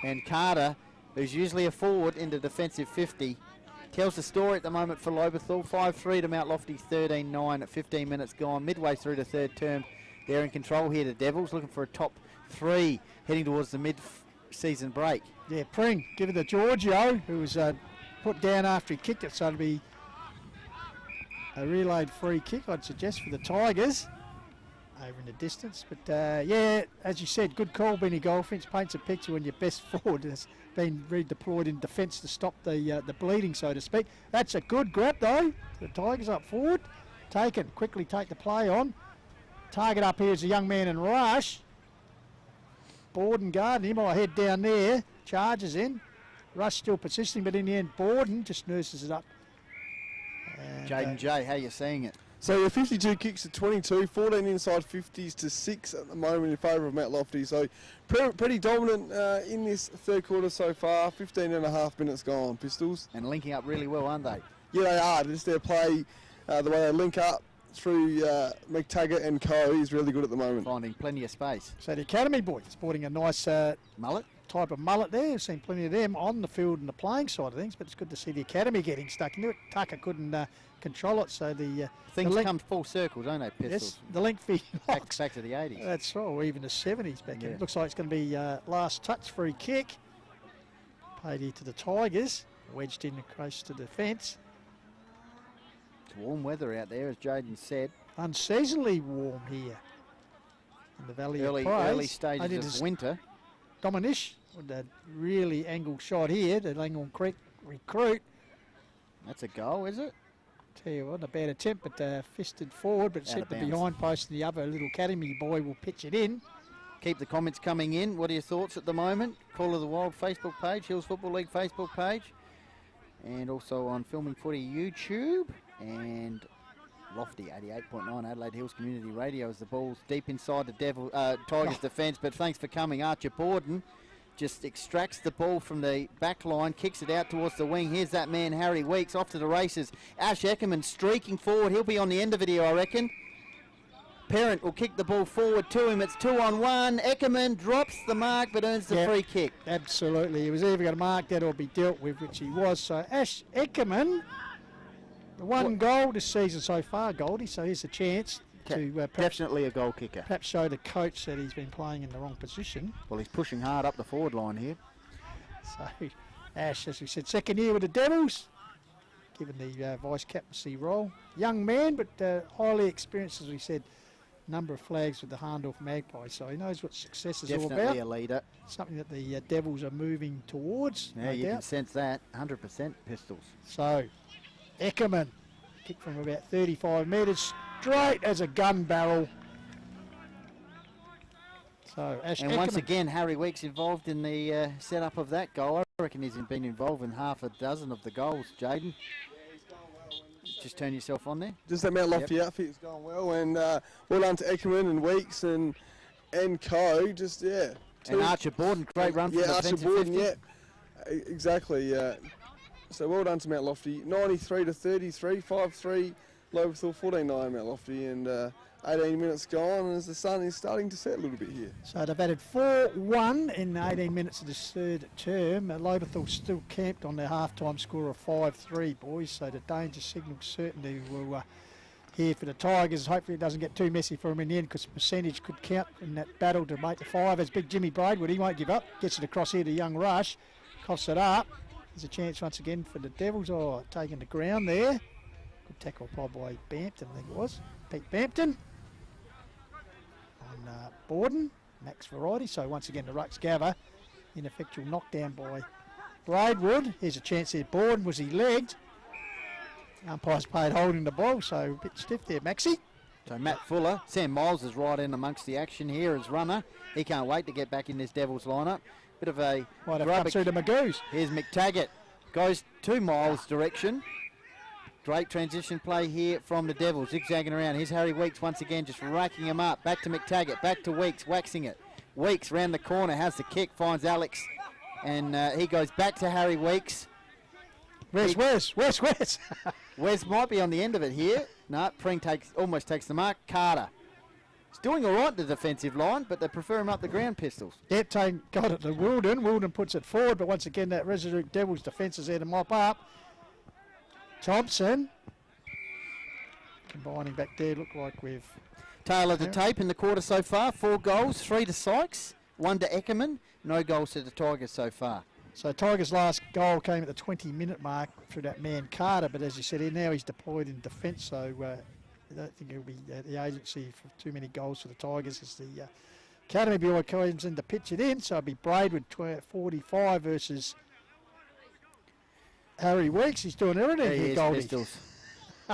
and Carter, who's usually a forward, into defensive 50. Tells the story at the moment for Lobethal. 5-3 to Mount Lofty, 13-9 at 15 minutes gone. Midway through the third term. They're in control here, the Devils, looking for a top 3 heading towards the mid-season break. Yeah, Pring, give it to Giorgio, who was put down after he kicked it, so it'll be a relayed free kick, I'd suggest, for the Tigers over in the distance. But yeah, as you said, good call, Benny Goldfinch. Paints a picture when your best forward has been redeployed in defence to stop the bleeding, so to speak. That's a good grab though. The Tigers up forward, take it, quickly take the play on. Target up here is a young man in rush. Borden guarding him. I head down there, charges in. Rush still persisting, but in the end, Borden just nurses it up. And, Jaden J, how you seeing it? So the 52 kicks to 22, 14 inside 50s to 6 at the moment in favour of Mount Lofty. So pretty dominant in this third quarter so far. 15 and a half minutes gone, Pistols. And linking up really well, aren't they? Yeah, they are. Just their play, the way they link up through McTaggart and Co is really good at the moment. Finding plenty of space. So the Academy boys sporting a nice Mullet? type of mullet there. We've seen plenty of them on the field and the playing side of things, but it's good to see the Academy getting stuck into it. Tucker couldn't control it, so the Things link, come full circle, don't they, Pistols? yes, the link fee Back locks. to the 80s. That's right, or even the 70s back in. Yeah. It looks like it's going to be last touch free kick. Paid here to the Tigers, wedged in close to the fence. It's warm weather out there, as Jaden said. Unseasonably warm here in the Valley of Praise. Early stages of winter. Dominish with a really angled shot here. The Langhorne Creek recruit. That's a goal, is it? Tell you what, a bad attempt, but fisted forward, but Out set of the bounds. behind post, and the other little Academy boy will pitch it in. Keep the comments coming in. What are your thoughts at the moment? Call of the Wild Facebook page, Hills Football League Facebook page, and also on Filming Footy YouTube, and Lofty 88.9 Adelaide Hills Community Radio as the ball's deep inside the Tigers defence. But thanks for coming. Archer Borden just extracts the ball from the back line, kicks it out towards the wing. Here's that man, Harry Weeks, off to the races. Ash Eckerman streaking forward. He'll be on the end of it here, I reckon. Parent will kick the ball forward to him. It's 2-on-1. Eckerman drops the mark but earns the free kick. Absolutely. He was either going to mark that or be dealt with, which he was. So Ash Eckerman, the one goal this season so far, Goldie. So here's a chance to perhaps Definitely a goal kicker. show the coach that he's been playing in the wrong position. Well, he's pushing hard up the forward line here. So Ash, as we said, second year with the Devils, given the vice captaincy role. Young man, but highly experienced, as we said. Number of flags with the Harndorf Magpies, so he knows what success is all about. Definitely a leader. Something that the Devils are moving towards, Yeah, no you can doubt. sense that. 100% Pistols. So, Eckerman, kick from about 35 metres, straight as a gun barrel. So, Ash And Eckerman, once again, Harry Weeks involved in the setup of that goal. I reckon he's been involved in half a dozen of the goals, Jaden. Just turn yourself on there. Just that Mount Lofty outfit is going well, and well done to Eckerman and Weeks and Co. Just And two- Archer Borden, great run from yeah, the Archer defensive Borden, 50. exactly. So well done to Mount Lofty. 93 to 33, 5-3 Lobethal, 14-9 Mount Lofty, and 18 minutes gone as the sun is starting to set a little bit here. so they've added 4-1 in 18 minutes of this third term. Lobethal still camped on their half-time score of 5-3, boys, so the danger signal certainly will here for the Tigers. Hopefully it doesn't get too messy for them in the end, because the percentage could count in that battle to make the 5. As big Jimmy Braidwood, he won't give up. Gets it across here to Young Rush. Coughs it up. There's a chance once again for the Devils. Oh, taking the ground there. Good tackle applied by Bampton, I think it was. Pete Bampton. On Borden. Max variety. So once again the Rucks gather. Ineffectual knockdown by Braidwood. Here's a chance there. Borden, was he legged? Umpire's paid holding the ball, so a bit stiff there, Maxie. So Matt Fuller, Sam Miles is right in amongst the action here as runner. He can't wait to get back in this Devils lineup. Bit of a Might have grub come through the Magoos. Here's McTaggart, goes to Miles' direction. Great transition play here from the Devils, zigzagging around. Here's Harry Weeks once again, just racking him up. Back to McTaggart, back to Weeks, waxing it. Weeks round the corner, has the kick, finds Alex, and he goes back to Harry Weeks. Wes. Wes might be on the end of it here. No, Pring almost takes the mark. Carter He's doing all right, the defensive line, but they prefer him up the ground, Pistols. Yep, got it to Wilden. Wilden puts it forward, but once again, that Resolute Devils defence is there to mop up. Thompson. Combining back there, look like we've... Tail of the tape in the quarter so far. 4 goals, 3 to Sykes, 1 to Eckerman. No goals to the Tigers so far. So Tigers' last goal came at the 20-minute mark through that man Carter, but as you said, now he's deployed in defence, so I don't think he'll be at the agency for too many goals for the Tigers as the Academy boy comes in to pitch it in. So it'll be Braidwood 45 versus Harry Weeks. He's doing everything here, Goldie. Pistols.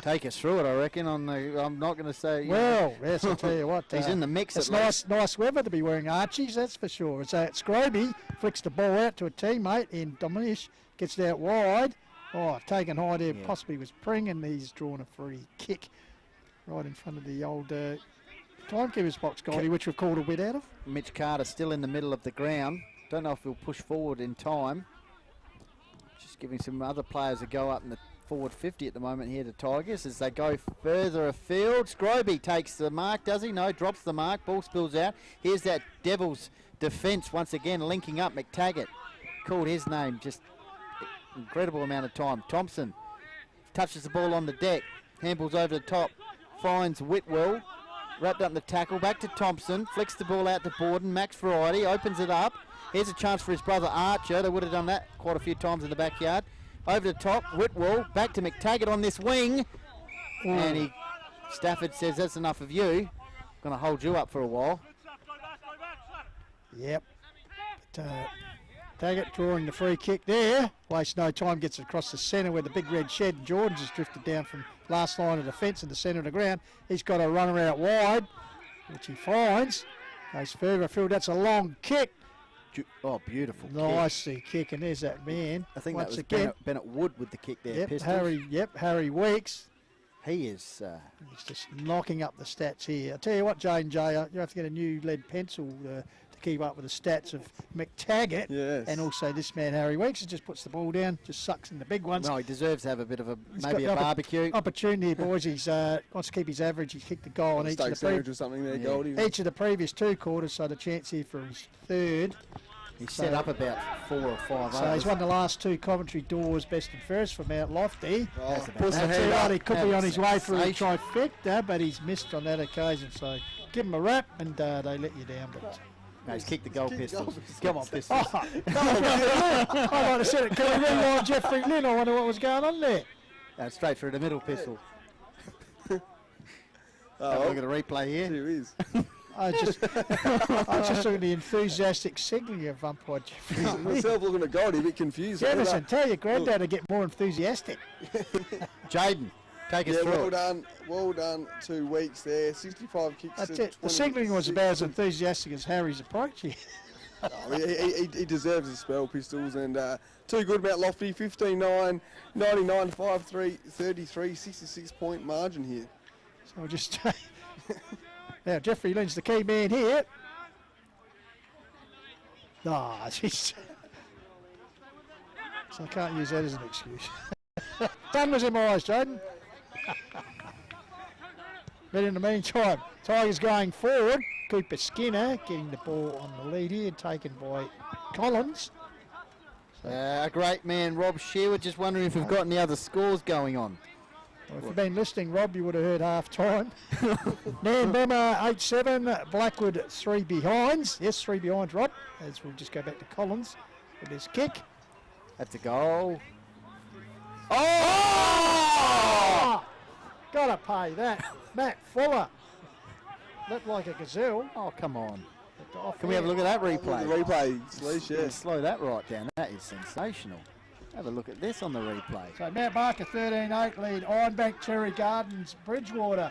Take us through it, I reckon. I'm not going to say... Well, yes, I'll tell you what. He's in the mix It's at least. nice weather to be wearing Archies, that's for sure. So it's Scroby, flicks the ball out to a teammate in Dominish, gets it out wide. Oh, taken high there, possibly was Pring, and he's drawn a free kick right in front of the old timekeeper's box, Goldie, which we've called a bit out of. Mitch Carter still in the middle of the ground. Don't know if he'll push forward in time. Just giving some other players a go up in the forward 50 at the moment here, the Tigers, as they go further afield. Scroby takes the mark, does he? No, drops the mark. Ball spills out. Here's that Devils defence once again linking up. McTaggart called his name, just incredible amount of time. Thompson touches the ball on the deck, handballs over the top, finds Whitwell, wrapped up in the tackle, back to Thompson, flicks the ball out to Borden. Max Variety opens it up. Here's a chance for his brother Archer. They would have done that quite a few times in the backyard. Over the top, Whitwell, back to McTaggart on this wing. And Stafford says, that's enough of you. Going to hold you up for a while. Yep. But, Taggart drawing the free kick there. Wastes no time, gets it across the centre where the big red shed. Jordan's just drifted down from last line of defence in the centre of the ground. He's got a runner out wide, which he finds. Goes further afield. That's a long kick. Oh, beautiful Nicely kick, and there's that man. I think once that was again. Bennett Wood with the kick there, Yep, Harry Weeks. He is... He's just knocking up the stats here. I tell you what, Jane J, you have to get a new lead pencil to keep up with the stats of McTaggart. Yes. And also this man, Harry Weeks, he just puts the ball down, just sucks in the big ones. No, he deserves to have a bit of He's maybe got a barbecue. Opportunity, boys. He's wants to keep his average. He kicked the goal on each of the sandwich or something there, Goldie. each of the previous 2 quarters, so the chance here for his third. He's set up about 4 or 5 So he's won the last 2 Coventry Doors best and fairest from Mount Lofty. Puts the That's hand right, up. he could be on his way for a Sensation. trifecta, but he's missed on that occasion. So give him a rap, and they let you down. But No, he's kicked the goal, Pistols. Come on, Pistols. I might have said it. Can we rewind Jeffrey Lynn? I wonder what was going on there. No, straight through the middle, Pistol. Have a Oh, look at the replay here. here he is. I was just looking at the enthusiastic signaling of umpire Jeffrey Lynn. Myself looking at Goldie, a bit confused. Jefferson, tell your granddad to get more enthusiastic. Jaden, take us Yeah, through well done 2 weeks there. 65 kicks. That's to it. The signaling was 26. about as enthusiastic as Harry's approach here. Oh, he deserves a spell, Pistols, and 2 good Mount Lofty, 15-9, 99-5-3, 33, 66-point margin here. So we'll just now Jeffrey Lynn's the key man here. Ah, jeez. So I can't use that as an excuse. Sun was in my eyes, Jaden. But in the meantime, Tigers going forward. Cooper Skinner getting the ball on the lead here, taken by Collins. A great man, Rob Shearer. Just wondering if we've got any other scores going on. Well, if you've been listening, Rob, you would have heard half time. Nambema 8-7, Blackwood 3 behinds. Yes, 3 behinds, Rob. As we'll just go back to Collins with his kick. That's a goal. Oh! Gotta pay that. Matt Fuller. Looked like a gazelle. Oh, come on. But off Can we have a look at that Look at replay? the replay, Sleesh, Yeah, yes. slow that right down. That is sensational. Have a look at this on the replay. So Mount Barker 13-8 lead. Ironbank, Cherry Gardens, Bridgewater.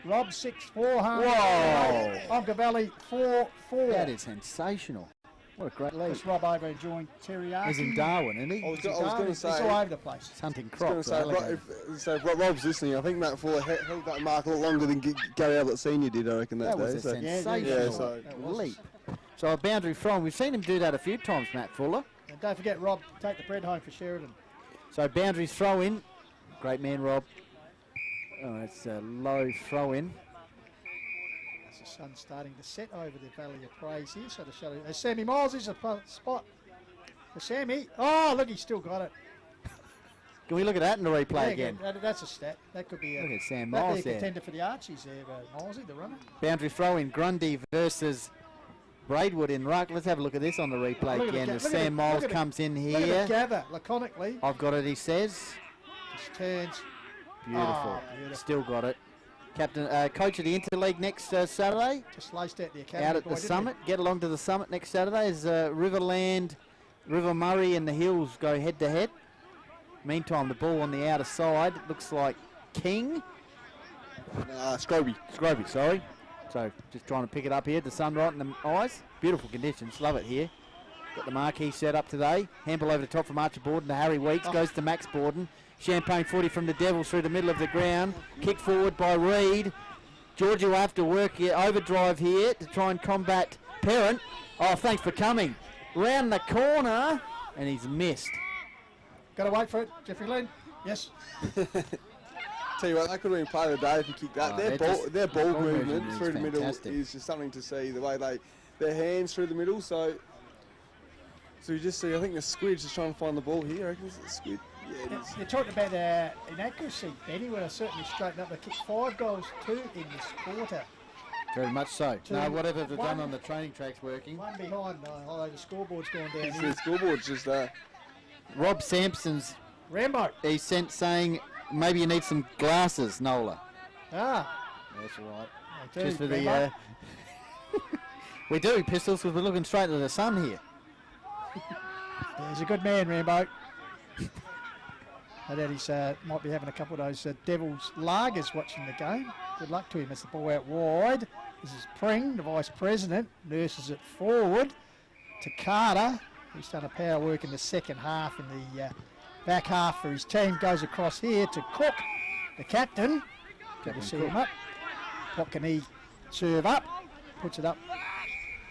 Rob 6-4. Whoa. Onka Valley 4-4. That is sensational. What a great lead. That's Rob over enjoying Terry He's in Darwin, isn't he? I was going to say, It's all over the place. He's hunting I was crops. going to say, if Rob's listening, I think Matt Fuller held that mark a lot longer than Gary Ablett Senior did, I reckon, that That was day. a So. sensational Yeah, so- leap. So a boundary from. We've seen him do that a few times, Matt Fuller. And don't forget, Rob, take the bread home for Sheridan. So boundary throw in. Great man, Rob. Oh, it's a low throw in. That's a sun's starting to set over the Valley of Praise here, so the shadow. Sammy Miles is a spot for Sammy. Oh, look, he's still got it. Can we look at that in the replay Yeah, again? that's a stat. That could be a, Look at Sam that'd Miles be a there. contender for the Archies there, Milesy, the runner. Boundary throw in Grundy versus Braidwood in ruck. Let's have a look at this on the replay Look at again. the As look at Sam the- Miles look at the- comes in Look at here. the gather, laconically. I've got it, he says. Just turns. Beautiful. Oh, beautiful. Still got it. Captain, coach of the Interleague next Saturday. Just laced out the academy. Out at boy, the didn't summit. Get along to the summit next Saturday as Riverland, River Murray and the Hills go head to head. Meantime, the ball on the outer side looks like King. Scroby, sorry. So just trying to pick it up here. The sun right in the eyes. Beautiful conditions. Love it here. Got the marquee set up today. Handball over the top from Archie Borden to Harry Weeks. Goes to Max Borden. Champagne footy from the Devils through the middle of the ground. Kick forward by Reed. Georgia will have to work overdrive here to try and combat Parent. Oh, thanks for coming. Round the corner. And he's missed. Got to wait for it, Jeffrey Lynn. Yes. Tell you what, that could have been play of the day if you kicked that. Oh, Their ball ball movement movement is through the middle fantastic. is just something to see. The way their hands through the middle. So you just see. I think the Squid's just trying to find the ball here. I reckon it's the Squid. Yeah, it is. You're talking about inaccuracy, Benny, would have certainly straightened up. They kicked 5 goals, 2 in this quarter. Very much so. Two. No, whatever they've done One. on the training track's working. One behind, although the scoreboard's gone down It's here. the scoreboard's just Rob Sampson's Rambo. he sent saying maybe you need some glasses, Nola. Ah, That's all right. they do, Just for Rambo. the we do Pistols because we're looking straight at the sun here. Yeah, he's a good man, Rambo. No doubt he's might be having a couple of those Devils lagers watching the game. Good luck to him as the ball out wide. This is Pring, the vice president, nurses it forward to Carter, who's done a power work in the second half in the back half for his team. Goes across here to Cook, the captain. Good to see him up. What can he serve up? Puts it up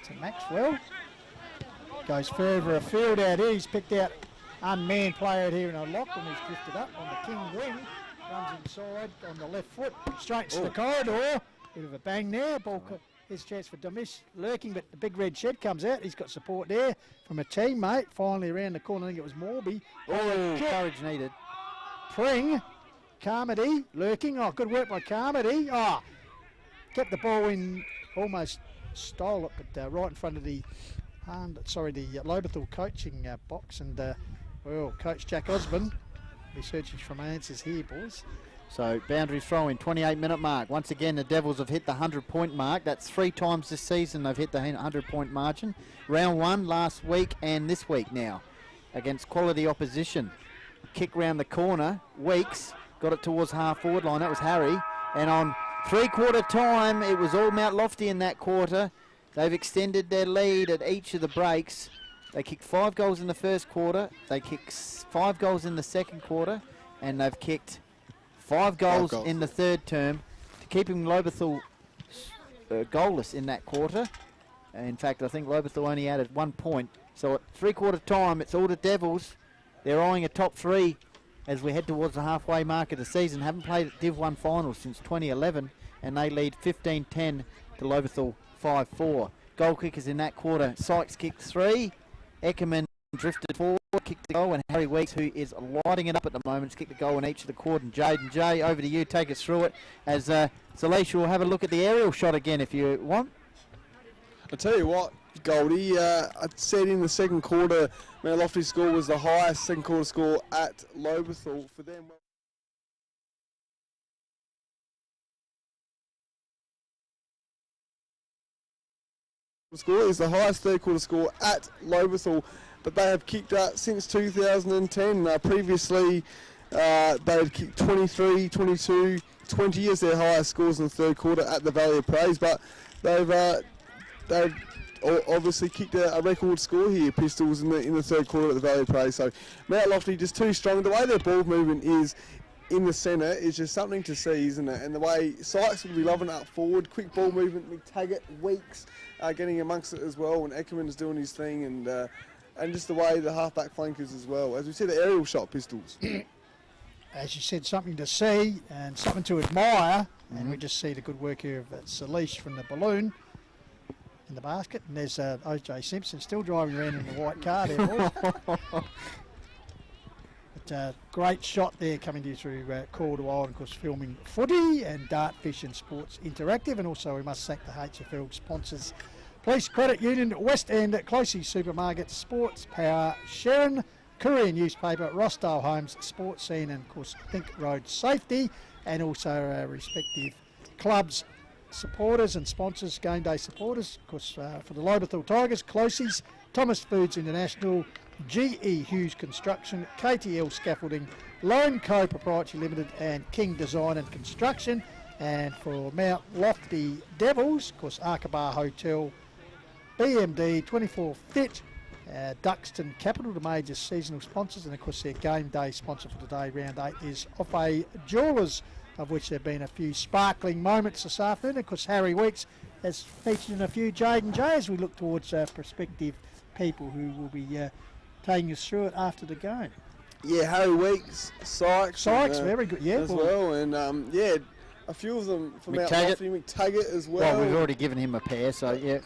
to Maxwell. Goes further afield out here. He's picked out unmanned player out here in a lock when he's drifted up on the King wing. Runs inside on the left foot, straight to the corridor. Bit of a bang there. Ball here's a chance for Domish lurking, but the big red shed comes out. He's got support there from a teammate. Finally around the corner, I think it was Morby. Oh, Kick. courage needed. Pring, Carmody lurking. Oh, good work by Carmody. Oh, kept the ball in, almost stole it, but right in front of the Lobethal coaching box, and well, Coach Jack Osborne be searching for answers here, boys. So boundary throw in 28-minute mark. Once again, the Devils have hit the 100-point mark. That's 3 times this season they've hit the 100-point margin. Round 1 last week and this week now against quality opposition. Kick round the corner. Weeks got it towards half-forward line. That was Harry. And on 3-quarter time, it was all Mount Lofty in that quarter. They've extended their lead at each of the breaks. They kicked 5 goals in the first quarter. They kicked 5 goals in the second quarter. And they've kicked 5 goals in the third term, keeping Lobethal goalless in that quarter. In fact, I think Lobethal only added 1 point. So at 3-quarter time, it's all the Devils. They're eyeing a top 3 as we head towards the halfway mark of the season. Haven't played at Div 1 finals since 2011, and they lead 15-10 to Lobethal 5-4. Goal kickers in that quarter. Sykes kicked 3. Eckerman drifted forward, kicked the goal, and Harry Weeks, who is lighting it up at the moment, has kicked the goal in each of the quarter. And Jaden J, over to you, take us through it. As Salisha will have a look at the aerial shot again if you want. I tell you what, Goldie, I said in the second quarter, Mount Lofty's score was the highest second quarter score at Lobethal for them. Score is the highest third quarter score at Lobethal, but they have kicked since 2010. Previously, they had kicked 23, 22, 20 as their highest scores in the third quarter at the Valley of Praise, but they've obviously kicked a record score here, Pistols, in the third quarter at the Valley of Praise. So Mount Lofty just too strong. The way their ball movement is in the centre is just something to see, isn't it? And the way Sykes will be loving it up forward, quick ball movement, McTaggart, Weeks getting amongst it as well, and Eckerman's doing his thing, and just the way the half-back flankers as well. As we said, the aerial shot, Pistols. As you said, something to see and something to admire. And we just see the good work here of Salish from the balloon in the basket. And there's OJ Simpson still driving around in the white car there, boys. But great shot there coming to you through Call to Wild, of course, filming footy and Dartfish and Sports Interactive. And also we must thank the HFL sponsors: Police Credit Union, West End, Closey Supermarket, Sports Power, Sharon, Courier Newspaper, Rossdale Homes, Sports Scene, and of course Think Road Safety, and also our respective clubs, supporters and sponsors, game day supporters, of course for the Lobethal Tigers, Closey's, Thomas Foods International, GE Hughes Construction, KTL Scaffolding, Lone Co Proprietary Limited, and King Design and Construction. And for Mount Lofty Devils, of course Arkabar Hotel, BMD, 24 Fit, Duxton Capital, the major seasonal sponsors, and of course their game day sponsor for today, round 8, is Offa Jewellers, of which there have been a few sparkling moments this afternoon. Of course Harry Weeks has featured in a few Jaden J as we look towards prospective people who will be taking us through it after the game. Yeah, Harry Weeks, Sykes, very good, yeah. as well, and yeah, a few of them from Mount McTaggart. Lofty, McTaggart as well. Well, we've already given him a pair, so yeah.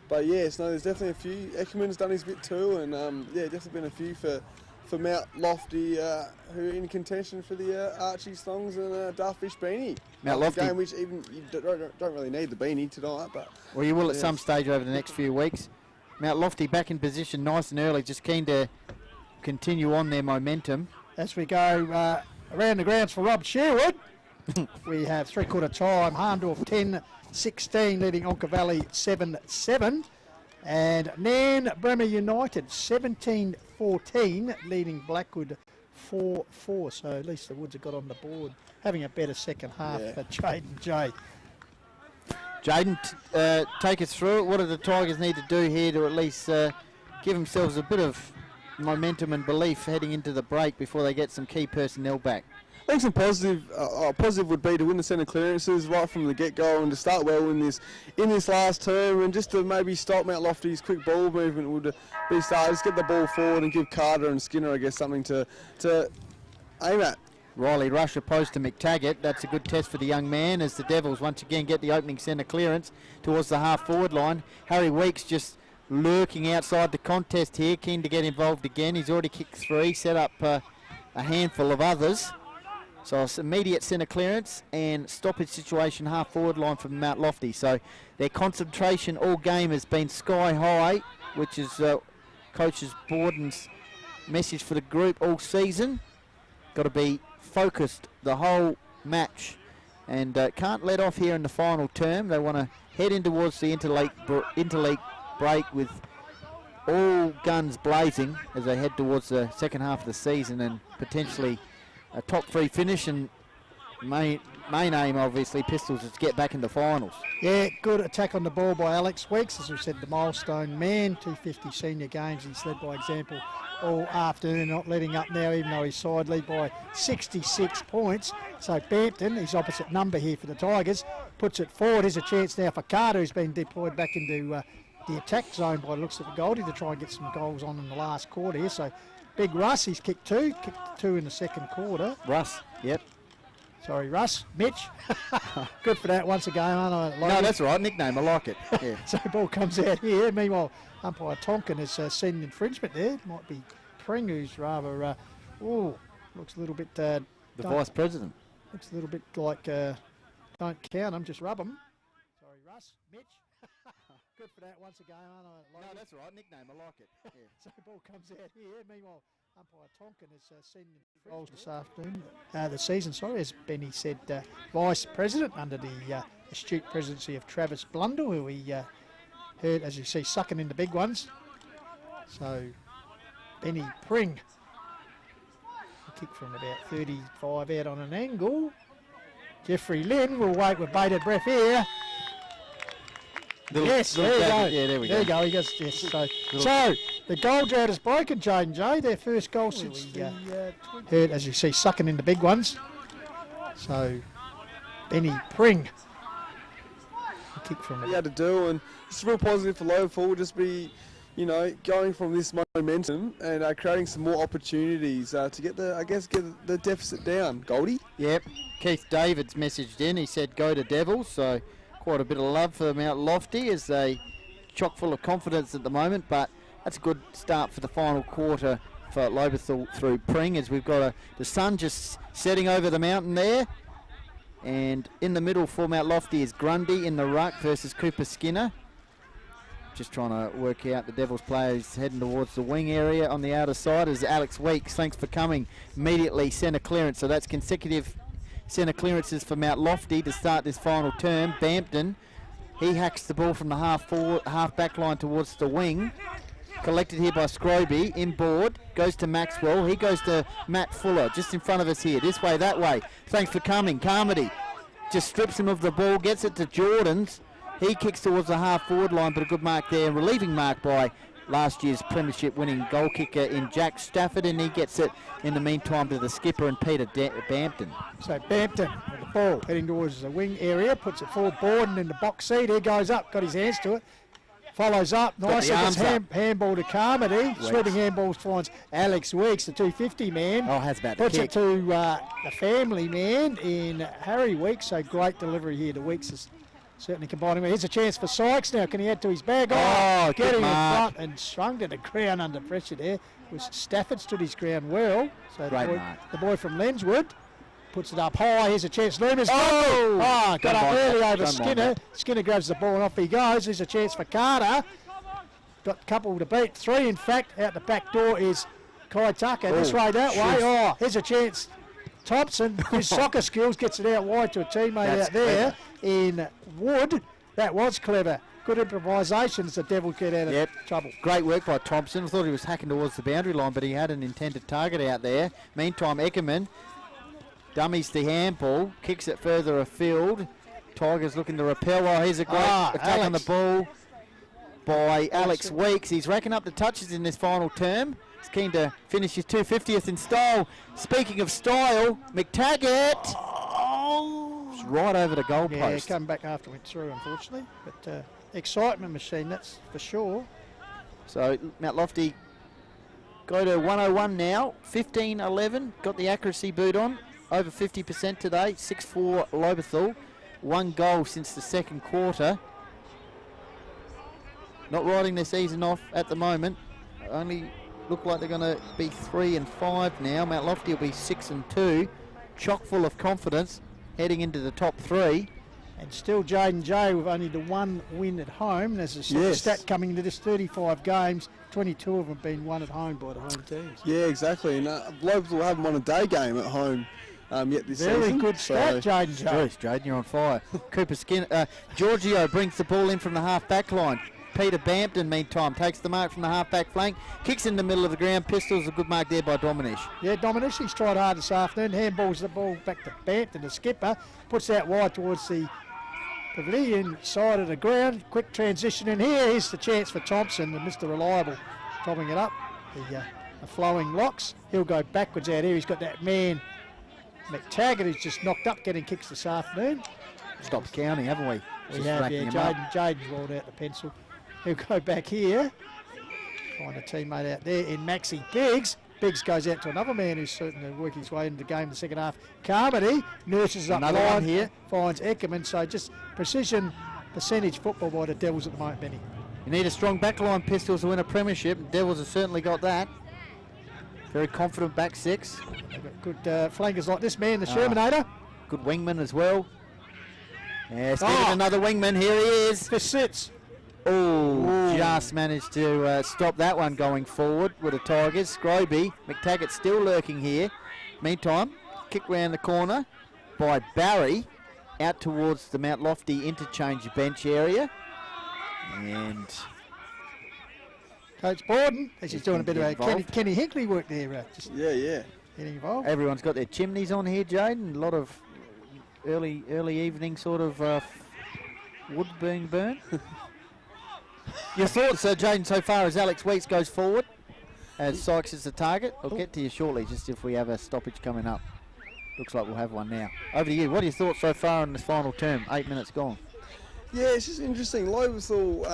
But yes, no, there's definitely a few. Eckerman's done his bit too, and yeah, definitely been a few for Mount Lofty who are in contention for the Archie Thongs and Dartfish beanie. Mount Lofty, game which even you don't really need the beanie tonight, but well, you will at some stage over the next few weeks. Mount Lofty back in position nice and early, just keen to continue on their momentum. As we go around the grounds for Rob Sherwood, we have three-quarter time, Harndorf 10-16 leading Onka Valley 7-7, and Nan Bremer United 17-14 leading Blackwood 4-4. So at least the Woods have got on the board, having a better second half for Jaden J. Jaden, take us through it. What do the Tigers need to do here to at least give themselves a bit of momentum and belief heading into the break before they get some key personnel back? I think some positive would be to win the centre clearances right from the get-go and to start well in this last term, and just to maybe stop Mount Lofty's quick ball movement would be start. Just get the ball forward and give Carter and Skinner, I guess, something to aim at. Riley Rush opposed to McTaggart. That's a good test for the young man as the Devils once again get the opening centre clearance towards the half-forward line. Harry Weeks just lurking outside the contest here, keen to get involved again. He's already kicked 3, set up a handful of others. So it's immediate centre clearance and stoppage situation half-forward line from Mount Lofty. So their concentration all game has been sky high, which is Coach Borden's message for the group all season. Got to be focused the whole match and can't let off here in the final term. They want to head in towards the interleague break with all guns blazing as they head towards the second half of the season and potentially a top 3 finish, and main aim obviously Pistols is to get back in the finals. Yeah, good attack on the ball by Alex Weeks, as we said, the milestone man, 250 senior games. He's led by example all afternoon, not letting up now, even though he's side lead by 66 points. So Bampton, his opposite number here for the Tigers, puts it forward. Here's a chance now for Carter, who's been deployed back into the attack zone by the looks of the Goldie to try and get some goals on in the last quarter here. So big Russ, he's kicked 2 in the second quarter. Russ, yep. Sorry, Russ. Mitch. Good for that once again, aren't I? No, that's right. Nickname. I like it. Yeah. So ball comes out here. Meanwhile, umpire Tonkin has seen an infringement there. Might be Pring, who's rather, looks a little bit... the vice president. Looks a little bit like, don't count them, just rub them. Sorry, Russ. Mitch. Good for that once again, aren't I? No, that's right. Nickname. I like it. Yeah. So ball comes out here. Meanwhile, umpire Tonkin has seen goals this afternoon. The season, as Benny said, vice president under the astute presidency of Travis Blundell, who we heard, as you see, sucking in the big ones. So Benny Pring, a kick from about 35 out on an angle. Jeffrey Lynn will wait with bated breath here. Yes, there you go. Yeah, there we go. There you go. He goes, yes. So the goal drought is broken, Jaden J. Their first goal since heard, as you see, sucking in the big ones. So Benny Pring, a kick from he had to do, and it's real positive for Lobethal. Just be, you know, going from this momentum and creating some more opportunities to get the deficit down. Goldie? Yep. Keith Davids messaged in. He said go to Devils. So quite a bit of love for Mount Lofty as they chock full of confidence at the moment. But that's a good start for the final quarter for Lobethal through Pring, as we've got the sun just setting over the mountain there. And in the middle for Mount Lofty is Grundy in the ruck versus Cooper Skinner. Just trying to work out the Devils players heading towards the wing area on the outer side is Alex Weeks. Thanks for coming. Immediately centre clearance. So that's consecutive centre clearances for Mount Lofty to start this final term. Bampton, he hacks the ball from the half back line towards the wing. Collected here by Scroby, inboard, goes to Maxwell, he goes to Matt Fuller, just in front of us here, this way, that way. Thanks for coming. Carmody just strips him of the ball, gets it to Jordans. He kicks towards the half forward line, but a good mark there, relieving mark by last year's premiership winning goal kicker in Jack Stafford, and he gets it in the meantime to the skipper and Peter Bampton. So Bampton with the ball heading towards the wing area, puts it forward, Borden in the box seat, he goes up, got his hands to it. Follows up, nice, gets handball to Carmody. Sweeping handballs finds Alex Weeks, the 250 man. Oh, has about puts it to the family man in Harry Weeks. So great delivery here to Weeks. Is certainly combining. Here's a chance for Sykes now. Can he add to his bag? Oh, getting in front and swung to the ground under pressure there. Stafford stood his ground well. So the boy from Lenswood puts it up high. Here's a chance. Loomis got up early over Skinner. Skinner grabs the ball and off he goes. There's a chance for Carter. Got a couple to beat. 3, in fact. Out the back door is Kai Tucker. This way, that way. Oh, here's a chance. Thompson, his soccer skills, gets it out wide to a teammate out there in Wood. That was clever. Good improvisation as the Devils get out of trouble. Great work by Thompson. I thought he was hacking towards the boundary line, but he had an intended target out there. Meantime, Eckerman dummies the handball, kicks it further afield. Tigers looking to repel. Oh, here's a great attack on the ball by Alex Weeks. He's racking up the touches in this final term. He's keen to finish his 250th in style. Speaking of style, McTaggart. It's right over the goal post. Yeah, come back after went through, unfortunately. But excitement machine, that's for sure. So Mount Lofty go to 101 now. 15-11. Got the accuracy boot on. Over 50% today, 6-4 Lobethal. 1 goal since the second quarter. Not riding their season off at the moment. Only look like they're going to be 3-5 now. Mount Lofty will be 6-2. Chock full of confidence heading into the top 3. And still Jaden J with only the 1 win at home. There's a stat coming into this, 35 games, 22 of them being won at home by the home teams. Yeah, exactly. And Lobethal haven't won a day game at home yet this season. Very good stat, Jaden J. Jaden, you're on fire. Cooper Skinner. Giorgio brings the ball in from the half-back line. Peter Bampton, meantime, takes the mark from the half-back flank, kicks in the middle of the ground. Pistols, a good mark there by Dominish. Yeah, Dominish, he's tried hard this afternoon. Handballs the ball back to Bampton, the skipper. Puts that wide towards the pavilion side of the ground. Quick transition in here. Here's the chance for Thompson, and Mr. Reliable topping it up. The flowing locks. He'll go backwards out here. He's got that man, McTaggart, who's just knocked up getting kicks this afternoon. Stopped counting, haven't we? We have, yeah. Jaden's rolled out the pencil. He'll go back here. Find a teammate out there in Maxie Biggs. Biggs goes out to another man who's certainly working his way into the game in the second half. Carmody nurses up another line one here. Finds Eckerman. So just precision percentage football by the Devils at the moment, Benny. You need a strong backline, Pistols, to win a premiership. Devils have certainly got that. Very confident back 6. They've got good flankers like this man, the Shermanator. Good wingman as well. Yeah, speaking of another wingman, here he is. This sits. Oh, just managed to stop that one going forward with the Tigers. Scroby, McTaggart still lurking here. Meantime, kick round the corner by Barry out towards the Mount Lofty interchange bench area. And Coach Borden, he's doing a bit of Kenny Hinkley work there. Yeah. Getting involved. Everyone's got their chimneys on here, Jaden. A lot of early evening sort of wood being burnt. Your thoughts, Jaden, so far as Alex Weeks goes forward, as Sykes is the target? I'll get to you shortly, just if we have a stoppage coming up. Looks like we'll have one now. Over to you. What are your thoughts so far in this final term? 8 minutes gone. Yeah, it's just interesting. Lobethal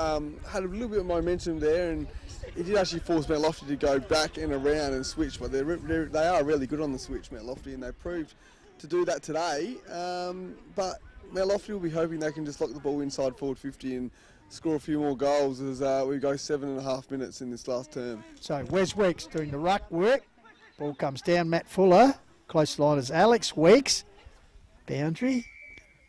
had a little bit of momentum there, and it did actually force Mount Lofty to go back and around and switch, but they are really good on the switch, Mount Lofty, and they proved to do that today. But Mount Lofty will be hoping they can just lock the ball inside forward 50 and score a few more goals as we go 7.5 minutes in this last term. So Wes Weeks doing the ruck work. Ball comes down, Matt Fuller. Close line is Alex Weeks. Boundary.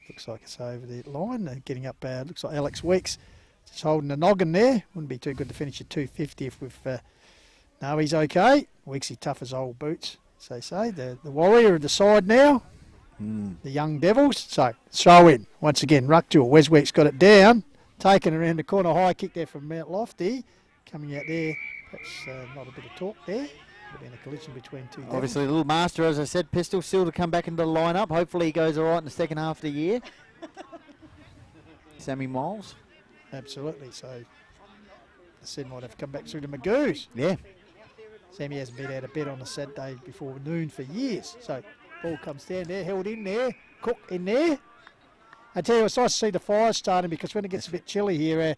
Looks like it's over the line. Getting up, looks like Alex Weeks just holding the noggin there. Wouldn't be too good to finish at 250 if we've... no, he's okay. Weeksy tough as old boots, as they say. The warrior of the side now. The young Devils. So, throw in. Once again, ruck duel. Wes Weeks got it down. Taken around the corner. High kick there from Mount Lofty. Coming out there. Perhaps not a bit of talk there. Been a collision between two. Obviously, the little master, as I said, Pistol still to come back into the lineup. Hopefully, he goes all right in the second half of the year. Sammy Miles. Absolutely. So, the Sid might have to come back through to Magoo's. Yeah. Sammy hasn't been out of bed on a Saturday before noon for years. So, ball comes down there, held in there, Cook in there. I tell you, it's nice to see the fire starting because when it gets a bit chilly here,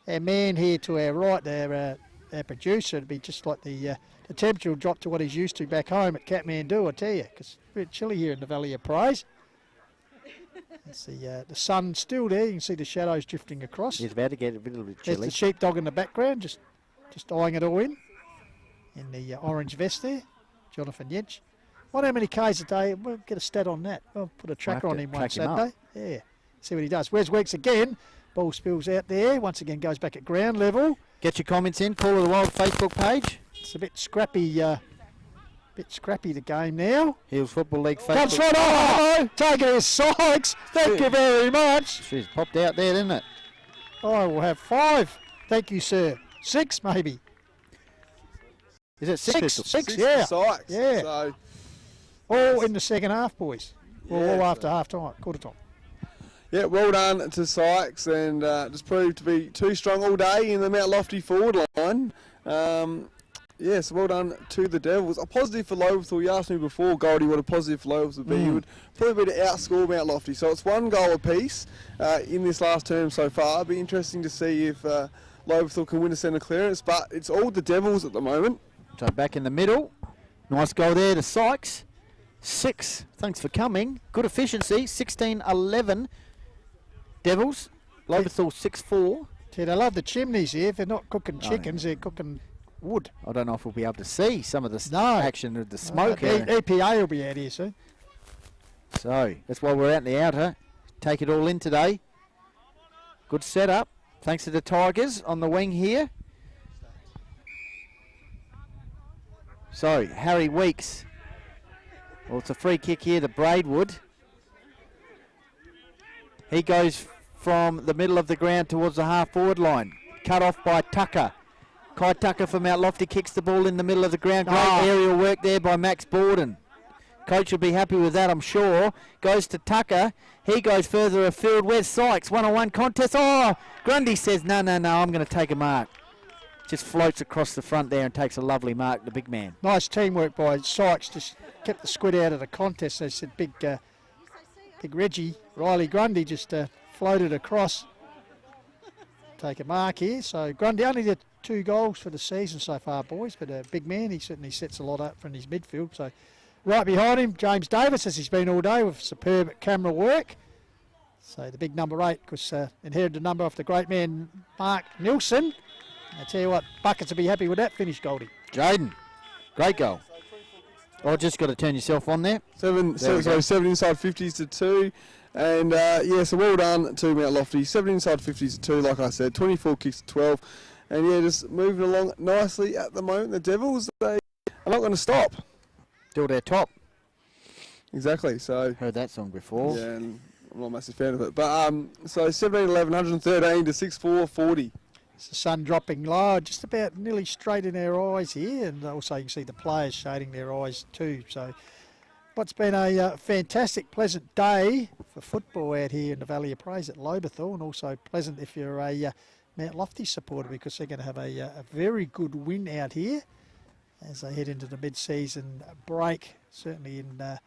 our man here to our right, our producer, it'd be just like the temperature will drop to what he's used to back home at Kathmandu, I tell you, because it's a bit chilly here in the Valley of Praise. It's the sun still there. You can see the shadows drifting across. He's about to get a little bit There's chilly. the sheepdog in the background, just eyeing it all in the orange vest there, Jonathan Yench. Wonder how many Ks a day? We'll get a stat on that. We'll put a tracker on him one Saturday. Yeah, see what he does. Where's Weeks again? Ball spills out there. Once again goes back at ground level. Get your comments in. Call of the Wild Facebook page. It's a bit scrappy, the game now. Hills Football League Facebook. Comes right on. Taking his Sykes. Thank you very much. She's popped out there, didn't it? I will have 5. Thank you, sir. 6 maybe. Is it 6? Pistol? 6, yeah. Sykes. Yeah. So, all in the second half, boys. Well, all after half time, quarter time. yeah, well done to Sykes, and just proved to be too strong all day in the Mount Lofty forward line. Yes, well done to the Devils. A positive for Lobethal. You asked me before, Goldie, what a positive for Lobethal would be. It would probably be to outscore Mount Lofty. So it's 1 goal apiece in this last term so far. It'll be interesting to see if Lobethal can win a centre clearance, but it's all the Devils at the moment. So back in the middle. Nice goal there to Sykes. 6. Thanks for coming. Good efficiency. 16-11. Devils. Lobethal 6-4. See, they love the chimneys here. If they're not cooking chickens, they're cooking wood. I don't know if we'll be able to see some of the No. action of the smoke. EPA will be out here soon. So that's why we're out in the outer. Take it all in today. Good setup. Thanks to the Tigers on the wing here. So Harry Weeks. Well, it's a free kick here to Braidwood. He goes from the middle of the ground towards the half-forward line. Cut off by Tucker. Kai Tucker from Mount Lofty kicks the ball in the middle of the ground. Great aerial work there by Max Borden. Coach will be happy with that, I'm sure. Goes to Tucker. He goes further afield. Where's Sykes? 1-on-1 contest. Oh, Grundy says, no, I'm going to take a mark. Just floats across the front there and takes a lovely mark, the big man. Nice teamwork by Sykes. Just kept the squid out of the contest. They said big Reggie, Riley Grundy, just floated across. Take a mark here. So Grundy only did 2 goals for the season so far, boys, but a big man. He certainly sets a lot up from his midfield. So right behind him, James Davis, as he's been all day with superb camera work. So the big number 8, because inherited the number off the great man Mark Nilsson. I tell you what, Buckets will be happy with that finish, Goldie. Jaden, great goal. Oh, just got to turn yourself on there. 7 inside 50s to 2. And so well done to Mount Lofty. 7 inside 50s to 2, like I said. 24 kicks to 12. And yeah, just moving along nicely at the moment. The Devils, they are not going to stop. Still their top. Exactly. So Heard that song before. yeah, and I'm not a massive fan of it. But so 17-11, 113 to 6-4, 40. It's the sun dropping low, just about nearly straight in our eyes here, and also you can see the players shading their eyes too. So what's been a fantastic, pleasant day for football out here in the Valley of Praise at Lobethal, and also pleasant if you're a Mount Lofty supporter, because they're going to have a very good win out here as they head into the mid-season break, certainly in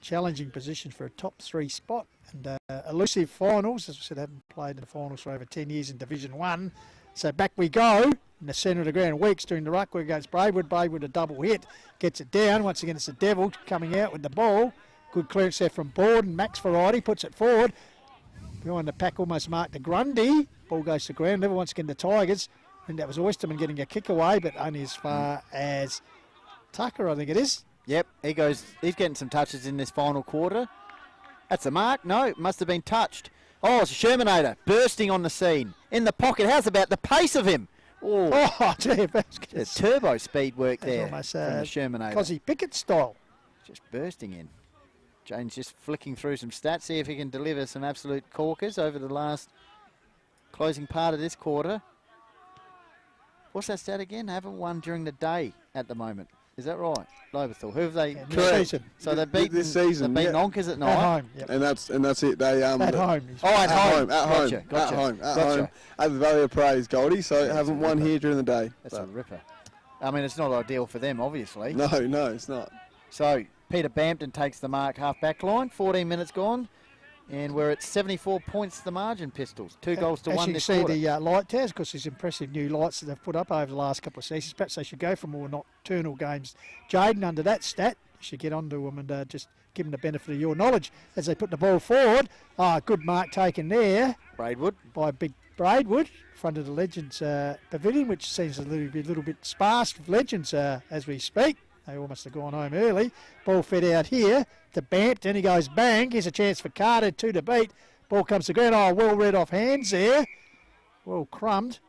challenging position for a top 3 spot. And elusive finals, as I said, haven't played in the finals for over 10 years in Division 1. So back we go in the centre of the ground. Weeks doing the ruck work against Braidwood. Braidwood a double hit. Gets it down. Once again, it's the Devil coming out with the ball. Good clearance there from Borden. Max Variety puts it forward. Behind the pack, almost marked the Grundy. Ball goes to ground level. Once again, the Tigers. I think that was Oysterman getting a kick away, but only as far as Tucker, I think it is. Yep, he's getting some touches in this final quarter. That's a mark. No, it must have been touched. Oh, it's a Shermanator bursting on the scene. In the pocket. How's about the pace of him? Oh, gee, that's good. Turbo speed work there Almost, from the Shermanator. Cosy Pickett style. Just bursting in. Jane's just flicking through some stats, see if he can deliver some absolute corkers over the last closing part of this quarter. What's that stat again? Haven't won during the day at the moment. Is that right? Lobethal. Who have they? Correct. So they've beaten this season. They've beaten Onkers at night. At home. Yep. And that's it. They At home. Oh, at home. At home at the Valley of Praise, Goldie. So haven't won here during the day. That's a ripper. I mean, it's not ideal for them, obviously. No, it's not. So Peter Bampton takes the mark half back line. 14 minutes gone. And we're at 74 points the margin, Pistols. 2 goals to 1 this quarter. As you can see, the light towers, because these impressive new lights that they've put up over the last couple of seasons. Perhaps they should go for more nocturnal games. Jaden, under that stat, you should get onto them and just give them the benefit of your knowledge as they put the ball forward. Good mark taken there. Braidwood. By Big Braidwood, in front of the Legends Pavilion, which seems a little bit sparse with Legends as we speak. They almost have gone home early. Ball fed out here to Bampton. He goes bang. Here's a chance for Carter, 2 to beat. Ball comes to ground. Oh, well read off hands there. Well crumbed.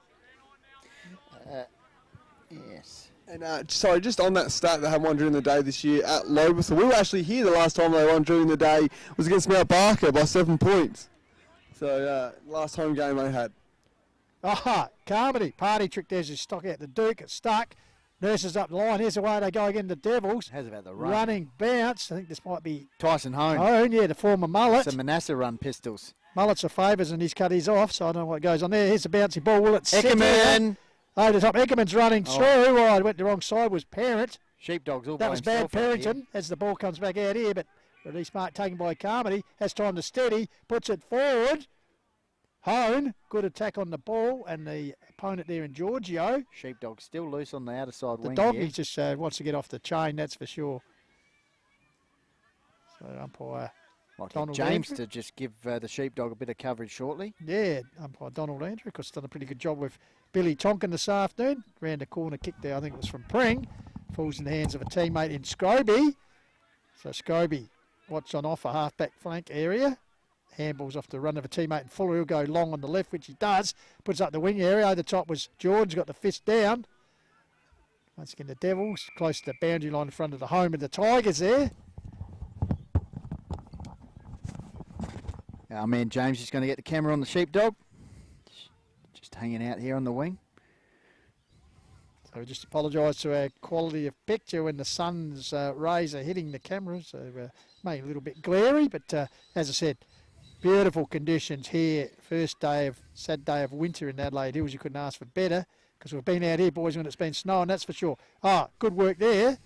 Yes. And sorry, just on that stat they had won during the day this year at Lobethal. We were actually here the last time they won during the day was against Mount Barker by 7 points. So last home game they had. Carmody. Party trick there's his stock out the Duke. It's stuck. Nurses up the line. Here's the way they go again. The Devils. How's about the run? Running bounce. I think this might be Tyson Hone. The former Mullet. It's a Manasseh run, Pistols. Mullet's a favours and he's cut his off, so I don't know what goes on there. Here's the bouncy ball. Will it sit Eckerman. over the top? Eckerman's running through. Oh, it went the wrong side. Was Parent. Sheepdogs all That by was bad himself out here. parenting as the ball comes back out here, but release mark taken by Carmody. Has time to steady. Puts it forward. Hone. Good attack on the ball and the opponent there in Giorgio. Sheepdog still loose on the outer side The wing dog, here. he just wants to get off the chain, that's for sure. So umpire Might get Donald James Andrew. to just give the Sheepdog a bit of coverage shortly. Yeah, umpire Donald Andrew, because done a pretty good job with Billy Tonkin this afternoon. Round a corner kick there, I think it was from Pring. Falls in the hands of a teammate in Scroby. So Scroby, what's on offer, half-back flank area. Handballs off the run of a teammate in Fuller. He'll go long on the left, which he does. Puts up the wing area. Over the top was George, got the fist down. Once again, the Devils, close to the boundary line in front of the home of the Tigers there. Our man James is going to get the camera on the Sheepdog. Just hanging out here on the wing. So we just apologise to our quality of picture when the sun's rays are hitting the camera, so made it a little bit glary, but as I said, beautiful conditions here. First day of sad day of winter in Adelaide Hills. You couldn't ask for better because we've been out here, boys, when it's been snowing, that's for sure. Good work there.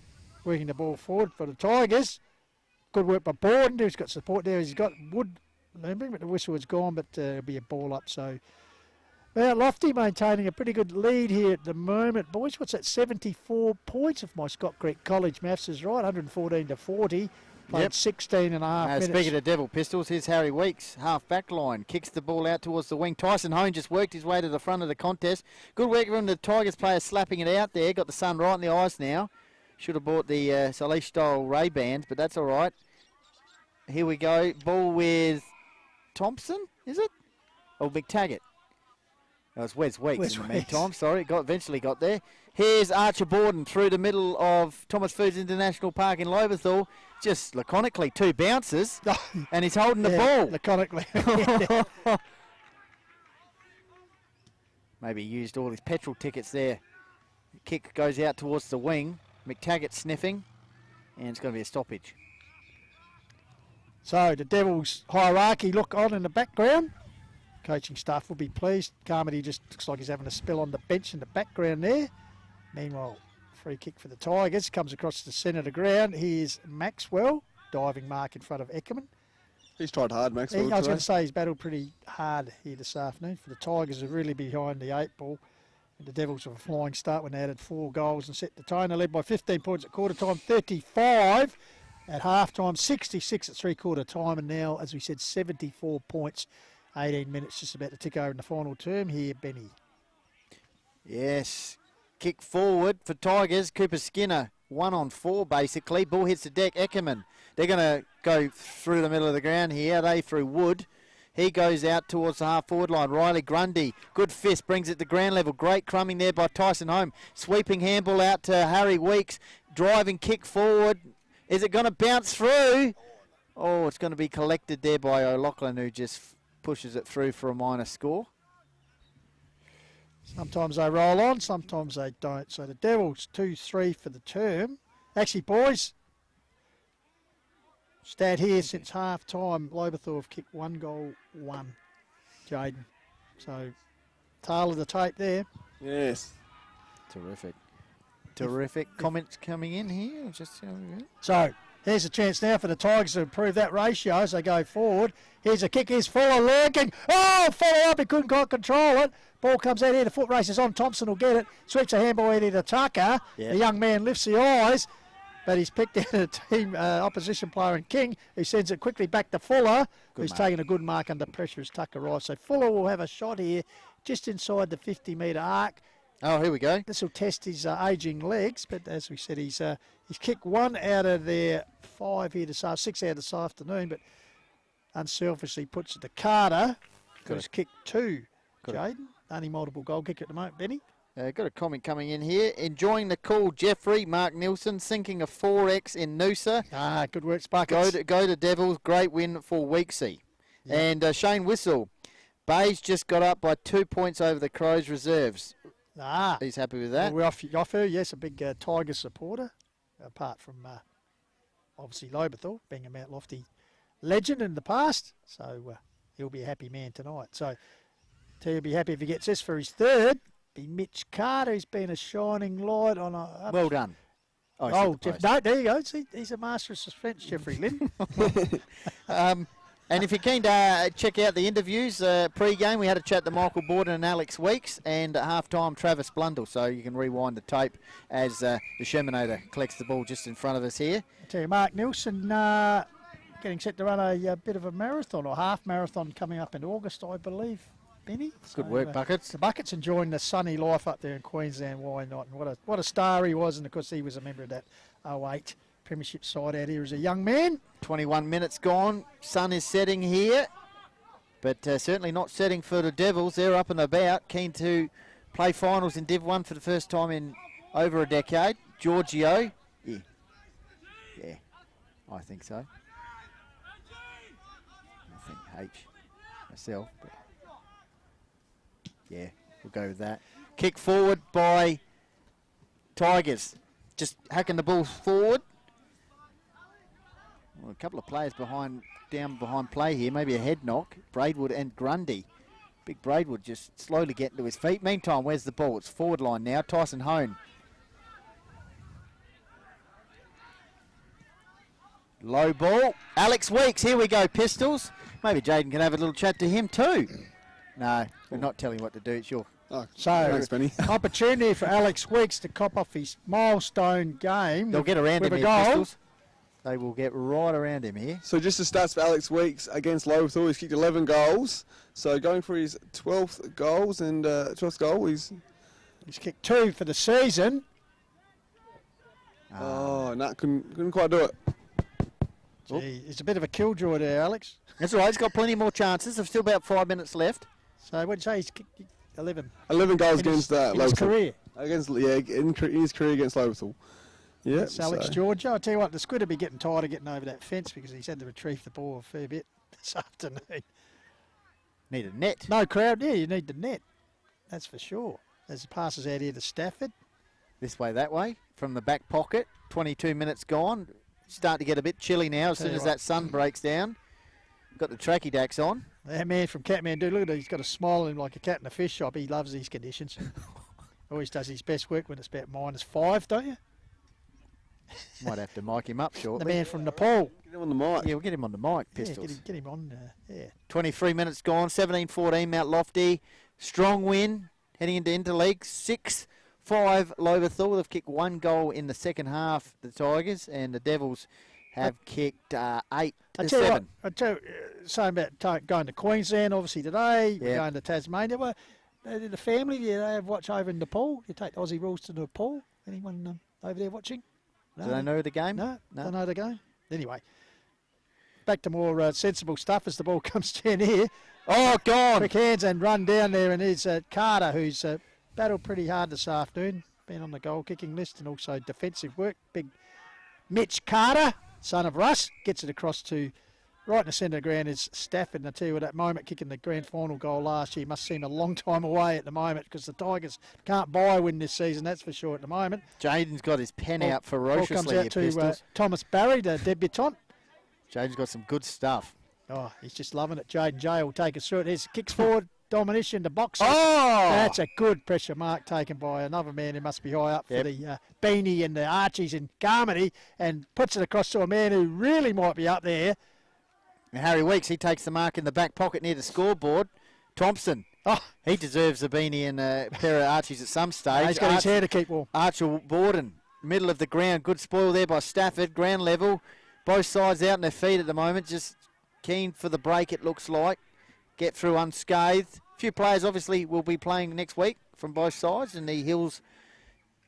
Working the ball forward for the Tigers. Good work by Borden, who's got support there. He's got Wood limbering, but the whistle has gone, but it'll be a ball up. So Mount Lofty maintaining a pretty good lead here at the moment. Boys, what's that, 74 points if my Scott Creek College maths is right, 114 to 40. Played 16 and a half minutes. Speaking of Devil Pistols, here's Harry Weeks, half back line, kicks the ball out towards the wing. Tyson Hone just worked his way to the front of the contest. Good work from the Tigers player slapping it out there. Got the sun right in the eyes now. Should have bought the Salish style Ray-Bans, but that's all right. Here we go. Ball with Thompson, is it? Oh, McTaggart. That was Wes Weeks in the meantime. Sorry, eventually got there. Here's Archer Borden through the middle of Thomas Foods International Park in Lobethal. Just laconically, 2 bounces, and he's holding the ball. Laconically. Maybe he used all his petrol tickets there. Kick goes out towards the wing. McTaggart sniffing, and it's going to be a stoppage. So the Devils hierarchy look on in the background. Coaching staff will be pleased. Carmody just looks like he's having a spell on the bench in the background there. Meanwhile, free kick for the Tigers. Comes across the centre of the ground. Here's Maxwell. diving mark in front of Eckerman. He's tried hard, Maxwell. I was going today. to say he's battled pretty hard here this afternoon. For the Tigers are really behind the 8 ball. And the Devils have a flying start when they added 4 goals and set the tone. They led by 15 points at quarter time, 35 at half time, 66 at 3/4 time, and now, as we said, 74 points. 18 minutes just about to tick over in the final term here, Benny. Yes. Kick forward for Tigers. Cooper Skinner, 1 on 4 basically. Ball hits the deck. Eckerman. They're going to go through the middle of the ground here. They through Wood. He goes out towards the half-forward line. Riley Grundy, good fist, brings it to ground level. Great crumbing there by Tyson Home. Sweeping handball out to Harry Weeks. Driving kick forward. Is it going to bounce through? Oh, it's going to be collected there by O'Loughlin, who just pushes it through for a minor score. Sometimes they roll on, sometimes they don't. So the Devils 2-3 for the term. Actually, boys, stat here since half time, Lobethal have kicked 1 goal, 1. Jaden. So, tail of the tape there. Yes. Terrific. Terrific comments coming in here. Just So, here's a chance now for the Tigers to improve that ratio as they go forward. Here's a kick, here's Fuller lurking. Oh, follow up, he couldn't quite control it. Ball comes out here, the foot races on. Thompson will get it. Sweeps a handball in to Tucker. Yep. The young man lifts the eyes, but he's picked out a team opposition player in King, who sends it quickly back to Fuller, who's mark. taking a good mark under pressure as Tucker arrives. So Fuller will have a shot here just inside the 50-metre arc. Oh, here we go. This will test his ageing legs, but as we said, he's kicked 1 out of their 5 here this 6 out this afternoon, but unselfishly puts it to Carter, who's kicked 2. Jaden, only multiple goal kicker at the moment, Benny. Got a comment coming in here. Enjoying the call, Jeffrey. Mark Nielsen sinking a 4X in Noosa. Good work, Sparkles. Go to Devils. Great win for Weeksy. Yep. And Shane Whistle. Bays just got up by 2 points over the Crows reserves. He's happy with that. We offer, yes, a big Tiger supporter, apart from obviously Lobethal, being a Mount Lofty legend in the past. So he'll be a happy man tonight. So he'll be happy if he gets this for his 3rd. Be Mitch Carter. He's been a shining light on a... Well done. Jeff, no, there you go. See, he's a master of suspense, Jeffrey Lynn. And if you're keen to check out the interviews pre-game, we had a chat to Michael Borden and Alex Weeks, and at half-time Travis Blundell, so you can rewind the tape as the Shermanator collects the ball just in front of us here. I tell you, Mark Nielsen getting set to run a bit of a marathon or half marathon coming up in August, I believe, Benny. Good work, Buckets. The Buckets enjoying the sunny life up there in Queensland. Why not? And what a star he was, and of course he was a member of that 08 Premiership side out here as a young man. 21 minutes gone. Sun is setting here, but certainly not setting for the Devils. They're up and about, keen to play finals in Div 1 for the first time in over a decade. Giorgio. Yeah, I think so. I think H myself, but yeah, we'll go with that. Kick forward by Tigers. Just hacking the ball forward. Well, a couple of players down behind play here. Maybe a head knock. Braidwood and Grundy. Big Braidwood just slowly getting to his feet. Meantime, where's the ball? It's forward line now. Tyson Hone. Low ball. Alex Weeks. Here we go, Pistols. Maybe Jaden can have a little chat to him too. No, we're not telling what to do. It's your... Oh, So, thanks, Benny. opportunity for Alex Weeks to cop off his milestone game. They'll get around with him a here, goal. Pistols. They will get right around him here. So just the stats for Alex Weeks against Lobethal. He's kicked 11 goals. So going for his 12th goals and 12th goal, he's kicked 2 for the season. couldn't quite do it. Gee, it's a bit of a killjoy there, Alex. That's all right. He's got plenty more chances. There's still about 5 minutes left. So what'd you say? He's kicked 11 11 goals in his, against in his Lobethal. career. In his career against Lobethal. Yeah, It's Alex Georgia. I tell you what, the Squid will be getting tired of getting over that fence because he's had to retrieve the ball a fair bit this afternoon. Need a net. No crowd, yeah, you need the net. That's for sure. As it passes out here to Stafford. This way, that way. From the back pocket. 22 minutes gone. Starting to get a bit chilly now as soon as that sun breaks down. Got the tracky dacks on. That man from Kathmandu, look at him. He's got a smile on him like a cat in a fish shop. He loves these conditions. Always does his best work when it's about -5, don't you? Might have to mic him up The shortly. man from Nepal. Get him on the mic. Yeah, we'll get him on the mic, Yeah, Pistols. get him on. Yeah. 23 minutes gone, 17-14, Mount Lofty. Strong win, heading into Interleague. 6-5, Lobethal. They've kicked 1 goal in the second half, the Tigers, and the Devils have kicked 8 I to tell you 7. what, I tell you, saying about going to Queensland, obviously today, we're Yeah. going to Tasmania. Well, the family, do they have watch over in Nepal? You take the Aussie rules to Nepal? Anyone over there watching? No, Do they know the game? No, don't know the game. Anyway, back to more sensible stuff as the ball comes down here. Oh, gone. Quick hands and run down there, and here's Carter, who's battled pretty hard this afternoon, been on the goal kicking list and also defensive work. Big Mitch Carter, son of Russ, gets it across to right in the centre of the ground is Stafford. And I tell you, at that moment, kicking the grand final goal last year must seem a long time away at the moment because the Tigers can't buy a win this season, that's for sure at the moment. Jaden's got his pen out Ball ferociously comes here, out to Pistols. Thomas Barry, the debutant. Jaden's got some good stuff. Oh, he's just loving it. Jaden Jay will take us through it. Here's kicks forward, Dominish into box. Oh! That's a good pressure mark taken by another man who must be high up Yep. for the Beanie and the Archies in Carmody, and puts it across to a man who really might be up there. And Harry Weeks, he takes the mark in the back pocket near the scoreboard. Thompson, Oh, he deserves a beanie and a pair of Archies at some stage. he's got his hair to keep warm. Archer Borden, middle of the ground. Good spoil there by Stafford. Ground level. Both sides out on their feet at the moment. Just keen for the break, it looks like. Get through unscathed. A few players obviously will be playing next week from both sides in the Hills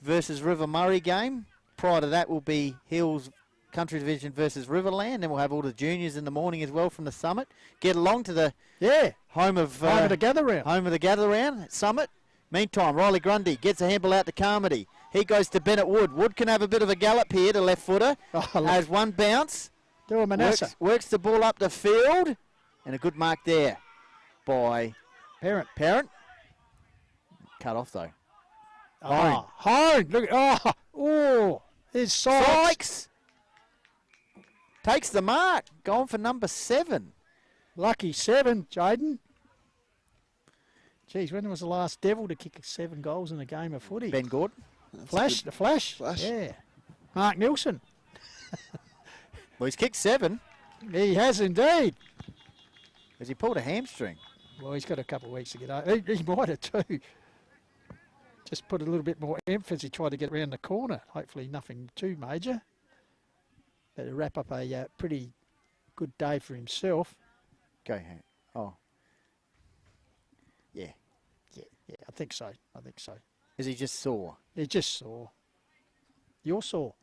versus River Murray game. Prior to that will be Hills Country Division versus Riverland. Then we'll have all the juniors in the morning as well from the Summit. Get along to the home of Home of the gather round. Home of the gather round at Summit. Meantime, Riley Grundy gets a handball out to Carmody. He goes to Bennett Wood. Wood can have a bit of a gallop here to left footer. Oh, Has one bounce. Do a Manasseh. Works the ball up the field. And a good mark there by Parent. Cut off though. Oh, Hone. Look at, his Sykes. Sykes takes the mark. Going for number 7. Lucky 7, Jaden. Geez, when was the last Devil to kick 7 goals in a game of footy? Ben Gordon. Flash, the Flash. Flash. Yeah. Mark Nilsson. Well, he's kicked 7. He has indeed. Has he pulled a hamstring? Well, he's got a couple of weeks to get over. He might have too. Just put a little bit more emphasis. He tried to get around the corner. Hopefully nothing too major. But to wrap up a pretty good day for himself. Go ahead. Oh. Yeah. Yeah, I think so. Is he just sore? He just saw. You're sore.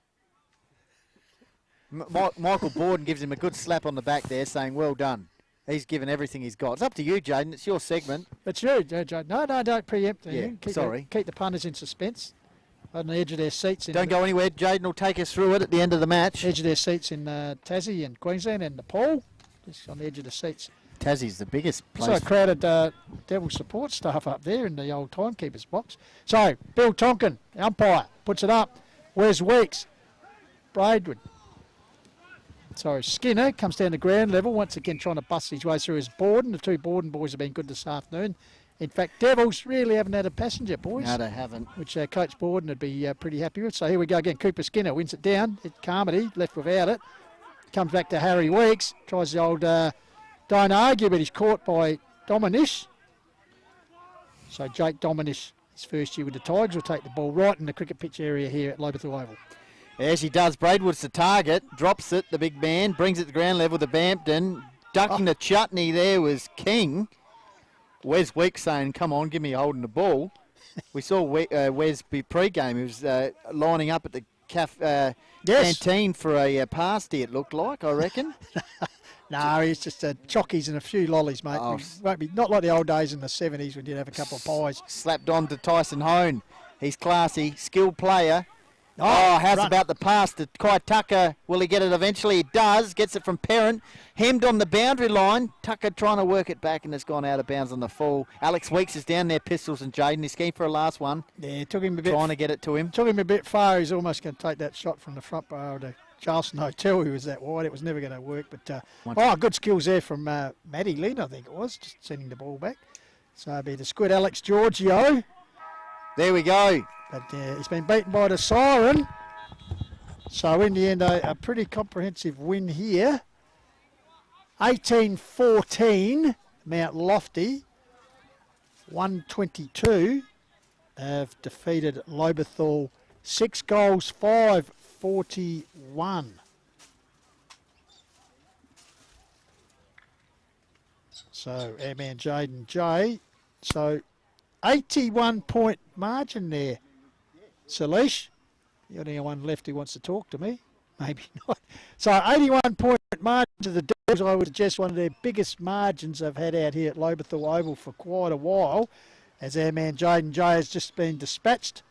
Michael Borden gives him a good slap on the back there saying, well done. He's given everything he's got. It's up to you, Jaden. It's your segment. It's you, Joe. No, don't preempt. Yeah, sorry. Keep the punters in suspense. On the edge of their seats. Don't go anywhere. Jaden will take us through it at the end of the match. Edge of their seats in Tassie and Queensland and Nepal. Just on the edge of the seats. Tassie's the biggest place. So a crowded Devil support staff up there in the old timekeeper's box. So, Bill Tonkin, umpire, puts it up. Where's Weeks? Braidwood. So Skinner comes down to ground level, once again trying to bust his way through his Borden. The 2 Borden boys have been good this afternoon. In fact, Devils really haven't had a passenger, boys. No, they haven't. Which Coach Borden would be pretty happy with. So here we go again. Cooper Skinner wins it down. Carmody left without it. Comes back to Harry Weeks. Tries the old don't argue, but he's caught by Dominish. So Jake Dominish, his first year with the Tigers, will take the ball right in the cricket pitch area here at Lobethal Oval. As he does, Braidwood's the target. Drops it, the big man. Brings it to ground level to Bampton. Ducking the chutney there was King. Wes Weeks saying, come on, give me a hold in the ball. We saw Wes pre-game. He was lining up at the canteen for a pasty, it looked like, I reckon. No, he's just chockies and a few lollies, mate. Oh. Won't be not like the old days in the 70s when you'd have a couple of pies. Slapped on to Tyson Hone. He's classy, skilled player. Oh, how's run. about the pass to Kai Tucker? Will he get it eventually? He does. Gets it from Parent. Hemmed on the boundary line. Tucker trying to work it back and it's gone out of bounds on the full. Alex Weeks is down there, Pistols and Jaden. He's keen for a last one. Yeah, took him a bit. Trying to get it to him. Took him a bit far. He's almost going to take that shot from the front bar of the Charleston Hotel. He was that wide. It was never going to work. But good skills there from Matty Lynn, I think it was, just sending the ball back. So it'll be the squid Alex Giorgio. There we go. But he's been beaten by the siren. So in the end, a pretty comprehensive win here. 18-14, Mount Lofty. 122 have defeated Lobethal. 6 goals, 5-41. So our man Jaden J. So 81-point margin there. Salish, you're the only one left who wants to talk to me. Maybe not. So 81-point margin to the Devils. I would suggest one of their biggest margins they've had out here at Lobethal Oval for quite a while, as our man Jaden J has just been dispatched.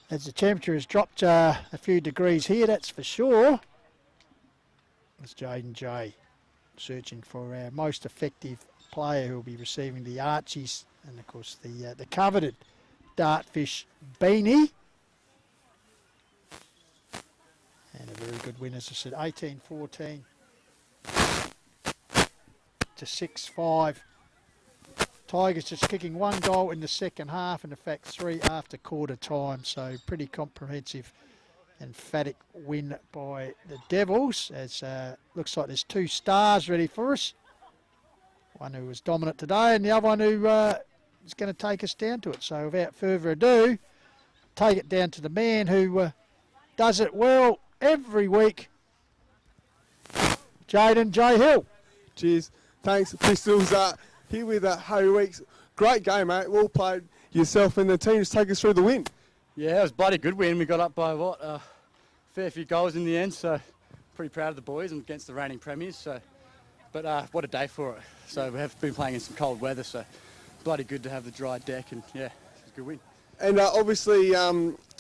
As the temperature has dropped a few degrees here, that's for sure. It's Jaden J searching for our most effective player who will be receiving the Archies and, of course, the coveted Dartfish beanie. And a very good win, as I said, 18-14 to 6-5. Tigers just kicking 1 goal in the second half, and in fact 3 after quarter time. So pretty comprehensive, emphatic win by the Devils. As looks like there's 2 stars ready for us. One who was dominant today, and the other one who is going to take us down to it. So without further ado, take it down to the man who does it well every week, Jaden J. Hill. Cheers. Thanks, Pistols. Here with Harry Weeks. Great game, mate. Well played. Yourself and the team just take us through the win. Yeah, it was a bloody good win. We got up by fair few goals in the end, so pretty proud of the boys and against the reigning premiers. So, but what a day for it. So we have been playing in some cold weather, so bloody good to have the dry deck, and yeah, it's a good win. And obviously,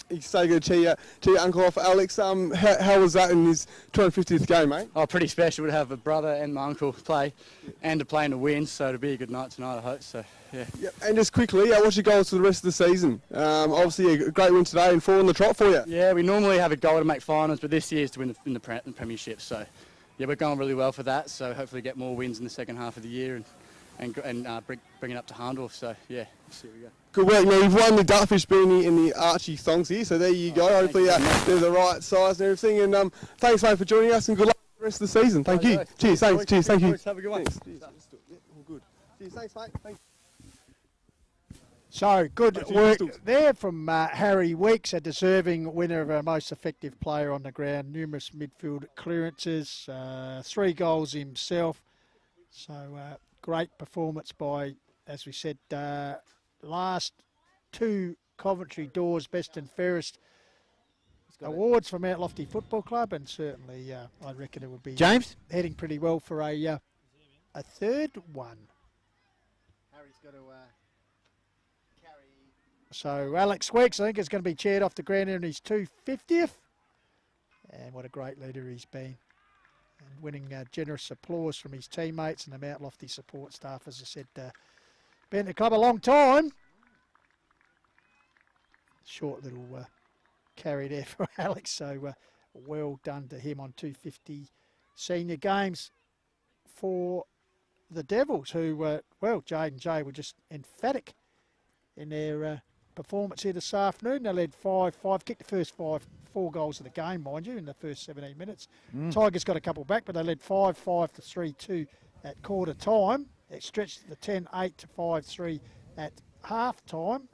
you say good to your uncle off, Alex. How was that in his 250th game, mate? Oh, pretty special to have a brother and my uncle play, and to play in a win. So it'll be a good night tonight, I hope. So yeah. Yep. And just quickly, what's your goals for the rest of the season? Obviously, a great win today and 4 on the trot for you. Yeah, we normally have a goal to make finals, but this year is to win the premiership. So yeah, we're going really well for that. So hopefully get more wins in the second half of the year and bring it up to Harndorf. So yeah, let's see what we go. Good work. Now, you've won the Dartfish beanie and the Archie thongs here, so there you go. Hopefully they're the right size and everything. And thanks, mate, for joining us, and good luck for the rest of the season. Thank you. Cheers. Thanks. Cheers. Thank you. Have a good one. Thanks. Cheers. Yeah, all good. Cheers. Thanks, mate. Thanks. So good work there from Harry Weeks, a deserving winner of our most effective player on the ground. Numerous midfield clearances, 3 goals himself. So great performance by, as we said, last 2 Coventry Doors Best and Fairest awards from Mount Lofty Football Club, and certainly I reckon it would be James heading pretty well for a third one. Harry's got to carry. So Alex Weeks, I think, is going to be cheered off the ground in his 250th, and what a great leader he's been, and winning generous applause from his teammates and the Mount Lofty support staff. As I said, been at the club a long time. Short little carry there for Alex, so well done to him on 250 senior games for the Devils, who, well, Jade and Jay were just emphatic in their performance here this afternoon. They led 5-5, kicked the first 4 goals of the game, mind you, in the first 17 minutes. Tigers got a couple back, but they led 5-5 to 3-2 at quarter time. It stretched to the 10-8 to 5-3 at half time.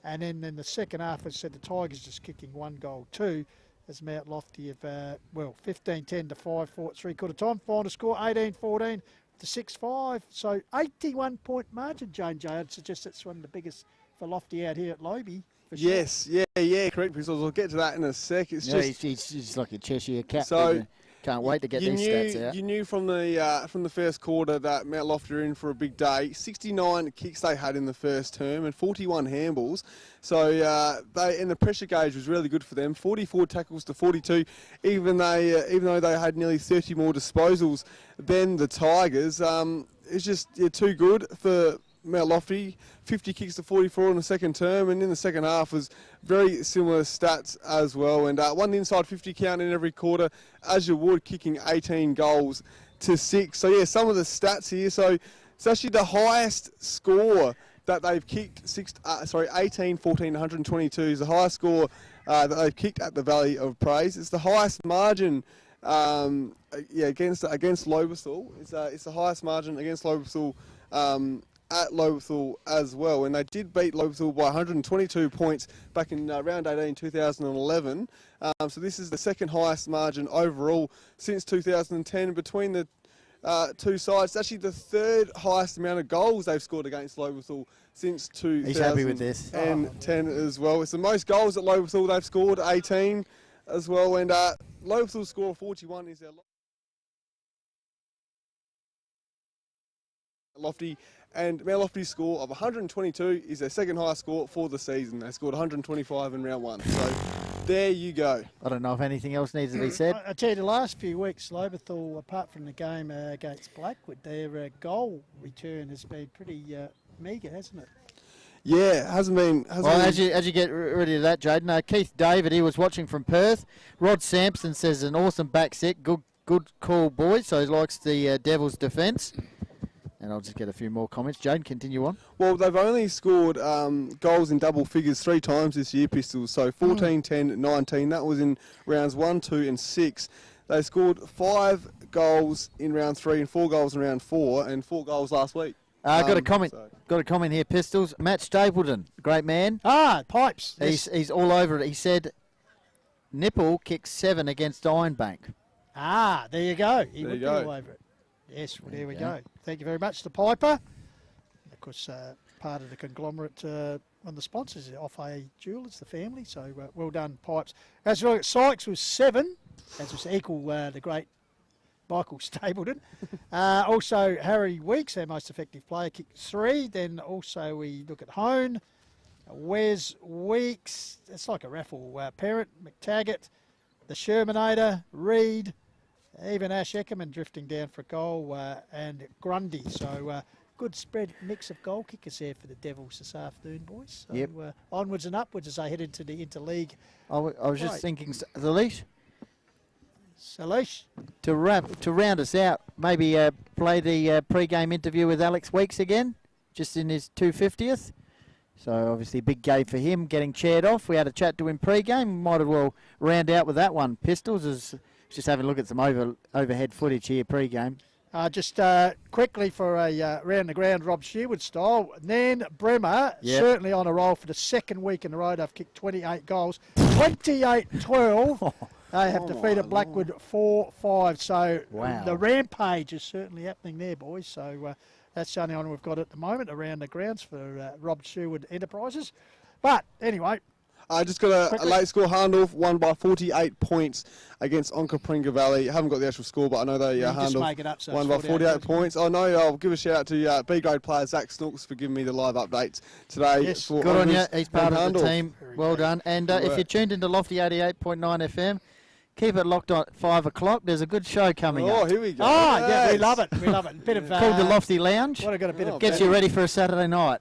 And then in the second half, as I said, the Tigers just kicking 1 goal too, as Mount Lofty have, 15-10 to 5-4 at 3/4 time. Final score 18-14 to 6-5. So 81-point margin, Jane J. I'd suggest that's one of the biggest for Lofty out here at Loby. Yes, sure. Yeah, correct, Pistols. We'll get to that in a sec. It's just he's like a Cheshire cat. So can't wait to get these stats out. You knew from the first quarter that Mount Lofty were in for a big day. 69 kicks they had in the first term and 41 handballs. So the pressure gauge was really good for them. 44 tackles to 42, even though they had nearly 30 more disposals than the Tigers. It's just too good for Mount Lofty, 50 kicks to 44 in the second term, and in the second half was very similar stats as well. And one inside 50 count in every quarter, as you would, kicking 18 goals to 6. So yeah, some of the stats here. So it's actually the highest score that they've kicked. 18, 14, 122 is the highest score that they've kicked at the Valley of Praise. It's the highest margin. Against Lobethal. It's the highest margin against Lobethal at Lobethal as well, and they did beat Lobethal by 122 points back in round 18 2011. So this is the second highest margin overall since 2010 between the two sides. It's actually the third highest amount of goals they've scored against Lobethal since 2010 He's happy with this. as well. It's the most goals at Lobethal they've scored, 18 as well, and Lobethal's score of 41 is their Lofty, and Mount Lofty's score of 122 is their second highest score for the season. They scored 125 in round 1. So there you go. I don't know if anything else needs to be said. I tell you, the last few weeks, Lobethal, apart from the game against Blackwood, their goal return has been pretty meagre, hasn't it? Yeah, it hasn't been. As you get ready to that, Jaden, Keith David, he was watching from Perth. Rod Sampson says an awesome back set. Good call, boys. So he likes the Devils' defence. And I'll just get a few more comments. Jaden, continue on. Well, they've only scored goals in double figures 3 times this year, Pistols. So 14, 10, 19. That was in rounds 1, 2 and 6. They scored 5 goals in round 3 and 4 goals in round 4 and 4 goals last week. Got a comment. Got a comment here, Pistols. Matt Stapleton, great man. Pipes. He's all over it. He said Nipple kicked 7 against Ironbank. There you go. He would be all over it. Yes, well, there we go. Thank you very much to Piper. Of course, part of the conglomerate on the sponsors, Off-A Jewelers, the family. So well done, Pipes. As well, Sykes was 7, as was equal the great Michael Stapleton. Also, Harry Weeks, our most effective player, kicked 3. Then also we look at Hone, Wes Weeks. It's like a raffle. Parent, McTaggart, the Shermanator, Reed, even Ash Eckerman drifting down for a goal, and Grundy. So good spread mix of goal kickers there for the Devils this afternoon, boys. So onwards and upwards as they head into the interleague. I was just thinking, Salish, to round us out, maybe play the pre-game interview with Alex Weeks again, just in his 250th. So obviously big game for him, getting chaired off. We had a chat to him pre-game. Might as well round out with that one. Pistols is just having a look at some overhead footage here pre-game. Just quickly for a round the ground Rob Sherwood style. Nan Bremer, certainly on a roll for the second week in a row. They've kicked 28 goals, 28-12. They have defeated Blackwood 4-5. So the rampage is certainly happening there, boys. So that's the only one we've got at the moment around the grounds for Rob Sherwood Enterprises. But anyway. I just got a late score. Harndorf won by 48 points against Onkaparinga Valley. I haven't got the actual score, but I know they Harndorf won by 48 points. I know I'll give a shout out to B-grade player Zach Snooks for giving me the live updates today. Yes, good on you. He's part of the team. Well done. And if you're tuned into Lofty 88.9 FM, keep it locked on at 5 o'clock. There's a good show coming up. Oh, here we go. Yeah, we love it. We love it. Bit of called the Lofty Lounge. Gets you ready for a Saturday night.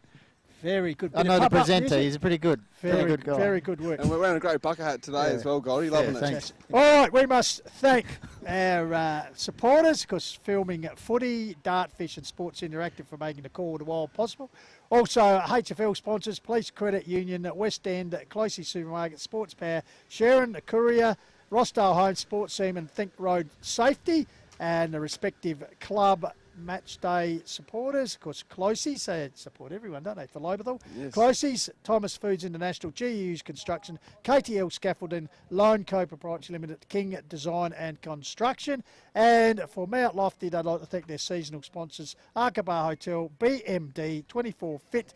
Very good. I know the presenter. He's pretty good. Very good guy. Very good work. And we're wearing a great bucket hat today as well, Goldie. Loving it. Thanks. All right, we must thank our supporters, because filming footy, Dartfish and Sports Interactive for making the Call of the Wild possible. Also, HFL sponsors, Police Credit Union, West End, Closey Supermarket, Sports Power, Sharon, the Courier, Rossdale Home, Sports Team and Think Road Safety, and the respective club match day supporters. Of course, Closey's, they support everyone, don't they, for Lobethal? Yes. Closey's, Thomas Foods International, GU's Construction, KTL Scaffolding, Lone Co Proprietary Limited, King Design and Construction. And for Mount Lofty, they'd like to thank their seasonal sponsors, Arkabar Hotel, BMD, 24 Fit,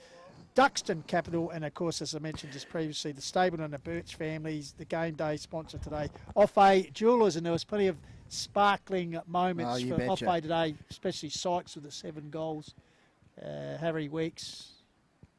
Duxton Capital, and of course, as I mentioned just previously, the Stapleton and the Birch families, the game day sponsor today, Off-A Jewelers, and there was plenty of sparkling moments for Off-A today, especially Sykes with the 7 goals. Harry Weeks.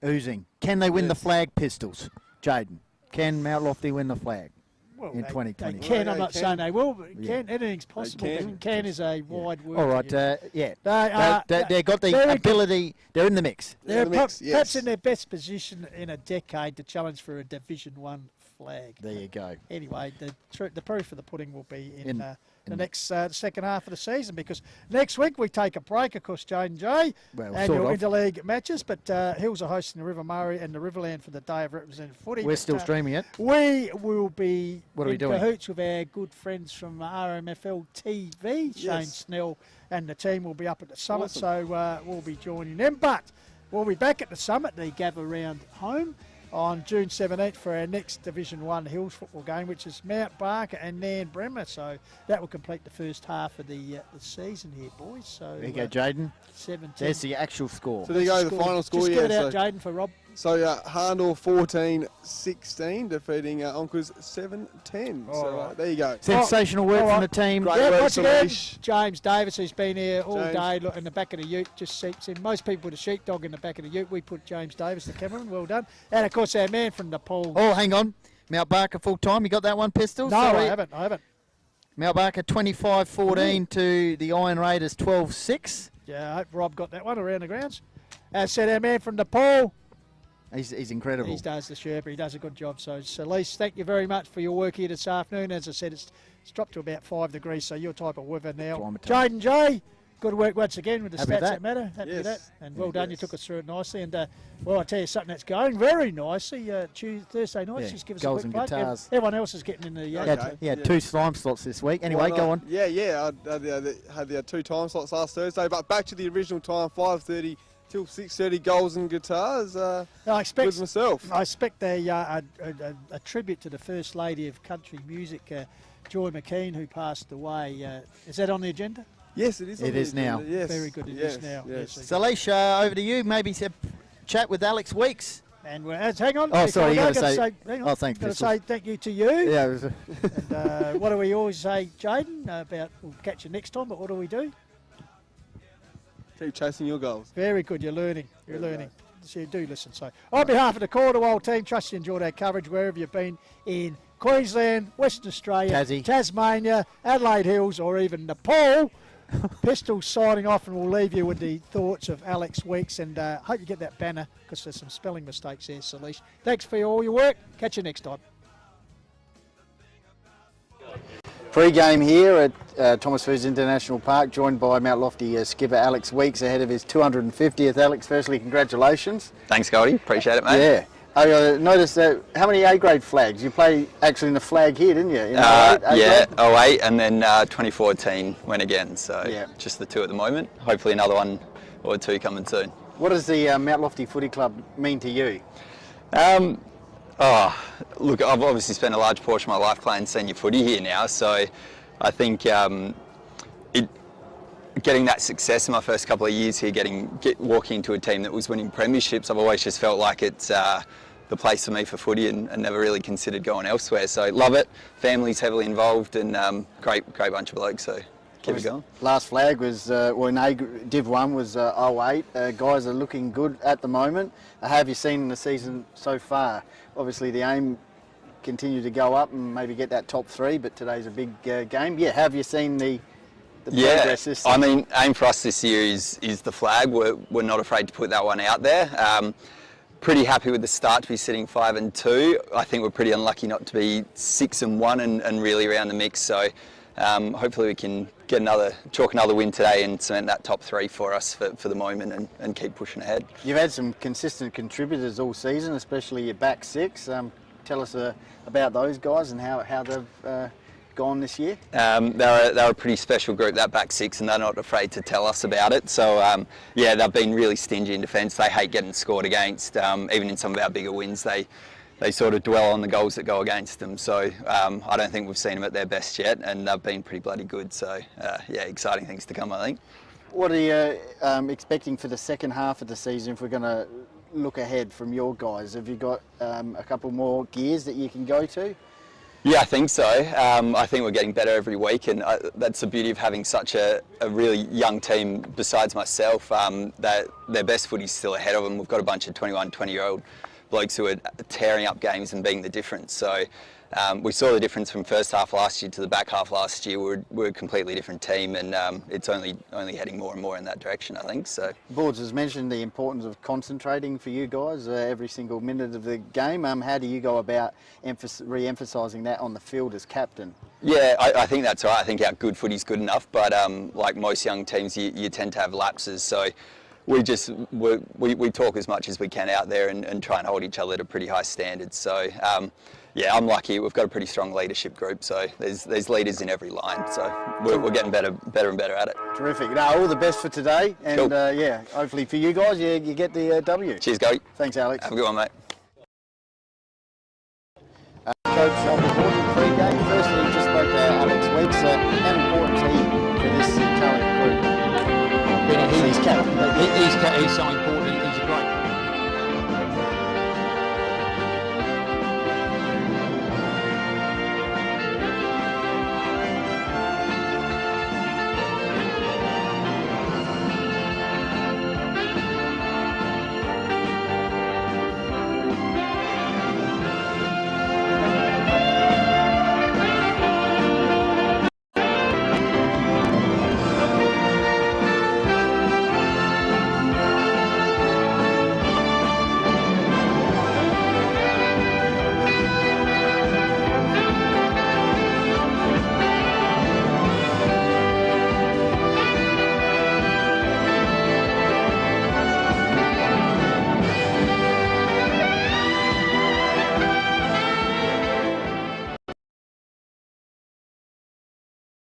Oozing. Can they win the flag, Pistols? Jaden, can Mount Lofty win the flag? Well, in they 2020. can. I'm They not can. saying they will, but Yeah. anything's possible. can. But can is a wide word. All right, to use. yeah. They They've got the very good. ability. They're in the mix. They're the mix, perhaps yes. in their best position in a decade to challenge for a Division 1 flag. There you go. Anyway, the proof of the pudding will be in the in- next second half of the season, because next week we take a break, of course, Jane and Jay, Well, annual sort of. interleague matches, but Hills are hosting the River Murray and the Riverland for the Day of Representative Footy. We're But, still streaming it. We will be What are we in doing? cahoots with our good friends from RMFL TV, Shane Yes. Snell and the team will be up at the summit, Awesome. so we'll be joining them. But we'll be back at the summit, the Gather Round home, on June 17th for our next Division 1 Hills football game, which is Mount Barker and Nan Bremer. So that will complete the first half of the season here, boys. So There you go, Jaden. 17. There's the actual score. So there you go, the final score. Just Yeah, get it out, so, Jaden, for Rob. Harndall 14-16 defeating Onkers 7-10. All So right. there you go. Sensational work All from right. the team. Great Yeah, work, once again, Saleesh. James Davis, who's been here all James. day, look, in the back of the ute, just seeps in. Most people put a sheepdog in the back of the ute. We put James Davis, the cameraman. Well done. And, of course, our man from Nepal. Oh, hang on. Mount Barker full time. You got that one, Pistol? No, I haven't. Mount Barker 25-14 to the Iron Raiders 12-6. Yeah, I hope Rob got that one around the grounds. As said, our man from Nepal, He's incredible. he does the Sherpa. He does a good job. So, Saleesh, thank you very much for your work here this afternoon. As I said, it's dropped to about 5 degrees, so your type of weather now. Climate Jaden J, good work once again with the Happy stats with that. that matter. Happy with that. Yes. And well done. You Yes. took us through it nicely. And, well, I tell you something that's going very nicely. Thursday nights, Yeah, just give us goals a quick and plug. guitars. Everyone else is getting in the He Okay. had, he had Yeah. 2 slime slots this week. Anyway, Why go not? on. Yeah. I had the 2 time slots last Thursday, but back to the original time, 5:30 till 6:30. Goals and guitars. I With expect myself. I expect a tribute to the First Lady of Country Music, Joy McKean, who passed away. Is that on the agenda? Yes, it is. on It the is now. agenda, Yes. Very good, it yes, is now. Yes. Yes. Saleesh, over to you. Maybe chat with Alex Weeks. And hang on. Oh, before sorry, we you go, gotta say- hang on. oh, thanks, Got to Pistol. say thank you to you. Yeah. And what do we always say, Jaden? About we'll catch you next time. But what do we do? Keep chasing your goals. Very good. You're learning. You're There we learning. So you do listen. So on behalf of the Cordwell team, trust you enjoyed our coverage wherever you've been in Queensland, Western Australia, Tassie. Tasmania, Adelaide Hills, or even Nepal. Pistol signing off, and we'll leave you with the thoughts of Alex Weeks. And hope you get that banner, because there's some spelling mistakes there, Saleesh. Thanks for all your work. Catch you next time. Pre-game here at Thomas Foods International Park, joined by Mount Lofty skipper Alex Weeks ahead of his 250th. Alex, firstly, congratulations. Thanks, Goldie. Appreciate it, mate. Yeah. I noticed that. How many A-grade flags? You play actually in the flag here, didn't you? In the Yeah, A-grade? 08 and then 2014 went again. So Yeah. just the 2 at the moment. Hopefully another 1 or 2 coming soon. What does the Mount Lofty Footy Club mean to you? Look, I've obviously spent a large portion of my life playing senior footy here now, so I think getting that success in my first couple of years here, walking into a team that was winning premierships, I've always just felt like it's the place for me for footy and never really considered going elsewhere. So love it. Family's heavily involved and great bunch of blokes. So keep it going. Last flag was, in Div 1 was 08. Guys are looking good at the moment. How have you seen in the season so far? Obviously the aim continue to go up and maybe get that top 3, but today's a big game. Yeah, have you seen the progress this I mean, aim for us this year is the flag. We're not afraid to put that one out there. Pretty happy with the start to be sitting 5 and 2. I think we're pretty unlucky not to be 6 and 1 and really around the mix. So hopefully we can chalk another win today and cement that top 3 for us for the moment and keep pushing ahead. You've had some consistent contributors all season, especially your back 6. Tell us about those guys and how they've gone this year. They're a pretty special group, that back 6, and they're not afraid to tell us about it. So yeah, they've been really stingy in defence. They hate getting scored against. Even in some of our bigger wins, they sort of dwell on the goals that go against them. So I don't think we've seen them at their best yet, and they've been pretty bloody good. So yeah, exciting things to come, I think. What are you expecting for the second half of the season if we're going to look ahead from your guys? Have you got a couple more gears that you can go to? Yeah, I think so. I think we're getting better every week, and that's the beauty of having such a really young team besides myself. That their best footy's still ahead of them. We've got a bunch of 21, 20-year-old blokes who are tearing up games and being the difference. So we saw the difference from first half last year to the back half last year. We're a completely different team, and it's only heading more and more in that direction, I think. So Boards has mentioned the importance of concentrating for you guys every single minute of the game. How do you go about re-emphasising that on the field as captain? yeah, I think that's right. I think our good footy's good enough, but like most young teams, you tend to have lapses. So we talk as much as we can out there and try and hold each other to pretty high standards. So yeah, I'm lucky. We've got a pretty strong leadership group, so there's leaders in every line. So we're getting better and better at it. Terrific. No, all the best for today, and Cool. yeah, hopefully for you guys, you get the W. Cheers, Goat. Thanks, Alex. Have a good one, mate. Coach on the board in pre-game. Firstly, you just spoke to Alex Weeks. How important is he for this current group? Benny, He's captain. he's so important.